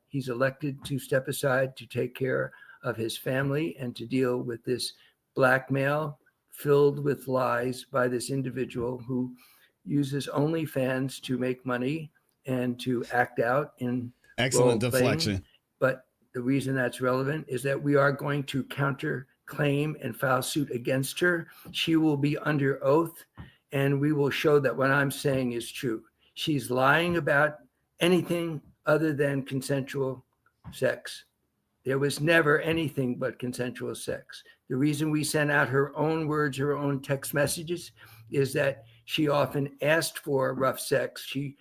He's elected to step aside to take care of his family and to deal with this blackmail filled with lies by this individual who uses OnlyFans to make money and to act out in excellent deflection. But the reason that's relevant is that we are going to counterclaim and file suit against her. She will be under oath, and we will show that what I'm saying is true. She's lying about anything other than consensual sex. There was never anything but consensual sex. The reason we sent out her own words, her own text messages, is that she often asked for rough sex. She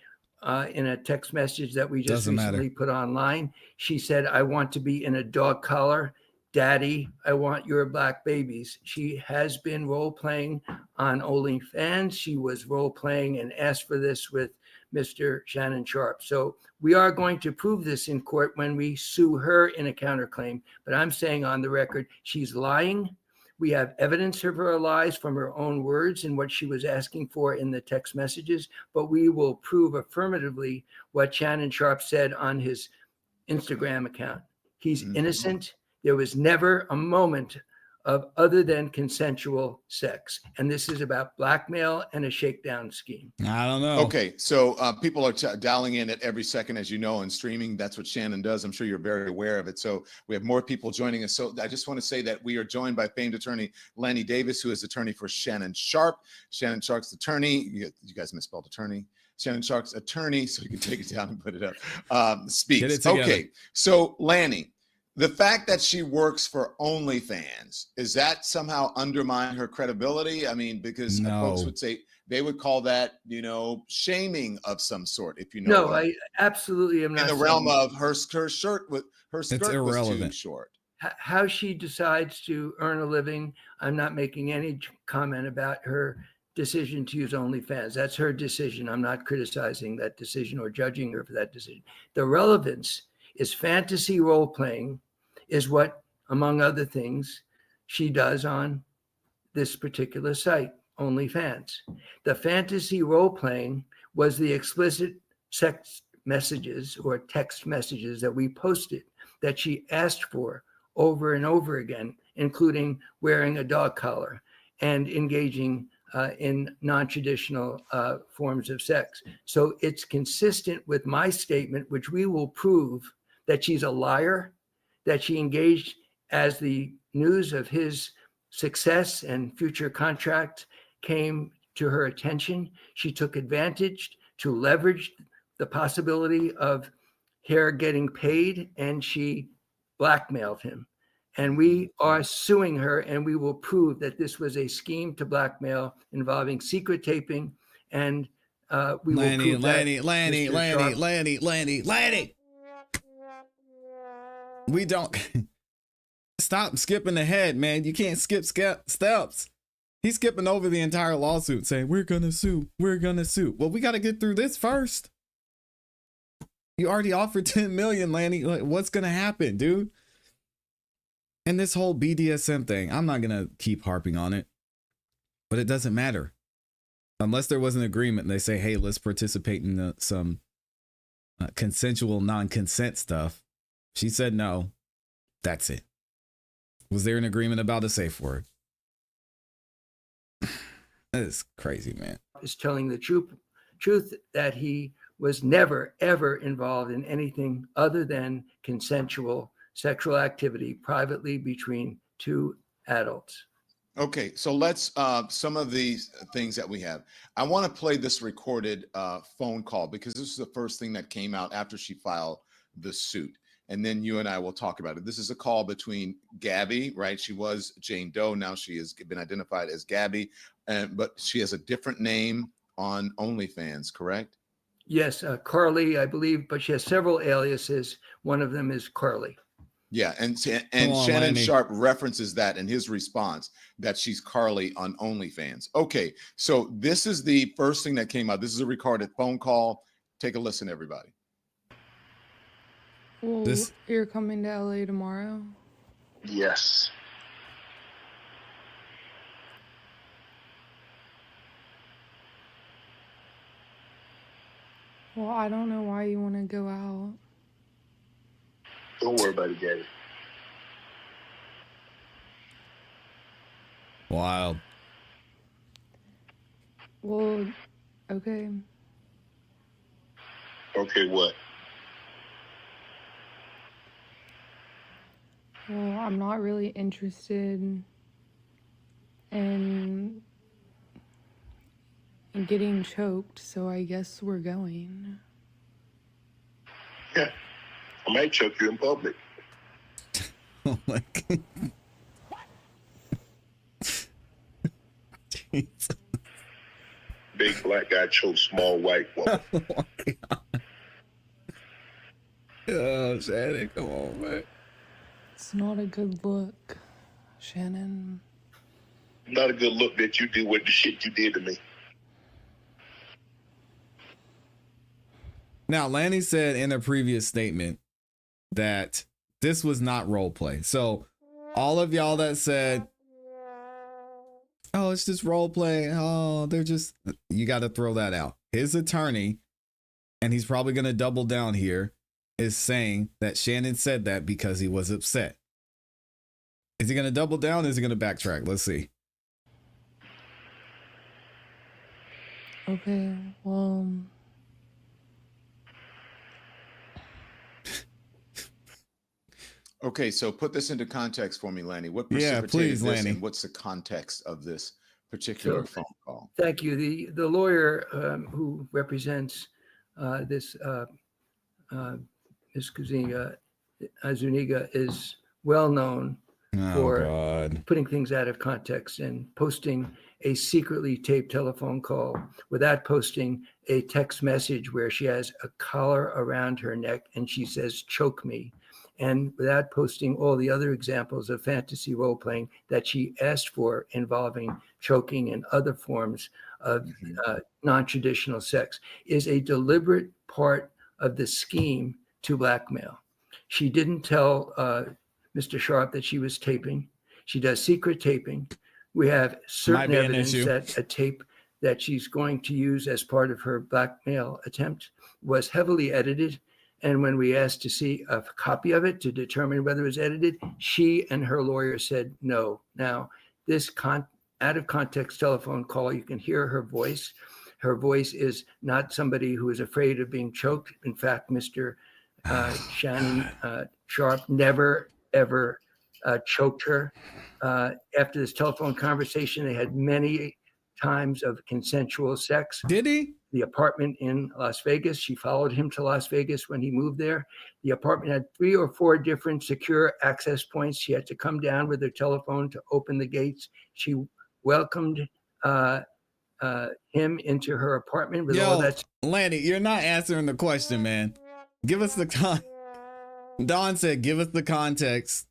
in a text message that we just recently put online, she said, "I want to be in a dog collar. Daddy, I want your black babies." She has been role-playing on OnlyFans. She was role-playing and asked for this with Mr. Shannon Sharpe. So we are going to prove this in court when we sue her in a counterclaim. But I'm saying on the record, she's lying. We have evidence of her lies from her own words and what she was asking for in the text messages, but we will prove affirmatively what Shannon Sharpe said on his Instagram account. He's innocent. There was never a moment of other than consensual sex. And this is about blackmail and a shakedown scheme. I don't know. Okay, so people are dialing in at every second, as you know, and streaming. That's what Shannon does. I'm sure you're very aware of it. So we have more people joining us. So I just want to say that we are joined by famed attorney Lanny Davis, who is attorney for Shannon Sharpe. Shannon Sharpe's attorney. You guys misspelled attorney. Shannon Sharpe's attorney, so you can take it down and put it up. Speaks. Okay, so Lanny, the fact that she works for OnlyFans, is that somehow undermine her credibility? I mean, because folks would say they would call that, shaming of some sort. If you know, I absolutely am not. In the realm of her shirt with her skirt was too short. How she decides to earn a living, I'm not making any comment about her decision to use OnlyFans. That's her decision. I'm not criticizing that decision or judging her for that decision. The relevance is fantasy role playing is what, among other things, she does on this particular site, OnlyFans. The fantasy role playing was the explicit sex messages or text messages that we posted that she asked for over and over again, including wearing a dog collar and engaging in non-traditional forms of sex. So it's consistent with my statement, which we will prove that she's a liar, that she engaged as the news of his success and future contract came to her attention. She took advantage to leverage the possibility of her getting paid, and she blackmailed him. And we are suing her, and we will prove that this was a scheme to blackmail involving secret taping, and we will prove Lanny. We don't stop skipping ahead, man. You can't skip steps. He's skipping over the entire lawsuit saying, we're going to sue. Well, we got to get through this first. You already offered 10 million, Lanny. Like, what's going to happen, dude? And this whole BDSM thing, I'm not going to keep harping on it, but it doesn't matter. unless there was an agreement and they say, hey, let's participate in some consensual non-consent stuff. She said no. That's it. Was there an agreement about a safe word? That is crazy, man. Is telling the truth that he was never, ever involved in anything other than consensual sexual activity privately between two adults. Okay, so let's some of these things that we have. I want to play this recorded phone call because this is the first thing that came out after she filed the suit. And then you and I will talk about it. This is a call between Gabby, right? She was Jane Doe. Now she has been identified as Gabby, but she has a different name on OnlyFans, correct? Yes, Carly, I believe, but she has several aliases. One of them is Carly. Yeah, and Come on, Shannon Lanny. Sharpe references that in his response that she's Carly on OnlyFans. Okay, so this is the first thing that came out. This is a recorded phone call. Take a listen, everybody. Well, you're coming to LA tomorrow? Yes. Well, I don't know why you want to go out. Don't worry about it, Gabby. Wild. Well, okay. Okay, what? Well, I'm not really interested in getting choked, so I guess we're going. Yeah. I might choke you in public. Oh my God. Jesus. Big black guy choke small white woman. Oh my God. Oh, Shannon, come on, man. It's not a good look, Shannon. Not a good look that you did with the shit you did to me. Now, Lanny said in a previous statement that this was not role play. So all of y'all that said, oh, it's just role play. Oh, they're just, you got to throw that out. His attorney, and he's probably going to double down here, is saying that Shannon said that because he was upset. Is he going to double down? Or is he going to backtrack? Let's see. Okay, well... Okay, so put this into context for me, Lanny. What Yeah, precipitated please, this, Lanny. and what's the context of this particular phone call? Thank you. The lawyer who represents this Ms. Zuniga is well known for putting things out of context and posting a secretly taped telephone call without posting a text message where she has a collar around her neck and she says, choke me. And without posting all the other examples of fantasy role playing that she asked for involving choking and other forms of non-traditional sex, is a deliberate part of the scheme to blackmail. She didn't tell Mr. Sharpe that she was taping. She does secret taping. We have certain evidence that a tape that she's going to use as part of her blackmail attempt was heavily edited. And when we asked to see a copy of it to determine whether it was edited, she and her lawyer said no. Now, this out of context telephone call, you can hear her voice. Her voice is not somebody who is afraid of being choked. In fact, Mr. Shannon Sharpe never, ever choked her. After this telephone conversation, they had many times of consensual sex. Did he? The apartment in Las Vegas. She followed him to Las Vegas when he moved there. The apartment had 3 or 4 different secure access points. She had to come down with her telephone to open the gates. She welcomed him into her apartment with all that. Lanny, you're not answering the question, man. Give us the Don said, give us the context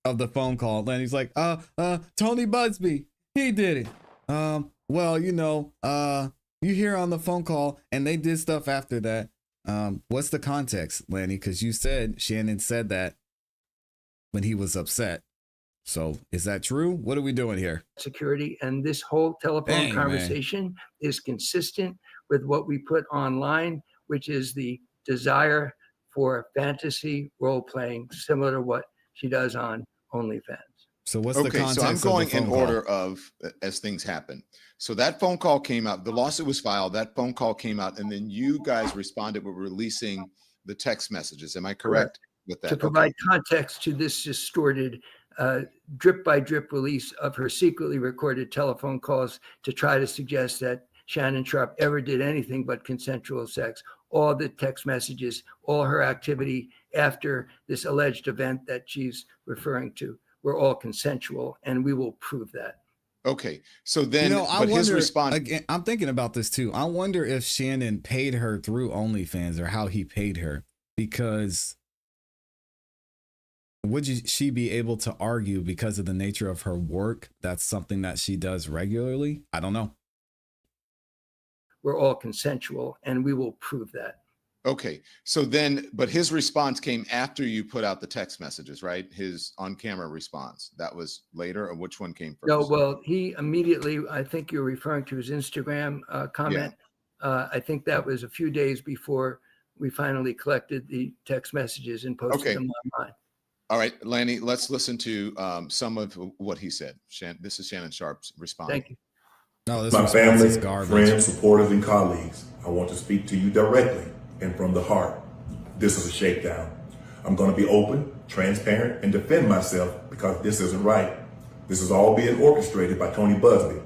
of the phone call. Lanny's like, Tony Busby, he did it. Well, you know, you hear on the phone call and they did stuff after that. What's the context, Lanny? Because you said Shannon said that when he was upset. So is that true? What are we doing here? Security, and this whole telephone Dang, conversation is consistent with what we put online, which is the desire for fantasy role playing, similar to what she does on OnlyFans. So what's the Okay, context so I'm of the going in phone call? order of as things happen. So that phone call came out, the lawsuit was filed, that phone call came out, and then you guys responded with releasing the text messages. Am I correct with that? To provide context to this distorted drip by drip release of her secretly recorded telephone calls to try to suggest that Shannon Sharpe ever did anything but consensual sex. All the text messages, all her activity after this alleged event that she's referring to were all consensual, and we will prove that. Okay, so then, I but his wonder, response. again, I'm thinking about this too. I wonder if Shannon paid her through OnlyFans or how he paid her, because would she be able to argue because of the nature of her work? That's something that she does regularly. I don't know. We're all consensual, and we will prove that. Okay, so then, but his response came after you put out the text messages, right? His on-camera response, that was later, or which one came first? No, well, he immediately, I think you're referring to his Instagram comment. I think that was a few days before we finally collected the text messages and posted them online. All right, Lanny, let's listen to some of what he said. This is Shannon Sharpe's response. Thank you. No, this My response is family, garbage. friends, supporters, and colleagues, I want to speak to you directly and from the heart. This is a shakedown. I'm going to be open, transparent, and defend myself because this isn't right. This is all being orchestrated by Tony Busby,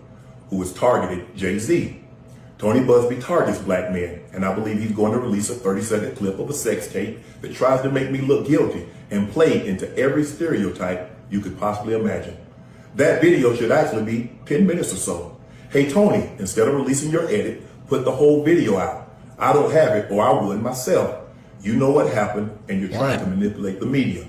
who has targeted Jay-Z. Tony Busby targets black men, and I believe he's going to release a 30-second clip of a sex tape that tries to make me look guilty and play into every stereotype you could possibly imagine. That video should actually be 10 minutes or so. Hey, Tony, instead of releasing your edit, put the whole video out. I don't have it, or I would myself. You know what happened, and you're trying to manipulate the media.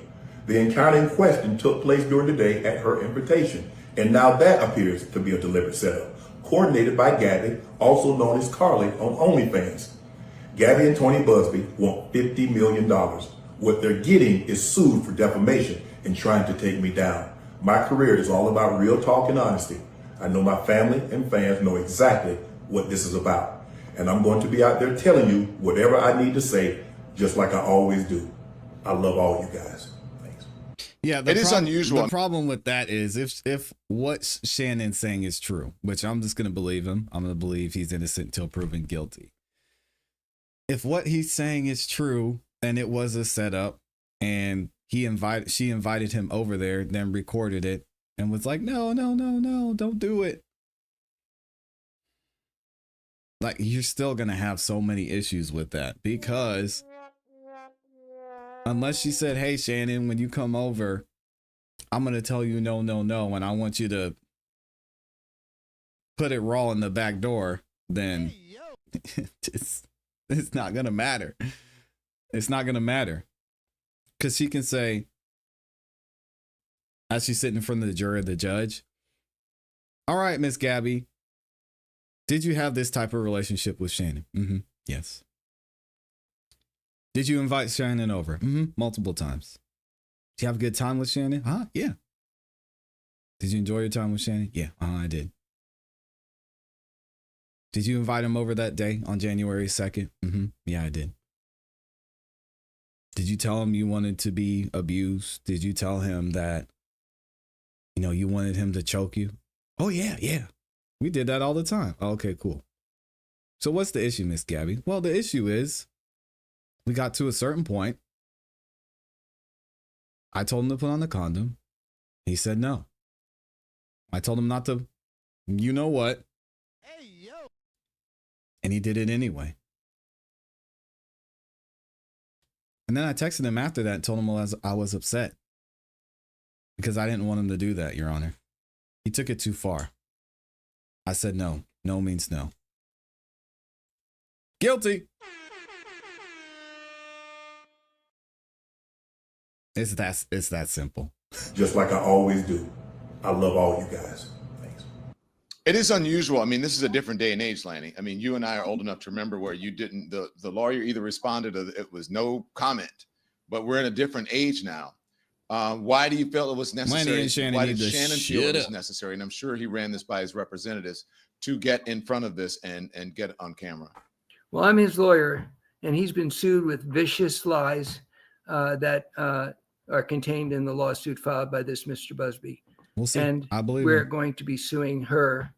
The encounter in question took place during the day at her invitation, and now that appears to be a deliberate setup, coordinated by Gabby, also known as Carly, on OnlyFans. Gabby and Tony Busby want $50 million. What they're getting is sued for defamation and trying to take me down. My career is all about real talk and honesty. I know my family and fans know exactly what this is about. And I'm going to be out there telling you whatever I need to say, just like I always do. I love all you guys. Thanks. Yeah, it is unusual. The problem with that is if what Shannon's saying is true, which I'm just going to believe him. I'm going to believe he's innocent until proven guilty. If what he's saying is true and it was a setup and she invited him over there, then recorded it and was like, no, don't do it. Like, you're still going to have so many issues with that, because unless she said, hey, Shannon, when you come over, I'm going to tell you no, and I want you to put it raw in the back door, then it's not going to matter. It's not going to matter. Because she can say, as she's sitting in front of the jury or the judge, all right, Miss Gabby, did you have this type of relationship with Shannon? Mm-hmm. Yes. Did you invite Shannon over? Mm-hmm. Multiple times. Did you have a good time with Shannon? Huh? Yeah. Did you enjoy your time with Shannon? Yeah, I did. Did you invite him over that day on January 2nd? Mm-hmm. Yeah, I did. Did you tell him you wanted to be abused? Did you tell him that, you wanted him to choke you? Oh, yeah. We did that all the time. Okay, cool. So what's the issue, Miss Gabby? Well, the issue is we got to a certain point. I told him to put on the condom. He said no. I told him not to, you know what? Hey, yo. And he did it anyway. And then I texted him after that and told him I was upset because I didn't want him to do that, Your Honor. He took it too far. I said no. No means no. Guilty. It's that simple. Just like I always do. I love all you guys. Thanks. It is unusual. I mean, this is a different day and age, Lanny. I mean, you and I are old enough to remember where you didn't, the lawyer either responded or it was no comment, but we're in a different age now. Why do you feel it was necessary? Lenny and Shannon Why need did to Shannon feel it shut was up. necessary? And I'm sure he ran this by his representatives to get in front of this and get it on camera. Well, I'm his lawyer, and he's been sued with vicious lies that are contained in the lawsuit filed by this Mr. Busby. We'll see. And I believe we're him. going to be suing her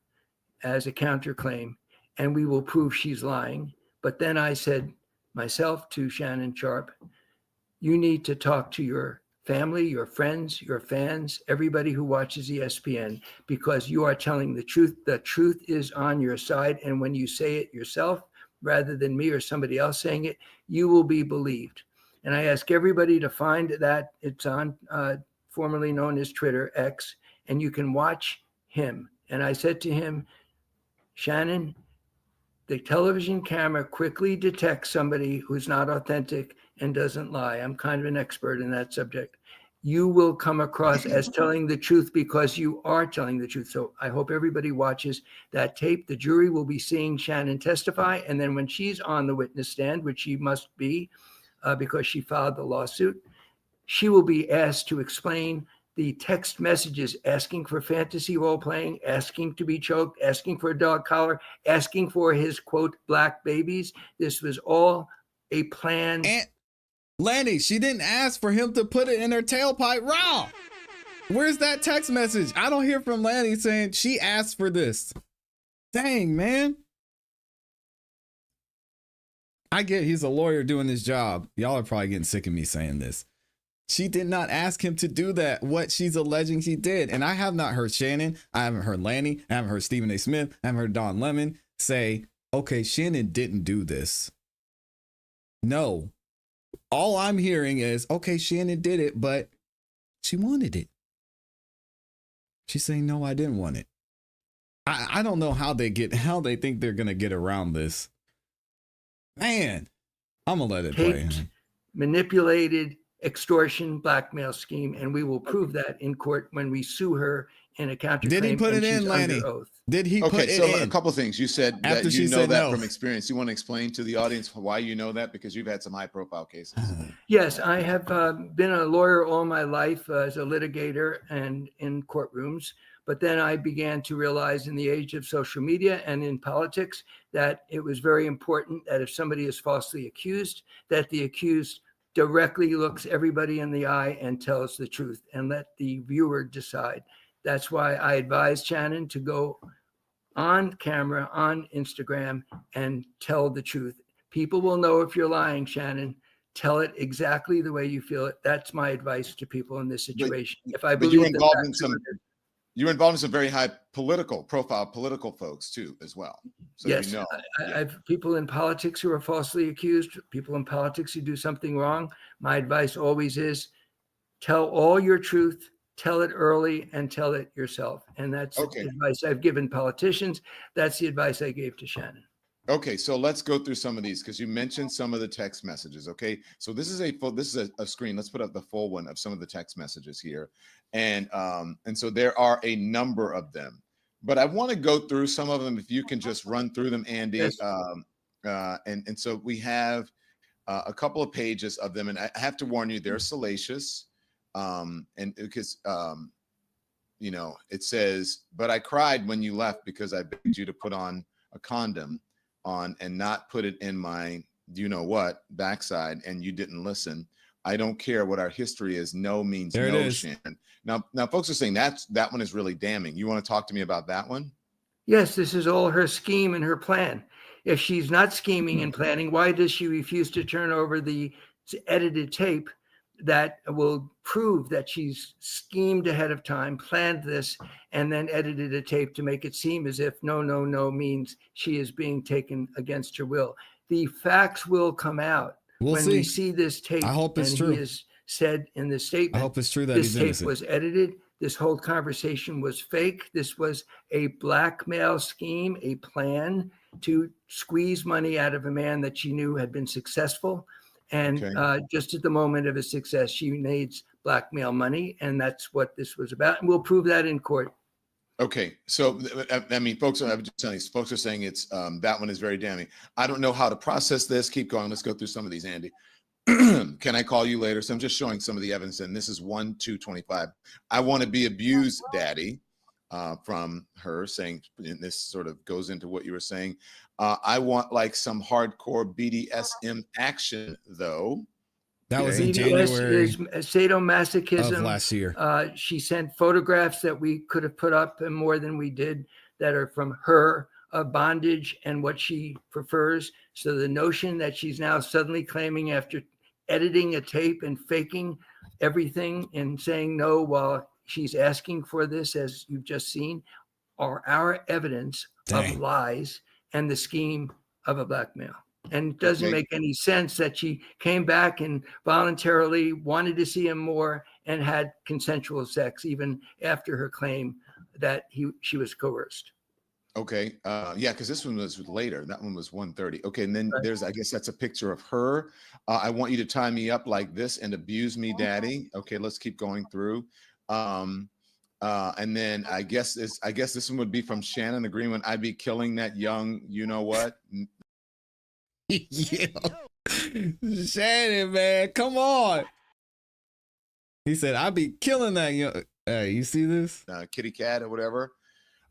as a counterclaim, and we will prove she's lying. But then I said myself to Shannon Sharpe, you need to talk to your family, your friends, your fans, everybody who watches ESPN, because you are telling the truth. The truth is on your side. And when you say it yourself, rather than me or somebody else saying it, you will be believed. And I ask everybody to find that. It's on formerly known as Twitter, X, and you can watch him. And I said to him, Shannon, the television camera quickly detects somebody who's not authentic and doesn't lie. I'm kind of an expert in that subject. You will come across as telling the truth because you are telling the truth. So I hope everybody watches that tape. The jury will be seeing Shannon testify. And then when she's on the witness stand, which she must be because she filed the lawsuit, she will be asked to explain the text messages asking for fantasy role playing, asking to be choked, asking for a dog collar, asking for his, quote, black babies. This was all a plan. And Lanny, she didn't ask for him to put it in her tailpipe raw. Where's that text message? I don't hear from Lanny saying she asked for this. Dang, man. I get he's a lawyer doing his job. Y'all are probably getting sick of me saying this. She did not ask him to do that, what she's alleging she did. And I have not heard Shannon. I haven't heard Lanny. I haven't heard Stephen A. Smith. I haven't heard Don Lemon say, okay, Shannon didn't do this. No. All I'm hearing is, okay, Shannon did it, but she wanted it. She's saying, no, I didn't want it. I don't know how they think they're going to get around this. Man, I'm going to let it play. Manipulated, extortion, blackmail scheme, and we will prove that in court when we sue her in a counterclaim. Did he put it in, Lanny? Did he put it in? Okay, so a couple of things. You said After that she you know said that no. from experience. You want to explain to the audience why you know that? Because you've had some high-profile cases. Yes, I have been a lawyer all my life as a litigator and in courtrooms. But then I began to realize in the age of social media and in politics that it was very important that if somebody is falsely accused, that the accused directly looks everybody in the eye and tells the truth and let the viewer decide. That's why I advised Shannon to go on camera, on Instagram, and tell the truth. People will know if you're lying, Shannon. Tell it exactly the way you feel it. That's my advice to people in this situation. If I believe you're involved in some very high profile political folks too, as well. So yes, you know. I have people in politics who are falsely accused, people in politics who do something wrong. My advice always is tell all your truth, tell it early, and tell it yourself. And that's the advice I've given politicians. That's the advice I gave to Shannon. Okay, so let's go through some of these because you mentioned some of the text messages. Okay, so this is a screen. Let's put up the full one of some of the text messages here, and so there are a number of them. But I want to go through some of them if you can just run through them, Andy. Yes. And so we have a couple of pages of them, and I have to warn you, they're salacious, and because you know it says, "But I cried when you left because I begged you to put on a condom." And not put it in my backside, and you didn't listen. I don't care what our history is. No means no, Shannon. Now folks are saying that one is really damning. You want to talk to me about that one? Yes, this is all her scheme and her plan. If she's not scheming and planning, why does she refuse to turn over the edited tape that will prove that she's schemed ahead of time, planned this, and then edited a tape to make it seem as if no means she is being taken against her will? The facts will come out when we see this tape. I hope it's true. He has said in the statement, I hope it's true that this he's tape innocent. was edited. This whole conversation was fake. This was a blackmail scheme, a plan to squeeze money out of a man that she knew had been successful. And just at the moment of his success, she needs blackmail money. And that's what this was about. And we'll prove that in court. Okay. So, I mean, folks are saying it's that one is very damning. I don't know how to process this. Keep going. Let's go through some of these, Andy. Can I call you later? So I'm just showing some of the evidence, and this is 1/2/25. I want to be abused, Daddy, from her, saying, and this sort of goes into what you were saying. I want like some hardcore BDSM action, though. That was in BDS January is sadomasochism. of last year. She sent photographs that we could have put up, and more than we did, that are from her bondage and what she prefers. So the notion that she's now suddenly claiming, after editing a tape and faking everything and saying no while she's asking for this, as you've just seen, are our evidence of lies and the scheme of a blackmail. And it doesn't make any sense that she came back and voluntarily wanted to see him more and had consensual sex even after her claim that she was coerced. Okay. Yeah, because this one was later. That one was 1:30. Okay, and then there's, I guess that's a picture of her. I want you to tie me up like this and abuse me, Daddy. Okay, let's keep going through. And then I guess this one would be from Shannon, agreement. I'd be killing that young, you know what? Yeah. Shannon, man, come on. He said, I'd be killing that young. Hey, you see this? Kitty cat or whatever.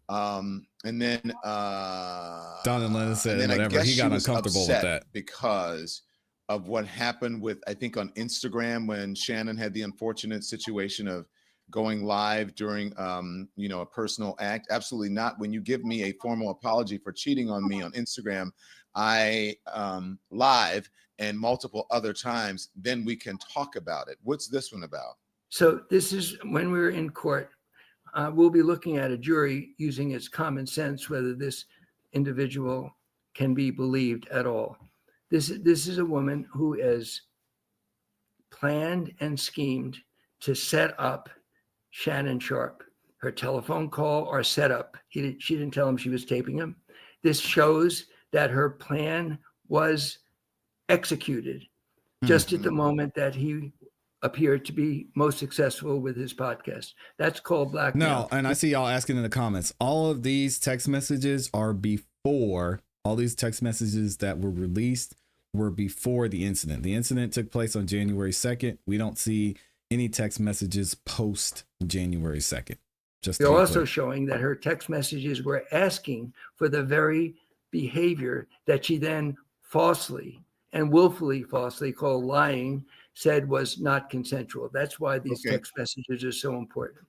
And then Don and Lennon said and then whatever. He got uncomfortable with that because of what happened with, I think, on Instagram when Shannon had the unfortunate situation of going live during a personal act. Absolutely not. When you give me a formal apology for cheating on me on Instagram, I live and multiple other times, then we can talk about it. What's this one about? So this is when we're in court. We'll be looking at a jury using its common sense whether this individual can be believed at all. This is a woman who has planned and schemed to set up Shannon Sharpe. Her telephone call or setup. She didn't tell him she was taping him. This shows that her plan was executed just at the moment that he appeared to be most successful with his podcast. That's called blackmail. No, and I see y'all asking in the comments. All of these text messages are before. All these text messages that were released were before the incident. The incident took place on January 2nd. We don't see any text messages post January 2nd. They're also showing that her text messages were asking for the very behavior that she then falsely and willfully falsely, called lying, said was not consensual. That's why these text messages are so important.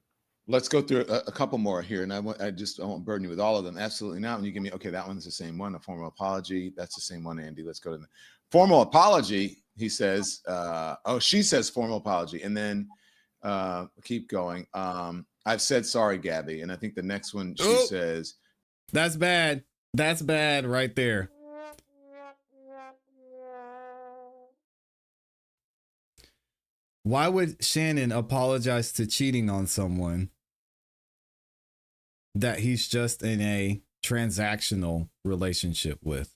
Let's go through a couple more here, and I won't burden you with all of them. Absolutely not. When you give me, okay, that one's the same one. A formal apology. That's the same one, Andy. Let's go to the formal apology. He says, she says formal apology, and then keep going. I've said sorry, Gabby, and I think the next one she says, that's bad. That's bad right there. Why would Shannon apologize to cheating on someone that he's just in a transactional relationship with?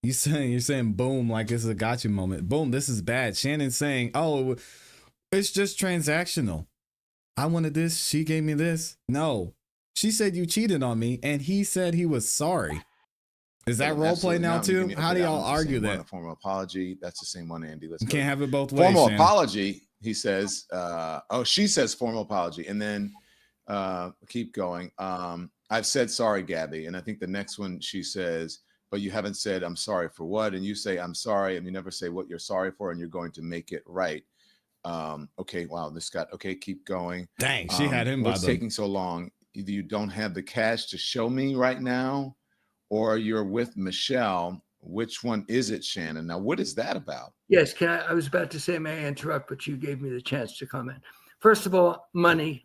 You're saying boom, like it's a gotcha moment. Boom, this is bad. Shannon's saying, oh, it's just transactional. I wanted this. She gave me this. No, she said you cheated on me, and he said he was sorry. Is that role play now too? How do y'all argue that? A formal apology. That's the same one, Andy. Let's can't have it both ways. Formal Shannon. apology. He says, she says formal apology, and then keep going. I've said sorry, Gabby, and I think the next one she says, but you haven't said I'm sorry for what, and you say I'm sorry, and you never say what you're sorry for, and you're going to make it right. Okay, wow, keep going. Dang, she had him by what's taking so long? Either you don't have the cash to show me right now, or you're with Michelle. Which one is it, Shannon? Now, what is that about? Yes, I was about to say, may I interrupt, but you gave me the chance to comment. First of all, money.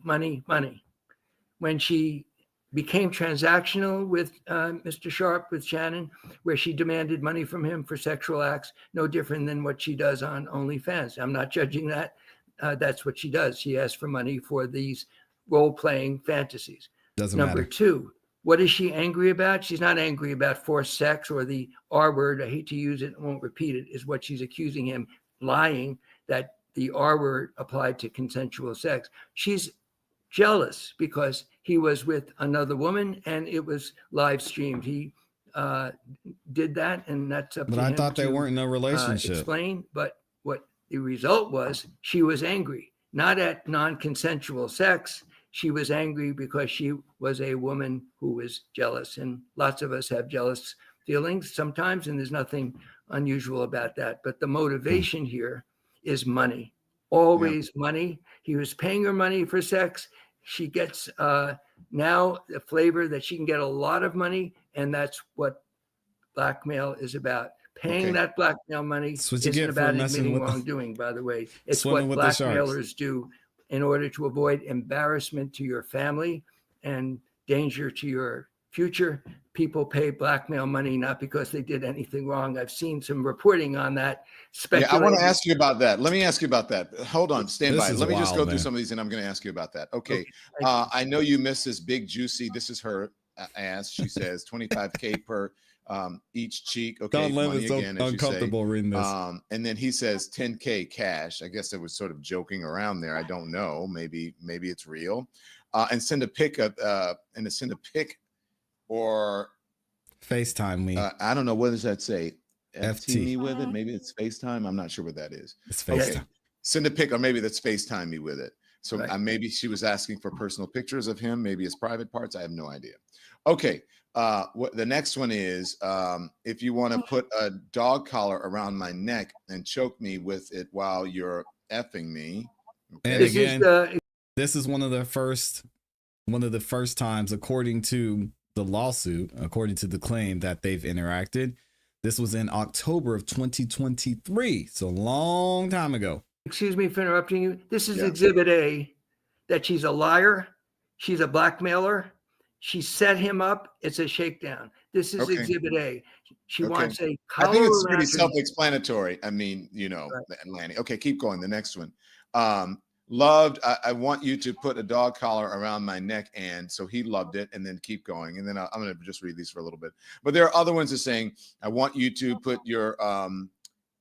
When she became transactional with Mr. Sharpe, with Shannon, where she demanded money from him for sexual acts, no different than what she does on OnlyFans. I'm not judging that. That's what she does. She asks for money for these role-playing fantasies. Doesn't matter. Number two, what is she angry about? She's not angry about forced sex or the R word. I hate to use it, I won't repeat it, is what she's accusing him, lying that the R word applied to consensual sex. She's jealous because he was with another woman and it was live streamed. He did that, and that's up But to I him thought they to, weren't in a relationship. explain. But what the result was, she was angry, not at non-consensual sex. She was angry because she was a woman who was jealous, and lots of us have jealous feelings sometimes, and there's nothing unusual about that. But the motivation here is money, always money. He was paying her money for sex. She gets now the flavor that she can get a lot of money, and that's what blackmail is about. Paying that blackmail money That's what you isn't get for about messing admitting with the- wrongdoing, by the way. It's swimming what with the sharks. blackmailers do in order to avoid embarrassment to your family and danger to your future. People pay blackmail money not because they did anything wrong. I've seen some reporting on that. Yeah, I want to Speculating. ask you about that. Let me ask you about that. Hold on, stand This by. is Let me just go wild, through man. some of these, and I'm going to ask you about that. Okay. Okay. I know you missed this big juicy. This is her ass. She says 25K per each cheek. Okay, Don Lemon money is so again, as you say. uncomfortable reading this. And then he says 10K cash. I guess it was sort of joking around there. I don't know. Maybe it's real. And send a pic or FaceTime me. I don't know. What does that say? FT me with it. Maybe it's FaceTime. I'm not sure what that is. It's FaceTime. Send a pic, or maybe that's FaceTime me with it. So Right. maybe she was asking for personal pictures of him, maybe his private parts. I have no idea. Okay. What the next one is, if you want to put a dog collar around my neck and choke me with it while you're effing me. Okay. And again, this is one of the first times, according to the lawsuit, according to the claim, that they've interacted. This was in October of 2023, so a long time ago. Excuse me for interrupting you. This is Exhibit A, that she's a liar. She's a blackmailer. She set him up. It's a shakedown. This is Exhibit A. She wants a collar. I think it's pretty around her- self-explanatory. I mean, Lanny. Okay, keep going. The next one. Loved, I want you to put a dog collar around my neck, and so he loved it, and then keep going. And then I'm going to just read these for a little bit. But there are other ones that saying, I want you to put your,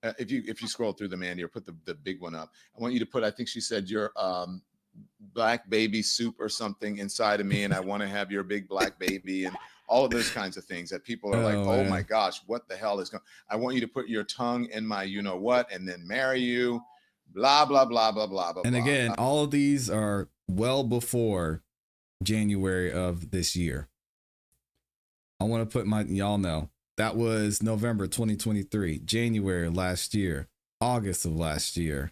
if you scroll through them, Andy, or put the big one up, I want you to put, I think she said, your black baby soup or something inside of me, and I want to have your big black baby, and all of those kinds of things that people are like, oh my gosh, what the hell is going, I want you to put your tongue in my you-know-what, and then marry you. Blah, blah, blah, blah, blah, blah. And again, all of these are well before January of this year. I want to put y'all know, that was November 2023, January last year, August of last year.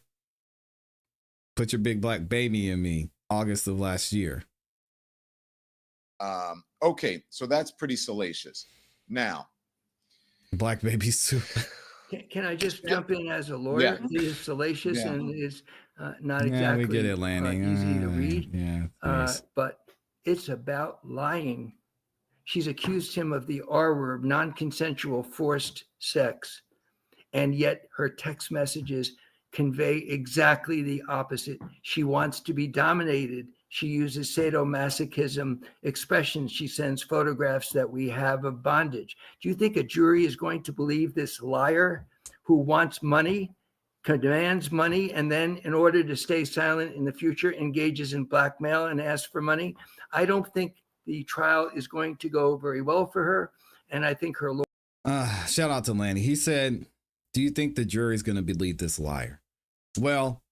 Put your big black baby in me, August of last year. Okay, so that's pretty salacious. Now, black baby soup. Can I just jump in as a lawyer? It is salacious and is not exactly we get it, Lanny. easy to read. Nice. But it's about lying. She's accused him of the R word, non-consensual forced sex. And yet her text messages convey exactly the opposite. She wants to be dominated. She uses sadomasochism expressions. She sends photographs that we have of bondage. Do you think a jury is going to believe this liar who wants money, demands money, and then in order to stay silent in the future, engages in blackmail and asks for money? I don't think the trial is going to go very well for her. And I think her lawyer. Shout out to Lanny. He said, do you think the jury is going to believe this liar? Well,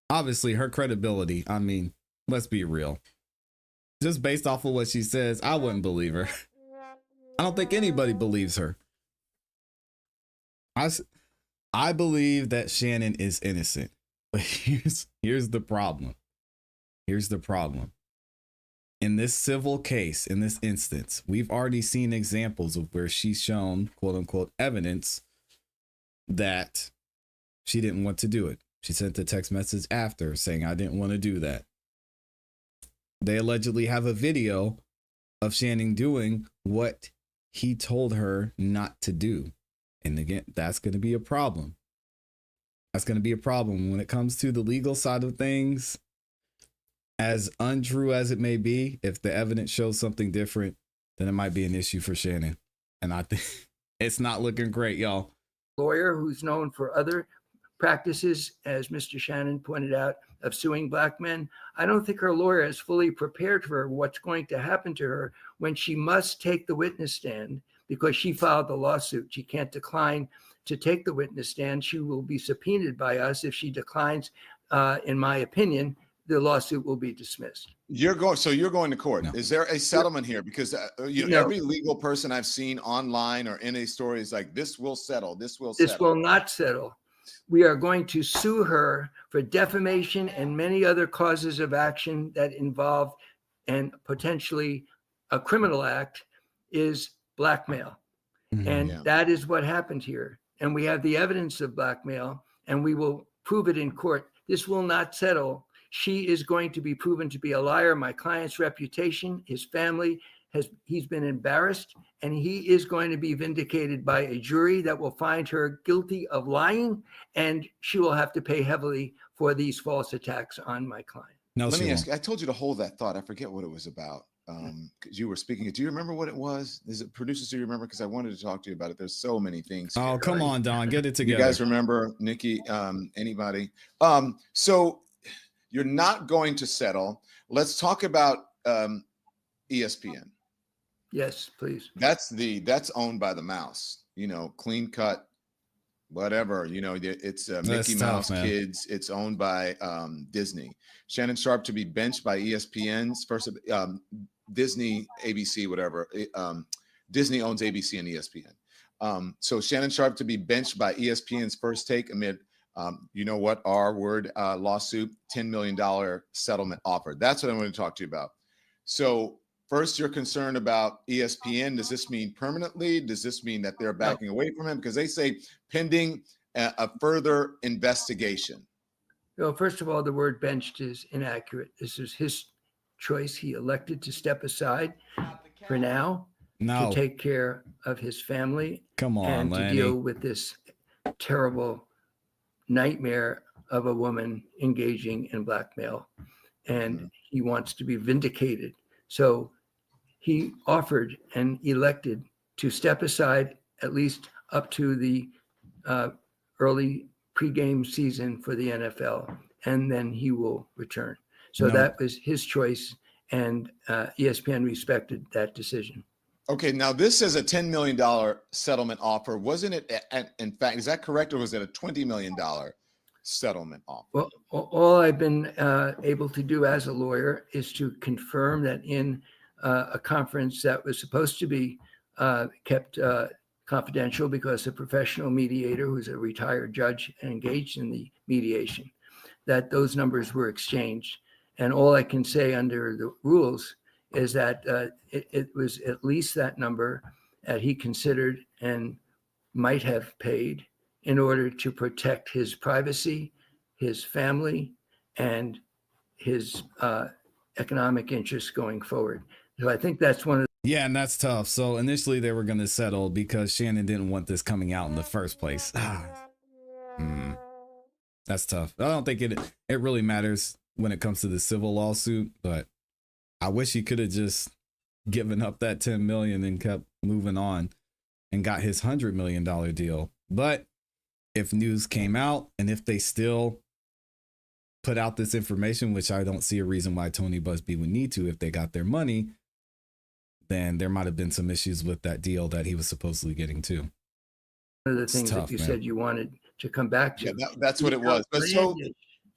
obviously her credibility, I mean, let's be real. Just based off of what she says, I wouldn't believe her. I don't think anybody believes her. I believe that Shannon is innocent. But here's the problem. Here's the problem. In this civil case, in this instance, we've already seen examples of where she's shown, quote unquote, evidence that she didn't want to do it. She sent a text message after saying, I didn't want to do that. They allegedly have a video of Shannon doing what he told her not to do. And again, that's going to be a problem. That's going to be a problem when it comes to the legal side of things. As untrue as it may be, if the evidence shows something different, then it might be an issue for Shannon. And I think it's not looking great, y'all. Lawyer who's known for other practices, as Mr. Shannon pointed out, of suing black men. I don't think her lawyer is fully prepared for what's going to happen to her when she must take the witness stand because she filed the lawsuit. She can't decline to take the witness stand. She will be subpoenaed by us. If she declines, in my opinion, the lawsuit will be dismissed. You're going to court. No. Is there a settlement here? Because every legal person I've seen online or in a story is like, this will settle. This will not settle. We are going to sue her for defamation and many other causes of action that involve, and potentially a criminal act is blackmail. And that is what happened here. And we have the evidence of blackmail, and we will prove it in court. This will not settle. She is going to be proven to be a liar. My client's reputation, his family, he's been embarrassed, and he is going to be vindicated by a jury that will find her guilty of lying, and she will have to pay heavily for these false attacks on my client. Let me ask you, I told you to hold that thought. I forget what it was about. Because you were speaking. Do you remember what it was? Is it producers? Do you remember? Because I wanted to talk to you about it. There's so many things. Oh, come on, Don, get it together. You guys remember, Nikki? Anybody? So you're not going to settle. Let's talk about ESPN. Yes, please. That's owned by the mouse. Clean cut, whatever. It's Mickey Mouse Kids. It's owned by Disney. Shannon Sharpe to be benched by ESPN's first. Disney, ABC, whatever. Disney owns ABC and ESPN. So Shannon Sharpe to be benched by ESPN's First Take amid, lawsuit, $10 million settlement offer. That's what I'm going to talk to you about. So first, you're concerned about ESPN. Does this mean permanently? Does this mean that they're backing away from him? Because they say pending a further investigation. Well, first of all, the word benched is inaccurate. This is his choice. He elected to step aside for now to take care of his family. Come on, and Lanny. to deal with this terrible nightmare of a woman engaging in blackmail. And he wants to be vindicated. So he offered and elected to step aside at least up to the early pregame season for the NFL, and then he will return. So that was his choice, and ESPN respected that decision. Okay, now this is a $10 million settlement offer. Wasn't it, in fact, is that correct, or was it a $20 million settlement offer? Well, all I've been able to do as a lawyer is to confirm that in a conference that was supposed to be kept confidential because a professional mediator who's a retired judge engaged in the mediation, that those numbers were exchanged. And all I can say under the rules is that it was at least that number that he considered and might have paid in order to protect his privacy, his family, and his economic interests going forward. So I think that's one of Yeah, and that's tough. So initially they were going to settle because Shannon didn't want this coming out in the first place. That's tough. I don't think it really matters when it comes to the civil lawsuit, but I wish he could have just given up that 10 million and kept moving on and got his $100 million deal. But if news came out and if they still put out this information, which I don't see a reason why Tony Busby would need to if they got their money, then there might have been some issues with that deal that he was supposedly getting too. one of the things that you said you wanted to come back to. Yeah, that's what it was. But so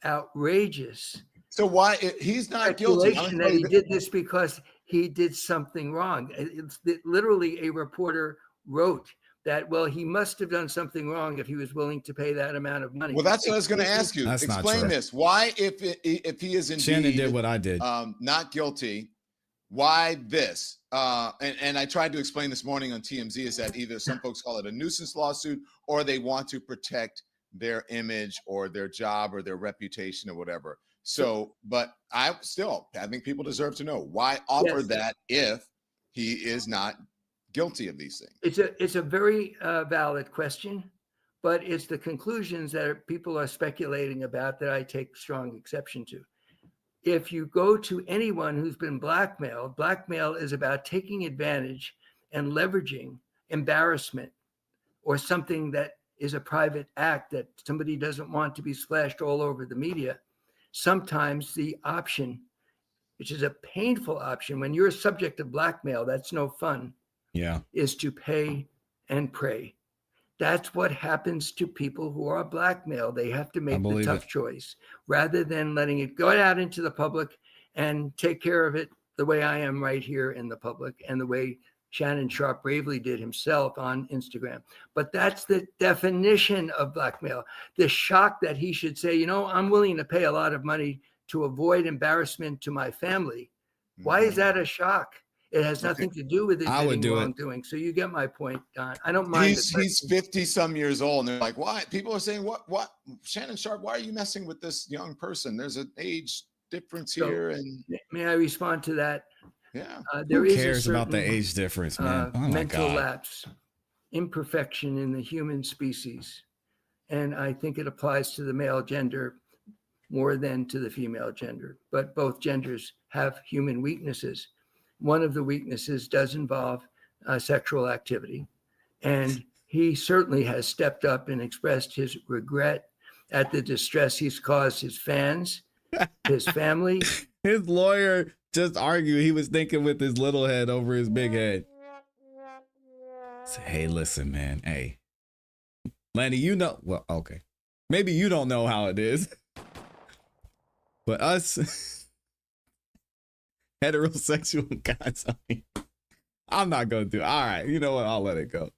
outrageous. So why he's not guilty? That he did this because he did something wrong. It's literally a reporter wrote that, well, he must have done something wrong if he was willing to pay that amount of money. Well, that's what I was going to ask you. That's Explain this. Why, if he is indeed Shannon did what I did, not guilty, why this? And I tried to explain this morning on TMZ is that either some folks call it a nuisance lawsuit or they want to protect their image or their job or their reputation or whatever. So, but I think people deserve to know why offer that if he is not guilty of these things. It's a very valid question, but it's the conclusions that people are speculating about that I take strong exception to. If you go to anyone who's been blackmailed, blackmail is about taking advantage and leveraging embarrassment or something that is a private act that somebody doesn't want to be splashed all over the media. Sometimes the option, which is a painful option, when you're a subject of blackmail, that's no fun. is to pay and pray. That's what happens to people who are blackmailed. They have to make the tough choice rather than letting it go out into the public and take care of it the way I am right here in the public and the way Shannon Sharpe bravely did himself on Instagram. But that's the definition of blackmail. The shock that he should say, you know, I'm willing to pay a lot of money to avoid embarrassment to my family. Why is that a shock? It has nothing to do with admitting wrongdoing. So you get my point, Don. I don't mind. He's 50 some years old, and they're like, why? People are saying, what? Shannon Sharpe, why are you messing with this young person? There's an age difference here. And may I respond to that? Yeah. Who cares about the age difference, man? Oh my mental God. lapse, imperfection in the human species. And I think it applies to the male gender more than to the female gender. But both genders have human weaknesses. One of the weaknesses does involve sexual activity. And he certainly has stepped up and expressed his regret at the distress he's caused his fans, his family. His lawyer just argued he was thinking with his little head over his big head. Say, hey, listen, man. Hey, Lanny, you know, well, okay. Maybe you don't know how it is. But us heterosexual guys, I mean, I'm not going to do. All right. You know what? I'll let it go.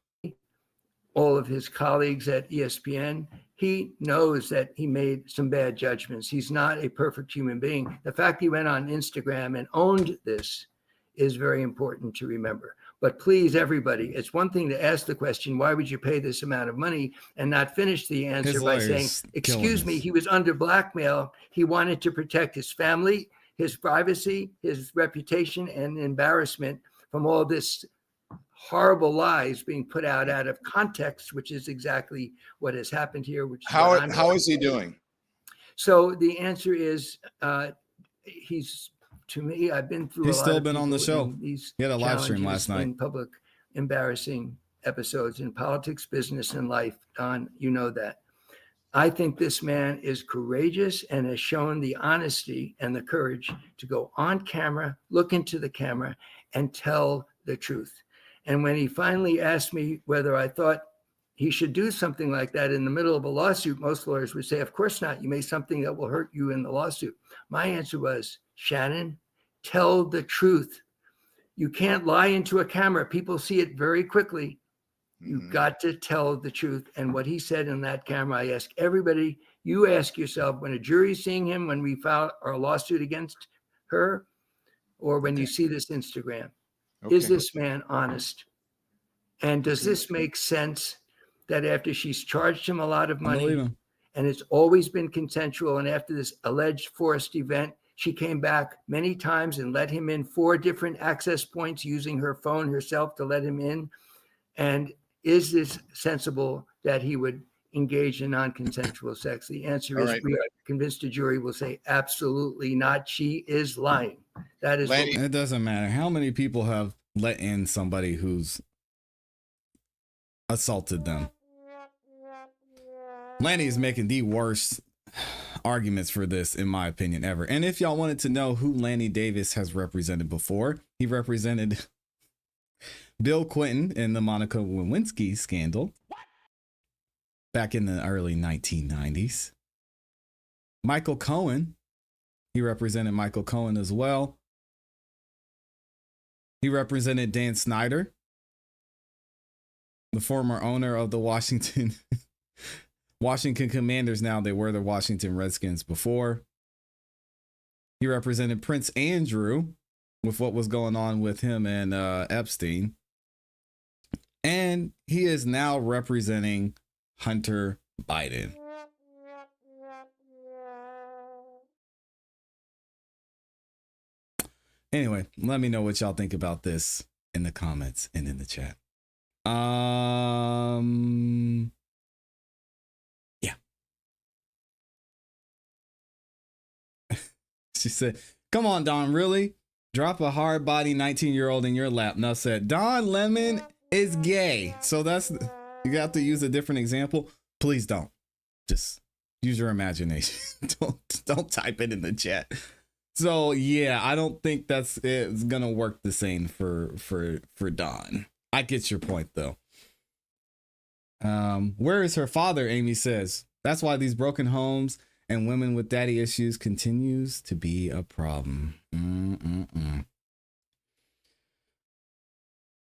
All of his colleagues at ESPN, he knows that he made some bad judgments. He's not a perfect human being. The fact he went on Instagram and owned this is very important to remember. But please, everybody, it's one thing to ask the question, why would you pay this amount of money, and not finish the answer by saying, excuse me, he was under blackmail. He wanted to protect his family, his privacy, his reputation, and embarrassment from all this horrible lies being put out of context, which is exactly what has happened here. Which how is he doing? So the answer is, he's, to me, I've been through. He's a lot still of been on the show. These he had a live stream last night. In public, embarrassing episodes in politics, business, and life. Don, you know that. I think this man is courageous and has shown the honesty and the courage to go on camera, look into the camera, and tell the truth. And when he finally asked me whether I thought he should do something like that in the middle of a lawsuit, most lawyers would say, of course not. You made something that will hurt you in the lawsuit. My answer was, Shannon, tell the truth. You can't lie into a camera. People see it very quickly. You've got to tell the truth. And what he said in that camera, I ask everybody, you ask yourself, when a jury's seeing him, when we filed our lawsuit against her, or when you see this Instagram, is this man honest? And does this make sense that after she's charged him a lot of money, and it's always been consensual, and after this alleged forced event, she came back many times and let him in 4 different access points using her phone herself to let him in? And is this sensible that he would engage in non-consensual sex? The answer is, we are convinced a jury will say absolutely not. She is lying. That is. It doesn't matter how many people have let in somebody who's assaulted them. Lanny is making the worst arguments for this, in my opinion, ever. And if y'all wanted to know who Lanny Davis has represented before, he represented Bill Clinton in the Monica Lewinsky scandal back in the early 1990s. Michael Cohen, he represented Michael Cohen as well. He represented Dan Snyder, the former owner of the Washington Commanders. Now they were the Washington Redskins before. He represented Prince Andrew with what was going on with him and Epstein. And he is now representing Hunter Biden. Anyway, let me know what y'all think about this in the comments and in the chat. Yeah. She said, come on, Don, really? Drop a hard body 19-year-old in your lap. Now said, Don Lemon is gay. So that's, you have to use a different example. Please don't. Just use your imagination. Don't type it in the chat. So yeah, I don't think it's gonna work the same for Don. I get your point, though. Where is her father? Amy says. That's why these broken homes and women with daddy issues continues to be a problem.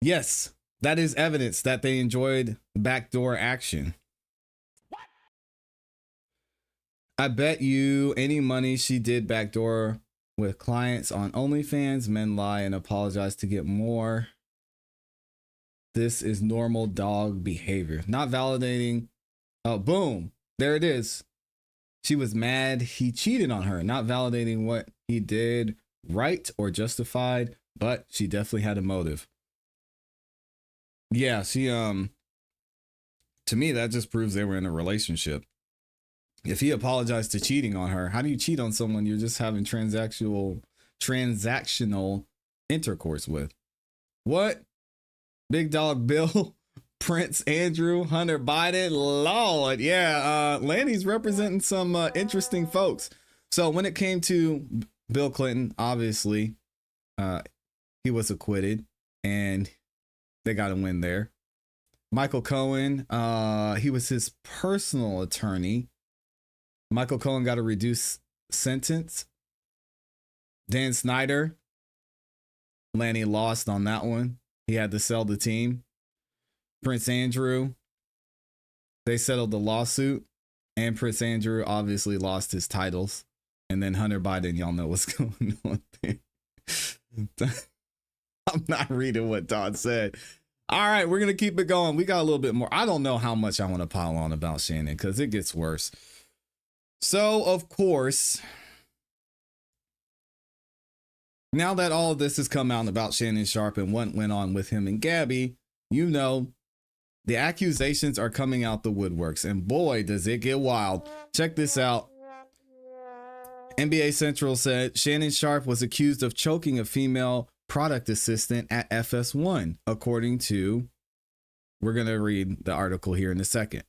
Yes, that is evidence that they enjoyed backdoor action. I bet you any money she did backdoor with clients on OnlyFans. Men lie and apologize to get more. This is normal dog behavior. Not validating. Oh, boom. There it is. She was mad he cheated on her. Not validating what he did right or justified, but she definitely had a motive. Yeah, she, to me, that just proves they were in a relationship. If he apologized to cheating on her, how do you cheat on someone you're just having transactional intercourse with? What? Big Dog Bill, Prince Andrew, Hunter Biden, Lord. Yeah, Lanny's representing some interesting folks. So when it came to Bill Clinton, obviously, he was acquitted and they got a win there. Michael Cohen, he was his personal attorney. Michael Cohen got a reduced sentence. Dan Snyder, Lanny lost on that one. He had to sell the team. Prince Andrew, they settled the lawsuit. And Prince Andrew obviously lost his titles. And then Hunter Biden, y'all know what's going on there. I'm not reading what Todd said. All right, we're going to keep it going. We got a little bit more. I don't know how much I want to pile on about Shannon because it gets worse. So, of course, now that all of this has come out about Shannon Sharpe and what went on with him and Gabby, you know, the accusations are coming out the woodworks. And boy, does it get wild. Check this out. NBA Central said Shannon Sharpe was accused of choking a female product assistant at FS1, according to, we're going to read the article here in a second.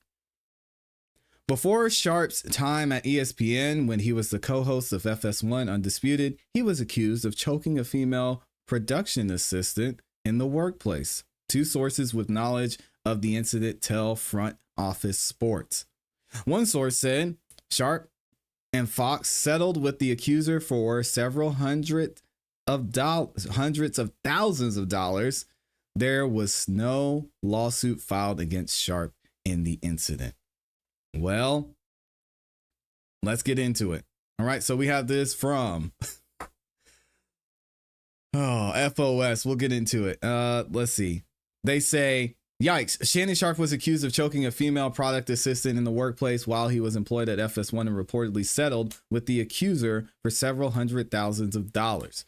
Before Sharpe's time at ESPN, when he was the co-host of FS1 Undisputed, he was accused of choking a female production assistant in the workplace. Two sources with knowledge of the incident tell Front Office Sports. One source said Sharpe and Fox settled with the accuser for several hundreds of thousands of dollars. There was no lawsuit filed against Sharpe in the incident. Well, let's get into it. All right, so we have this from FOS. We'll get into it. Let's see. They say, yikes, Shannon Sharpe was accused of choking a female product assistant in the workplace while he was employed at FS1 and reportedly settled with the accuser for several $100,000.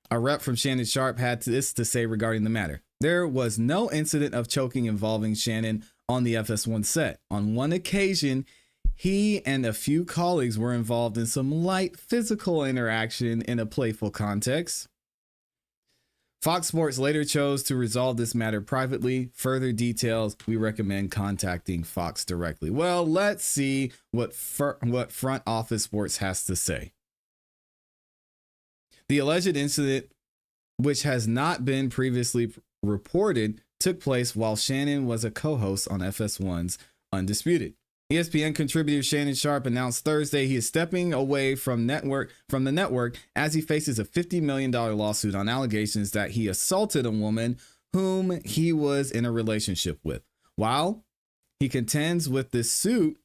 A rep from Shannon Sharpe had this to say regarding the matter. There was no incident of choking involving Shannon on the FS1 set. On one occasion, he and a few colleagues were involved in some light physical interaction in a playful context. Fox Sports later chose to resolve this matter privately. Further details, we recommend contacting Fox directly. Well, let's see what Front Office Sports has to say. The alleged incident, which has not been previously reported, took place while Shannon was a co-host on FS1's Undisputed. ESPN contributor Shannon Sharpe announced Thursday he is stepping away from the network as he faces a $50 million lawsuit on allegations that he assaulted a woman whom he was in a relationship with. While he contends with this suit,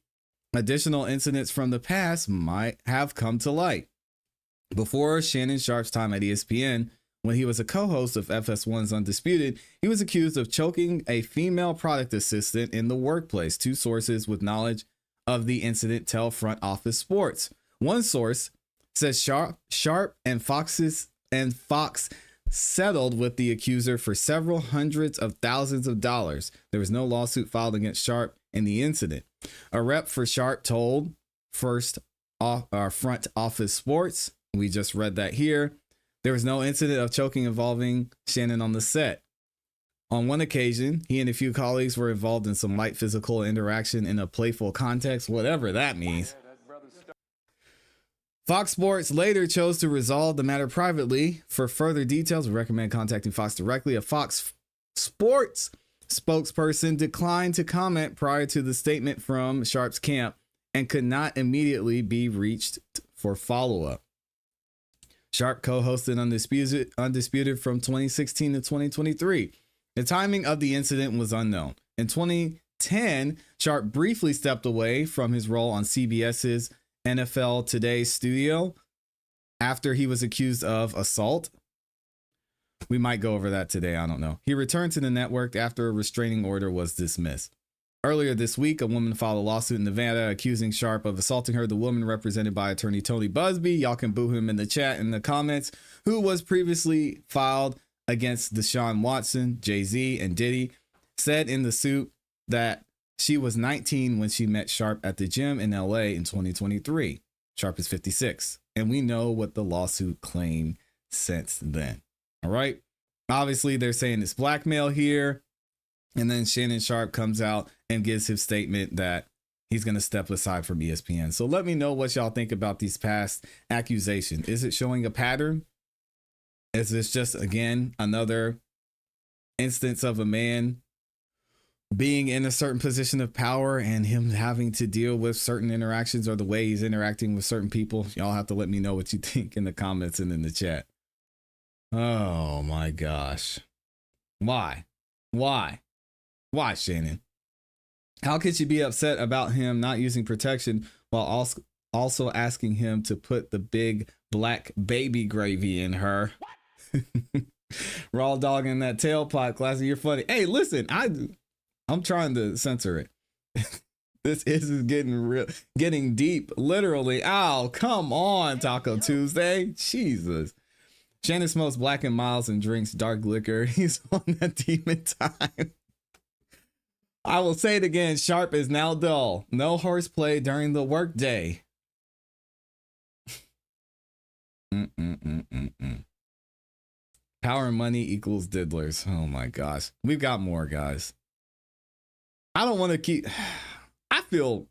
additional incidents from the past might have come to light. Before Shannon Sharpe's time at ESPN, when he was a co-host of FS1's Undisputed, he was accused of choking a female product assistant in the workplace. Two sources with knowledge of the incident tell Front Office Sports. One source says Sharpe and Fox settled with the accuser for several hundreds of thousands of dollars. There was no lawsuit filed against Sharpe in the incident. A rep for Sharpe told Front Office Sports, we just read that here, there was no incident of choking involving Shannon on the set. On one occasion, he and a few colleagues were involved in some light physical interaction in a playful context, whatever that means. Fox Sports later chose to resolve the matter privately. For further details, we recommend contacting Fox directly. A Fox Sports spokesperson declined to comment prior to the statement from Sharpe's camp and could not immediately be reached for follow-up. Sharpe co-hosted Undisputed from 2016 to 2023. The timing of the incident was unknown. In 2010, Sharpe briefly stepped away from his role on CBS's NFL Today studio after he was accused of assault. We might go over that today. I don't know. He returned to the network after a restraining order was dismissed. Earlier this week, a woman filed a lawsuit in Nevada accusing Sharpe of assaulting her. The woman, represented by attorney Tony Busby, y'all can boo him in the chat in the comments, who was previously filed against Deshaun Watson, Jay-Z, and Diddy, said in the suit that she was 19 when she met Sharpe at the gym in LA in 2023. Sharpe is 56, and we know what the lawsuit claimed since then. All right. Obviously, they're saying it's blackmail here. And then Shannon Sharpe comes out and gives his statement that he's going to step aside from ESPN. So let me know what y'all think about these past accusations. Is it showing a pattern? Is this just, again, another instance of a man being in a certain position of power and him having to deal with certain interactions or the way he's interacting with certain people? Y'all have to let me know what you think in the comments and in the chat. Oh my gosh. Why? Why, Shannon? How could you be upset about him not using protection while also asking him to put the big black baby gravy in her? Raw dog in that tailpipe, ClassE, you're funny. Hey, listen, I'm trying to censor it. This is getting deep, literally. Oh, come on, Taco Tuesday. Jesus. Shannon smokes Black and Miles and drinks dark liquor. He's on that demon time. I will say it again. Sharpe is now dull. No horseplay during the workday. Power and money equals diddlers. Oh my gosh. We've got more, guys. I don't want to keep... I feel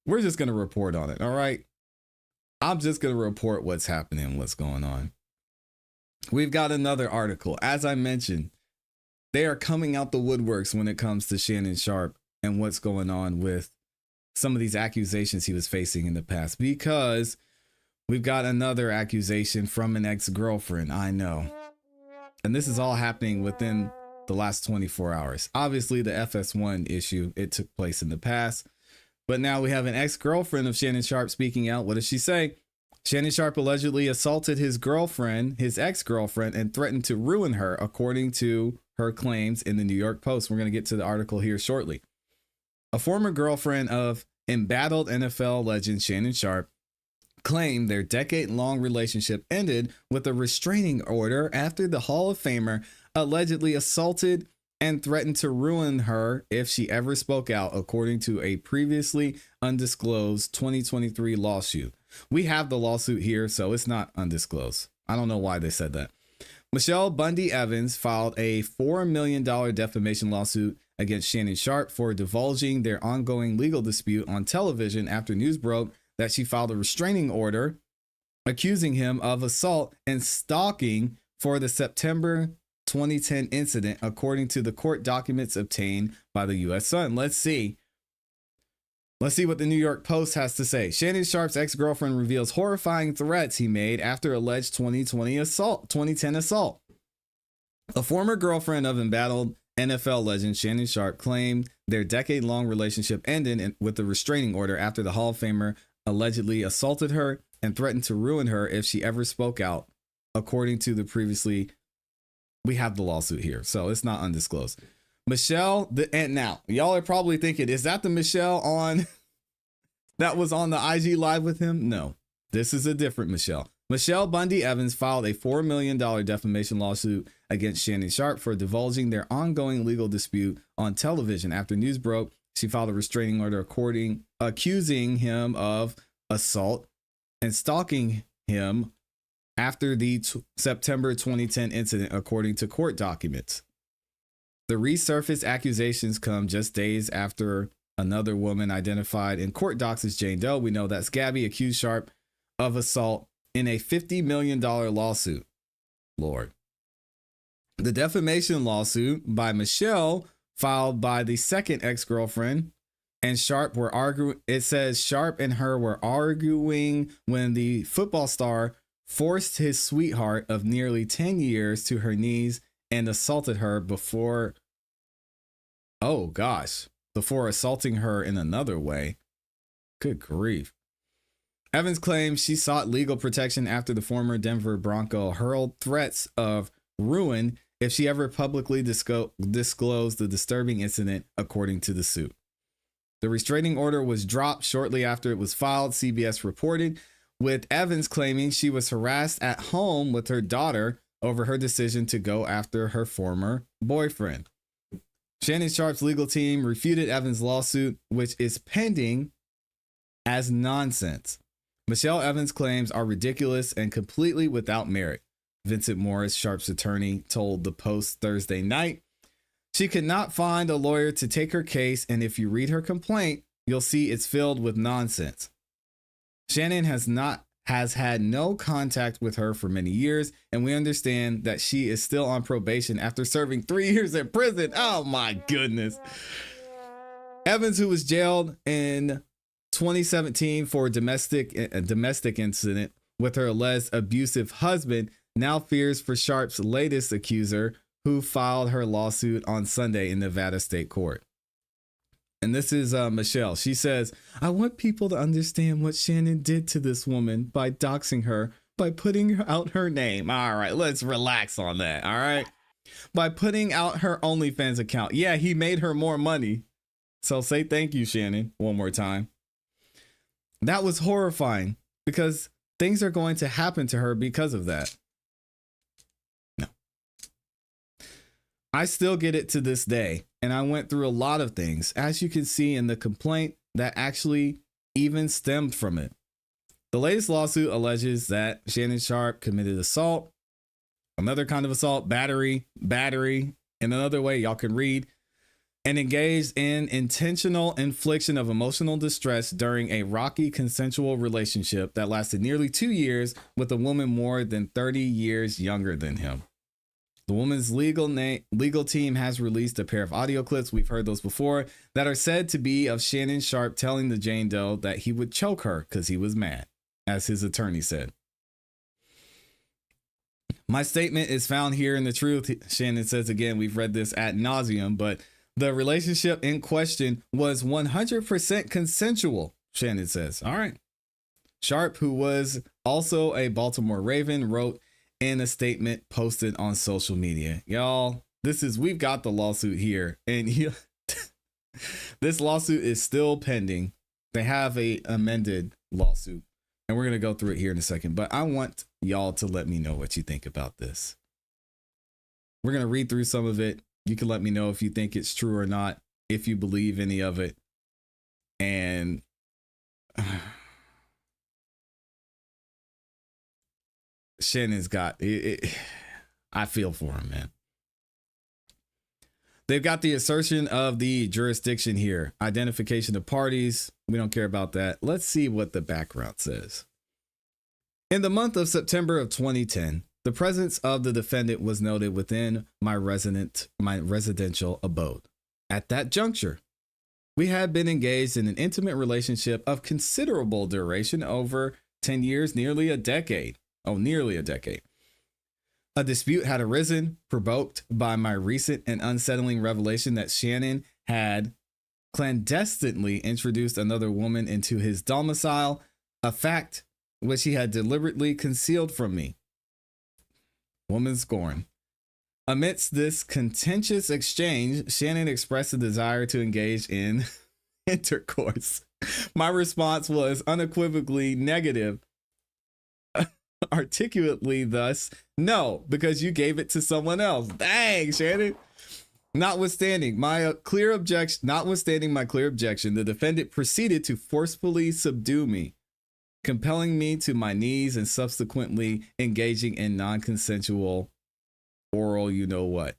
we're just going to report on it. All right. I'm just going to report what's happening, what's going on. We've got another article. As I mentioned, they are coming out the woodworks when it comes to Shannon Sharpe and what's going on with some of these accusations he was facing in the past, because we've got another accusation from an ex-girlfriend. I know. And this is all happening within the last 24 hours. Obviously, the FS1 issue, it took place in the past. But now we have an ex-girlfriend of Shannon Sharpe speaking out. What does she say? Shannon Sharpe allegedly assaulted his girlfriend, his ex-girlfriend, and threatened to ruin her, according to her claims in the New York Post. We're going to get to the article here shortly. A former girlfriend of embattled NFL legend Shannon Sharpe claimed their decade-long relationship ended with a restraining order after the Hall of Famer allegedly assaulted and threatened to ruin her if she ever spoke out, according to a previously undisclosed 2023 lawsuit. We have the lawsuit here, so it's not undisclosed. I don't know why they said that. Michelle Bundy Evans filed a $4 million defamation lawsuit against Shannon Sharpe for divulging their ongoing legal dispute on television after news broke that she filed a restraining order accusing him of assault and stalking for the September 2010 incident, according to the court documents obtained by the U.S. Sun. Let's see what the New York Post has to say. Shannon Sharpe's ex-girlfriend reveals horrifying threats he made after alleged 2010 assault. A former girlfriend of embattled NFL legend Shannon Sharpe claimed their decade-long relationship ended with a restraining order after the Hall of Famer allegedly assaulted her and threatened to ruin her if she ever spoke out, according to the previously... We have the lawsuit here, so it's not undisclosed. Michelle, and now y'all are probably thinking, is that the Michelle on that was on the IG live with him? No, this is a different Michelle. Michelle Bundy Evans filed a $4 million defamation lawsuit against Shannon Sharpe for divulging their ongoing legal dispute on television. After news broke, she filed a restraining order accusing him of assault and stalking him after the September 2010 incident, according to court documents. The resurfaced accusations come just days after another woman identified in court docs as Jane Doe, we know that's Gabby, accused Sharpe of assault in a $50 million lawsuit. Lord. The defamation lawsuit by Michelle, filed by the second ex-girlfriend, and Sharpe were arguing. It says Sharpe and her were arguing when the football star forced his sweetheart of nearly 10 years to her knees and assaulted her before assaulting her in another way. Good grief. Evans claims she sought legal protection after the former Denver Bronco hurled threats of ruin if she ever publicly disclosed the disturbing incident, according to the suit. The restraining order was dropped shortly after it was filed, CBS reported, with Evans claiming she was harassed at home with her daughter over her decision to go after her former boyfriend. Shannon Sharpe's legal team refuted Evans' lawsuit, which is pending, as nonsense. Michelle Evans' claims are ridiculous and completely without merit, Vincent Morris, Sharpe's attorney, told the Post Thursday night. She could not find a lawyer to take her case, and if you read her complaint, you'll see it's filled with nonsense. Shannon has had no contact with her for many years, and we understand that she is still on probation after serving 3 years in prison. Oh my goodness. Evans, who was jailed in 2017 for a domestic incident with her alleged abusive husband, now fears for Sharpe's latest accuser, who filed her lawsuit on Sunday in Nevada State Court. And this is Michelle. She says, I want people to understand what Shannon did to this woman by doxing her, by putting out her name. All right, let's relax on that. All right. By putting out her OnlyFans account. Yeah, he made her more money. So say thank you, Shannon, one more time. That was horrifying because things are going to happen to her because of that. No. I still get it to this day. And I went through a lot of things, as you can see in the complaint, that actually even stemmed from it. The latest lawsuit alleges that Shannon Sharpe committed assault, another kind of assault, battery, in another way y'all can read, and engaged in intentional infliction of emotional distress during a rocky consensual relationship that lasted nearly 2 years with a woman more than 30 years younger than him. The woman's legal team has released a pair of audio clips, we've heard those before, that are said to be of Shannon Sharpe telling the Jane Doe that he would choke her because he was mad, as his attorney said. My statement is found here in the truth, Shannon says again. We've read this ad nauseum, but the relationship in question was 100% consensual, Shannon says. All right. Sharpe, who was also a Baltimore Raven, wrote in a statement posted on social media. Y'all, we've got the lawsuit here, and this lawsuit is still pending. They have a amended lawsuit, and we're going to go through it here in a second, but I want y'all to let me know what you think about this. We're going to read through some of it. You can let me know if you think it's true or not, if you believe any of it. And Shannon's got it. I feel for him, man. They've got the assertion of the jurisdiction here. Identification of parties. We don't care about that. Let's see what the background says. In the month of September of 2010, the presence of the defendant was noted within my residential abode. At that juncture, we had been engaged in an intimate relationship of considerable duration, over 10 years, nearly a decade. A dispute had arisen, provoked by my recent and unsettling revelation that Shannon had clandestinely introduced another woman into his domicile, a fact which he had deliberately concealed from me. Woman scorn. Amidst this contentious exchange, Shannon expressed a desire to engage in intercourse. My response was unequivocally negative. Articulately thus, no, because you gave it to someone else. Dang, Shannon. Notwithstanding my clear objection, the defendant proceeded to forcefully subdue me, compelling me to my knees and subsequently engaging in non-consensual oral you-know-what.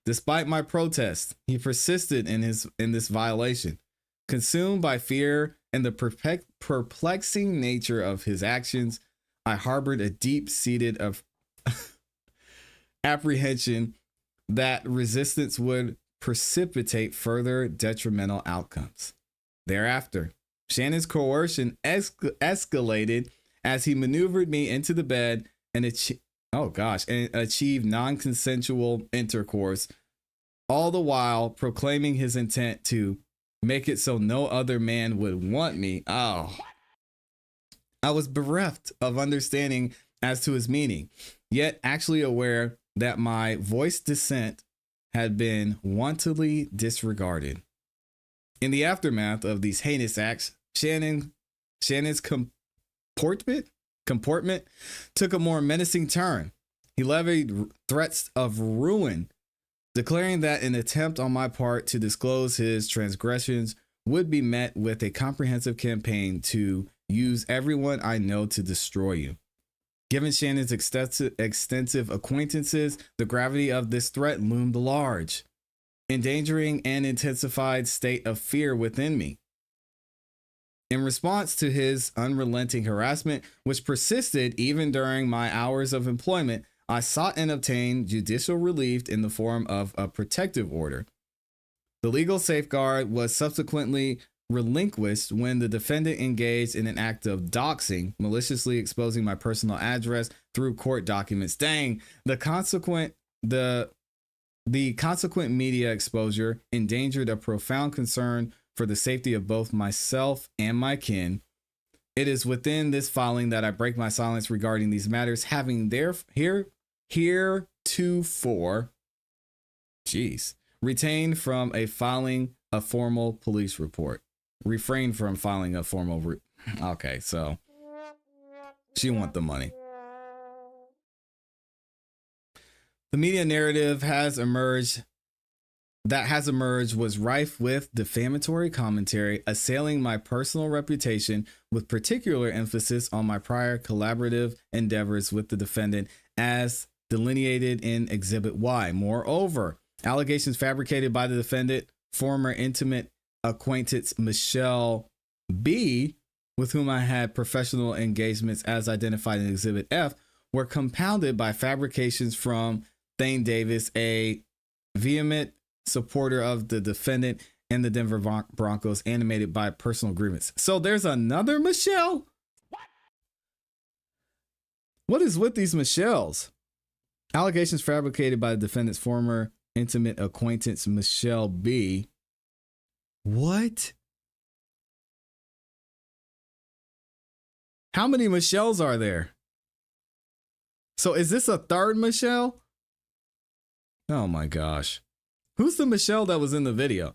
Despite my protest, he persisted in this violation. Consumed by fear and the perplexing nature of his actions, I harbored a deep-seated apprehension that resistance would precipitate further detrimental outcomes. Thereafter, Shannon's coercion escalated as he maneuvered me into the bed and achieved non-consensual intercourse, all the while proclaiming his intent to make it so no other man would want me. Oh, I was bereft of understanding as to his meaning, yet actually aware that my voiced dissent had been wantonly disregarded. In the aftermath of these heinous acts, Shannon's comportment took a more menacing turn. He levied threats of ruin, declaring that an attempt on my part to disclose his transgressions would be met with a comprehensive campaign to use everyone I know to destroy you. Given Shannon's extensive acquaintances, the gravity of this threat loomed large, endangering an intensified state of fear within me. In response to his unrelenting harassment, which persisted even during my hours of employment, I sought and obtained judicial relief in the form of a protective order. The legal safeguard was subsequently relinquished when the defendant engaged in an act of doxing, maliciously exposing my personal address through court documents. Dang, the consequent media exposure endangered a profound concern for the safety of both myself and my kin. It is within this filing that I break my silence regarding these matters, having heretofore retained from a filing a formal police report. Refrain from filing a formal okay, so she want the money. The media narrative that has emerged was rife with defamatory commentary assailing my personal reputation, with particular emphasis on my prior collaborative endeavors with the defendant as delineated in Exhibit Y. Moreover, allegations fabricated by the defendant, former intimate acquaintance Michelle B., with whom I had professional engagements as identified in Exhibit F, were compounded by fabrications from Thane Davis, a vehement supporter of the defendant and the Denver Broncos, animated by personal grievance. So there's another Michelle? What is with these Michelles? Allegations fabricated by the defendant's former intimate acquaintance Michelle B. What? How many Michelles are there? So is this a third Michelle? Oh my gosh. Who's the Michelle that was in the video?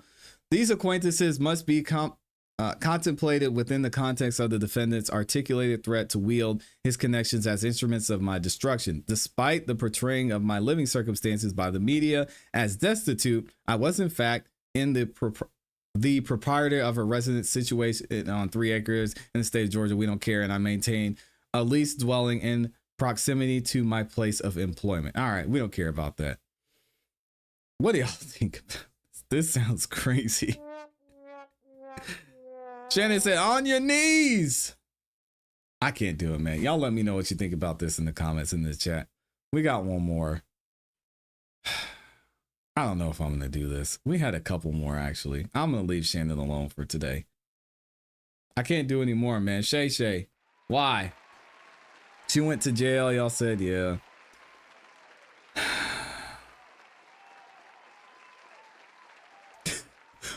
These acquaintances must be contemplated within the context of the defendant's articulated threat to wield his connections as instruments of my destruction. Despite the portraying of my living circumstances by the media as destitute, I was in fact in the proprietor of a residence situated on 3 acres in the state of Georgia. We don't care, and I maintain a lease dwelling in proximity to my place of employment. All right, we don't care about that. What do y'all think about this? This sounds crazy. Shannon said, on your knees. I can't do it, man. Y'all let me know what you think about this in the comments in the chat. We got one more. I don't know if I'm going to do this. We had a couple more, actually. I'm going to leave Shannon alone for today. I can't do any more, man. Shay. Why? She went to jail. Y'all said, yeah.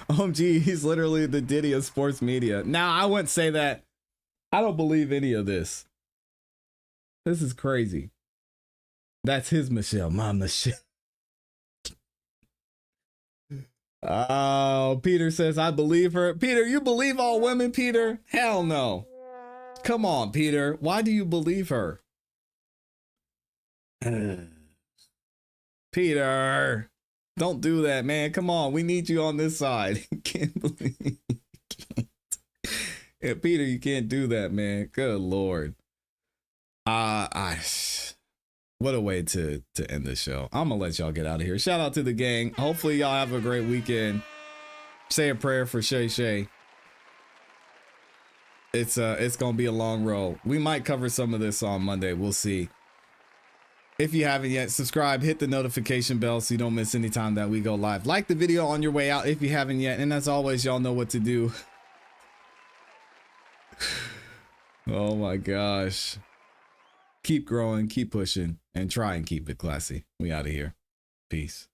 OMG, he's literally the Diddy of sports media. Now, I wouldn't say that. I don't believe any of this. This is crazy. That's his Michelle. My Michelle. Oh, Peter says, I believe her. Peter, you believe all women, Peter? Hell no. Come on, Peter. Why do you believe her? Peter, don't do that, man. Come on. We need you on this side. Can't believe can't. Yeah, Peter, you can't do that, man. Good Lord. What a way to end the show. I'm gonna let y'all get out of here. Shout out to the gang. Hopefully y'all have a great weekend. Say a prayer for Shay. It's gonna be a long road. We might cover some of this on Monday. We'll see. If you haven't yet, subscribe, hit the notification bell so you don't miss any time that we go live. Like the video on your way out if you haven't yet. And as always, y'all know what to do. Oh my gosh. Keep growing, keep pushing, and try and keep it classy. We out of here. Peace.